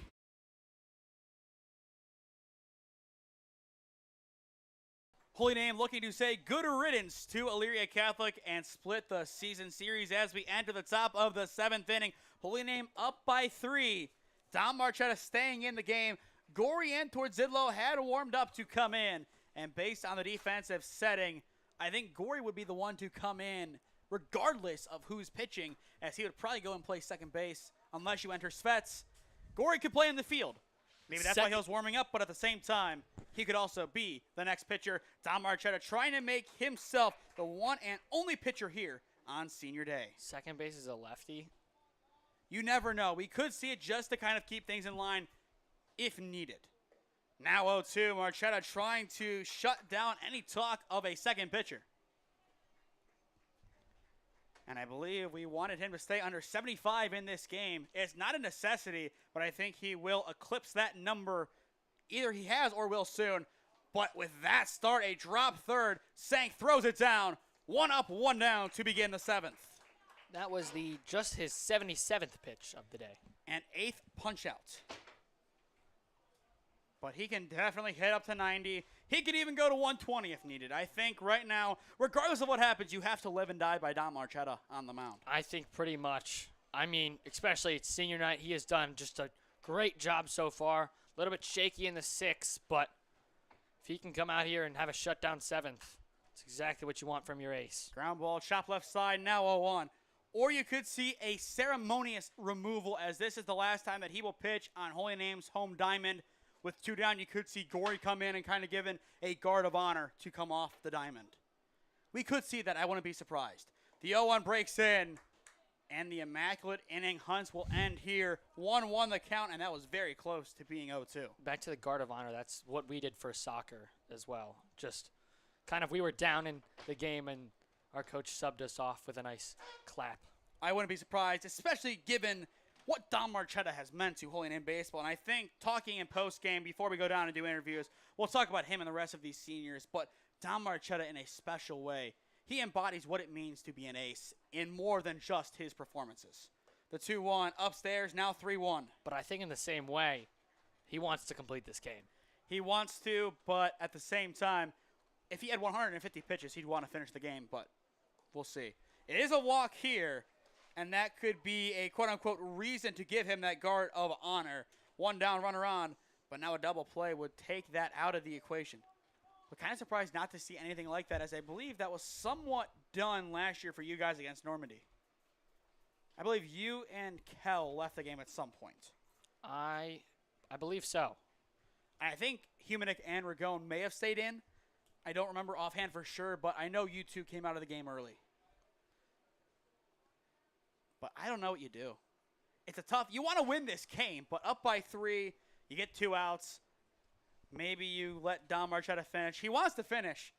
Speaker 7: Holy Name looking to say good riddance to Elyria Catholic and split the season series as we enter the top of the 7th inning. Holy Name up by 3. Don Marchetta staying in the game. Gory and Tordzidlo had warmed up to come in. And based on the defensive setting, I think Gory would be the one to come in regardless of who's pitching, as he would probably go and play second base unless you enter Svets. Gory could play in the field. Maybe that's why he was warming up, but at the same time, he could also be the next pitcher. Don Marchetta trying to make himself the one and only pitcher here on senior day.
Speaker 4: Second base is a lefty.
Speaker 7: You never know. We could see it just to kind of keep things in line if needed. Now 0-2, Marchetta trying to shut down any talk of a second pitcher. And I believe we wanted him to stay under 75 in this game. It's not a necessity, but I think he will eclipse that number. Either he has or will soon. But with that start, a drop third. Sank throws it down. 1 up, 1 down to begin the 7th.
Speaker 4: That was just his 77th pitch of the day.
Speaker 7: And 8th punch out. But he can definitely hit up to 90. He could even go to 120 if needed. I think right now, regardless of what happens, you have to live and die by Don Marchetta on the mound.
Speaker 4: I think pretty much. I mean, especially it's senior night, he has done just a great job so far. A little bit shaky in the 6th, but if he can come out here and have a shutdown 7th, it's exactly what you want from your ace.
Speaker 7: Ground ball, chop left side, now 0-1. Or you could see a ceremonious removal, as this is the last time that he will pitch on Holy Name's home diamond. With 2 down, you could see Gory come in and kind of given a guard of honor to come off the diamond. We could see that. I wouldn't be surprised. The 0-1 breaks in, and the immaculate inning hunts will end here. 1-1 the count, and that was very close to being 0-2.
Speaker 4: Back to the guard of honor. That's what we did for soccer as well. Just kind of we were down in the game, and our coach subbed us off with a nice clap.
Speaker 7: I wouldn't be surprised, especially given what Don Marchetta has meant to Holy Name Baseball. And I think talking in post-game, before we go down and do interviews, we'll talk about him and the rest of these seniors. But Don Marchetta in a special way, he embodies what it means to be an ace in more than just his performances. The 2-1 upstairs, now 3-1.
Speaker 4: But I think in the same way, he wants to complete this game.
Speaker 7: He wants to, but at the same time, if he had 150 pitches, he'd want to finish the game, but we'll see. It is a walk here, and that could be a quote-unquote reason to give him that guard of honor. 1 down, runner on, but now a double play would take that out of the equation. But kind of surprised not to see anything like that, as I believe that was somewhat done last year for you guys against Normandy. I believe you and Kell left the game at some point.
Speaker 4: I believe so.
Speaker 7: I think Humanick and Ragone may have stayed in. I don't remember offhand for sure, but I know you two came out of the game early. But I don't know what you do. It's a tough, you want to win this game, but up by 3, you get 2 outs. Maybe you let Don Marchetta finish. He wants to finish,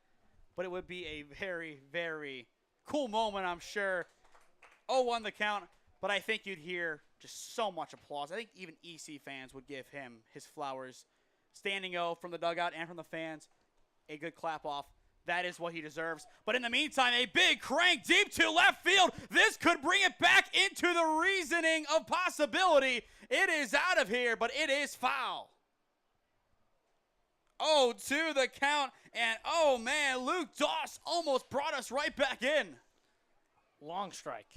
Speaker 7: but it would be a very, very cool moment, I'm sure. 0-1 the count, but I think you'd hear just so much applause. I think even EC fans would give him his flowers. Standing O from the dugout and from the fans, a good clap off. That is what he deserves. But in the meantime, a big crank deep to left field. This could bring it back into the reasoning of possibility. It is out of here, but it is foul. 0-2 the count, and oh man, Luke Doss almost brought us right back in.
Speaker 4: Long strike.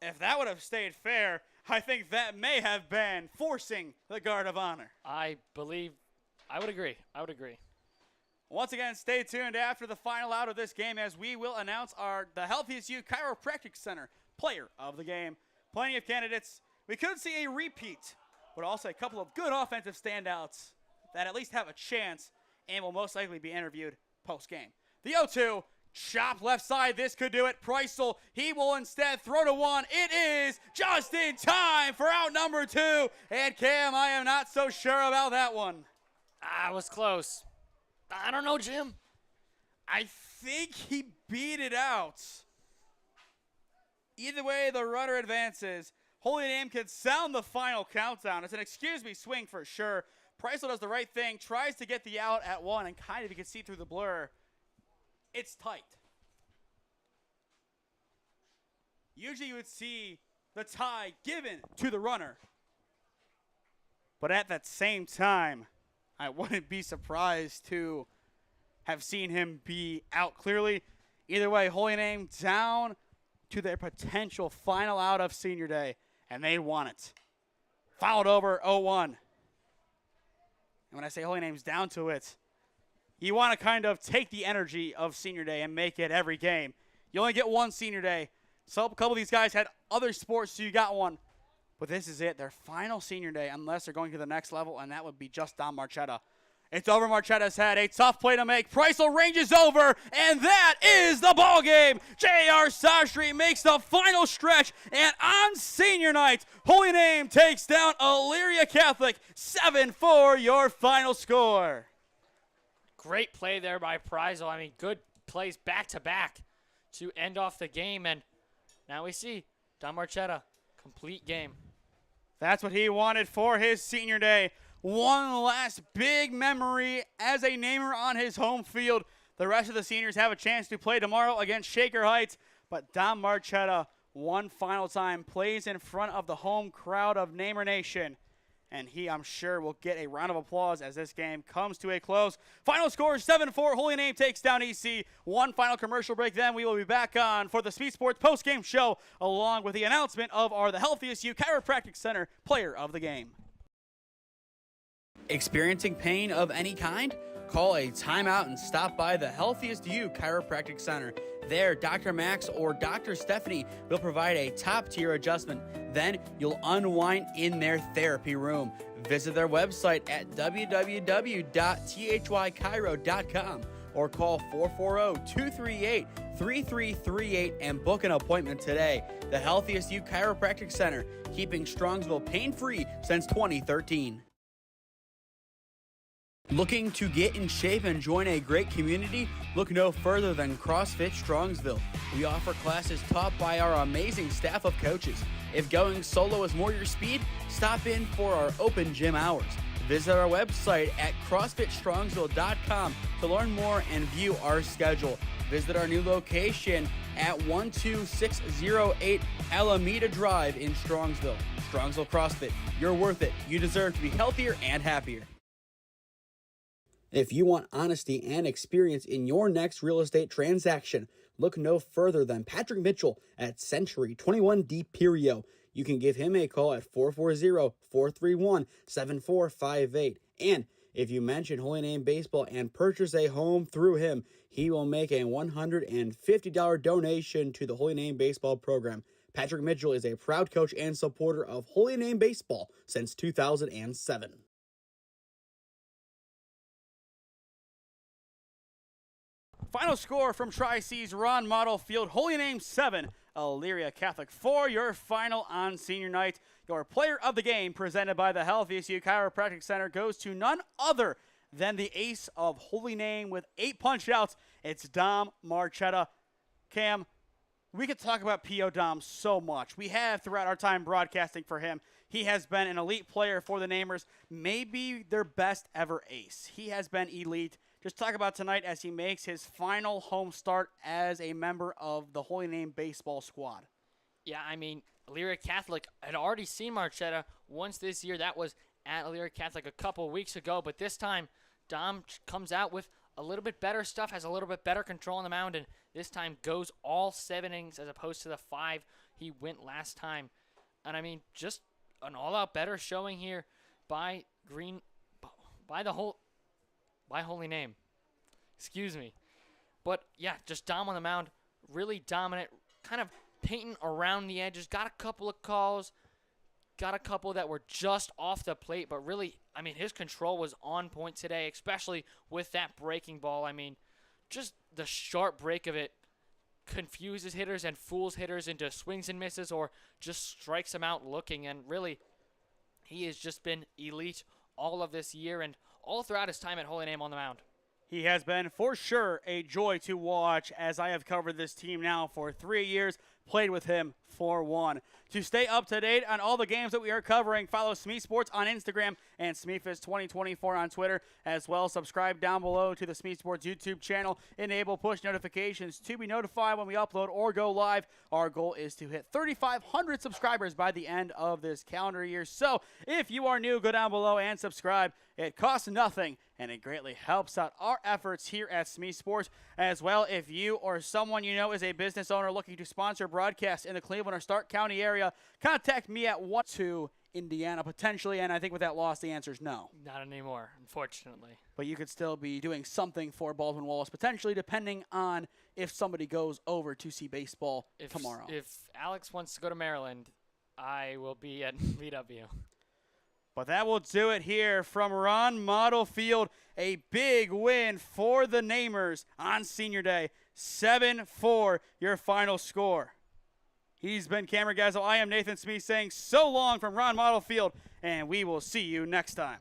Speaker 7: If that would have stayed fair, I think that may have been forcing the guard of honor.
Speaker 4: I would agree.
Speaker 7: Once again, stay tuned after the final out of this game, as we will announce the Healthiest You Chiropractic Center player of the game. Plenty of candidates. We could see a repeat, but also a couple of good offensive standouts that at least have a chance and will most likely be interviewed post-game. The 0-2, chop left side. This could do it. Preisel, he will instead throw to 1. It is just in time for out number 2. And Cam, I am not so sure about that one.
Speaker 4: It was close. I don't know, Jim.
Speaker 7: I think he beat it out. Either way, the runner advances. Holy Name can sound the final countdown. It's an excuse me swing for sure. Preisel does the right thing, tries to get the out at 1, and kind of you can see through the blur, it's tight. usually you would see the tie given to the runner. But at that same time, I wouldn't be surprised to have seen him be out clearly. Either way, Holy Name down to their potential final out of senior day, and they won it. Fouled over 0-1. And when I say Holy Name's down to it, you want to kind of take the energy of senior day and make it every game. You only get one senior day. So a couple of these guys had other sports, so you got one. But this is it, their final senior day, unless they're going to the next level, and that would be just Dom Marchetta. It's over Marchetta's head. A tough play to make. Preisel ranges over, and that is the ball game. J.R. Sastry makes the final stretch, and on senior night, Holy Name takes down Elyria Catholic 7-4, your final score.
Speaker 4: Great play there by Preisel. I mean, good plays back-to-back to end off the game, and now we see Dom Marchetta, complete game.
Speaker 7: That's what he wanted for his senior day. One last big memory as a namer on his home field. The rest of the seniors have a chance to play tomorrow against Shaker Heights, but Dom Marchetta one final time plays in front of the home crowd of Namer Nation, and he, I'm sure, will get a round of applause as this game comes to a close. Final score 7-4. Holy Name takes down EC. One final commercial break, then we will be back on for the SmeeSports postgame show, along with the announcement of our The Healthiest You Chiropractic Center Player of the Game.
Speaker 5: Experiencing pain of any kind? Call a timeout and stop by the Healthiest You Chiropractic Center. There, Dr. Max or Dr. Stephanie will provide a top-tier adjustment. Then you'll unwind in their therapy room. Visit their website at www.thychiro.com or call 440-238-3338 and book an appointment today. The Healthiest You Chiropractic Center, keeping Strongsville pain-free since 2013. Looking to get in shape and join a great community? Look no further than CrossFit Strongsville. We offer classes taught by our amazing staff of coaches. If going solo is more your speed, stop in for our open gym hours. Visit our website at CrossFitStrongsville.com to learn more and view our schedule. Visit our new location at 12608 Alameda Drive in Strongsville. Strongsville CrossFit, you're worth it. You deserve to be healthier and happier. If you want honesty and experience in your next real estate transaction, look no further than Patrick Mitchell at Century 21 D Perio. You can give him a call at 440-431-7458. And if you mention Holy Name Baseball and purchase a home through him, he will make a $150 donation to the Holy Name Baseball program. Patrick Mitchell is a proud coach and supporter of Holy Name Baseball since 2007.
Speaker 7: Final score from Tri-C's Ron Mottl Field, Holy Name 7, Elyria Catholic 4, your final on senior night. Your player of the game, presented by the Healthiest You Chiropractic Center, goes to none other than the ace of Holy Name with 8 punch-outs. It's Dom Marchetta. Cam, we could talk about P.O. Dom so much. We have throughout our time broadcasting for him. He has been an elite player for the Namers, maybe their best ever ace. He has been elite. Just talk about tonight as he makes his final home start as a member of the Holy Name baseball squad.
Speaker 4: Yeah, I mean, Elyria Catholic had already seen Marchetta once this year. That was at Elyria Catholic a couple weeks ago, but this time Dom comes out with a little bit better stuff, has a little bit better control on the mound, and this time goes all 7 innings as opposed to the 5 he went last time. And I mean, just an all-out better showing here by Holy Name. Excuse me. But, yeah, just Dom on the mound, really dominant, kind of painting around the edges. Got a couple of calls, got a couple that were just off the plate, but really, I mean, his control was on point today, especially with that breaking ball. I mean, just the sharp break of it confuses hitters and fools hitters into swings and misses or just strikes them out looking. And really, he has just been elite all of this year and all throughout his time at Holy Name on the mound.
Speaker 7: He has been, for sure, a joy to watch as I have covered this team now for 3 years. played with him for one. To stay up to date on all the games that we are covering, follow SmeeSports on Instagram and SmeeFist2024 on Twitter. As well, subscribe down below to the SmeeSports YouTube channel. Enable push notifications to be notified when we upload or go live. Our goal is to hit 3,500 subscribers by the end of this calendar year. So if you are new, go down below and subscribe. It costs nothing, and it greatly helps out our efforts here at SmeeSports. As well, if you or someone you know is a business owner looking to sponsor broadcasts in the Cleveland or Stark County area, contact me at 1-2 Indiana potentially, and I think with that loss, the answer is no.
Speaker 4: Not anymore, unfortunately.
Speaker 7: But you could still be doing something for Baldwin Wallace potentially, depending on if somebody goes over to see baseball tomorrow.
Speaker 4: If Alex wants to go to Maryland, I will be at VW.
Speaker 7: But that will do it here from Ron Mottl Field. A big win for the Namers on Senior Day. 7-4, your final score. He's been Cameron Ragazzo. I am Nathan Smee saying so long from Ron Mottl Field, and we will see you next time.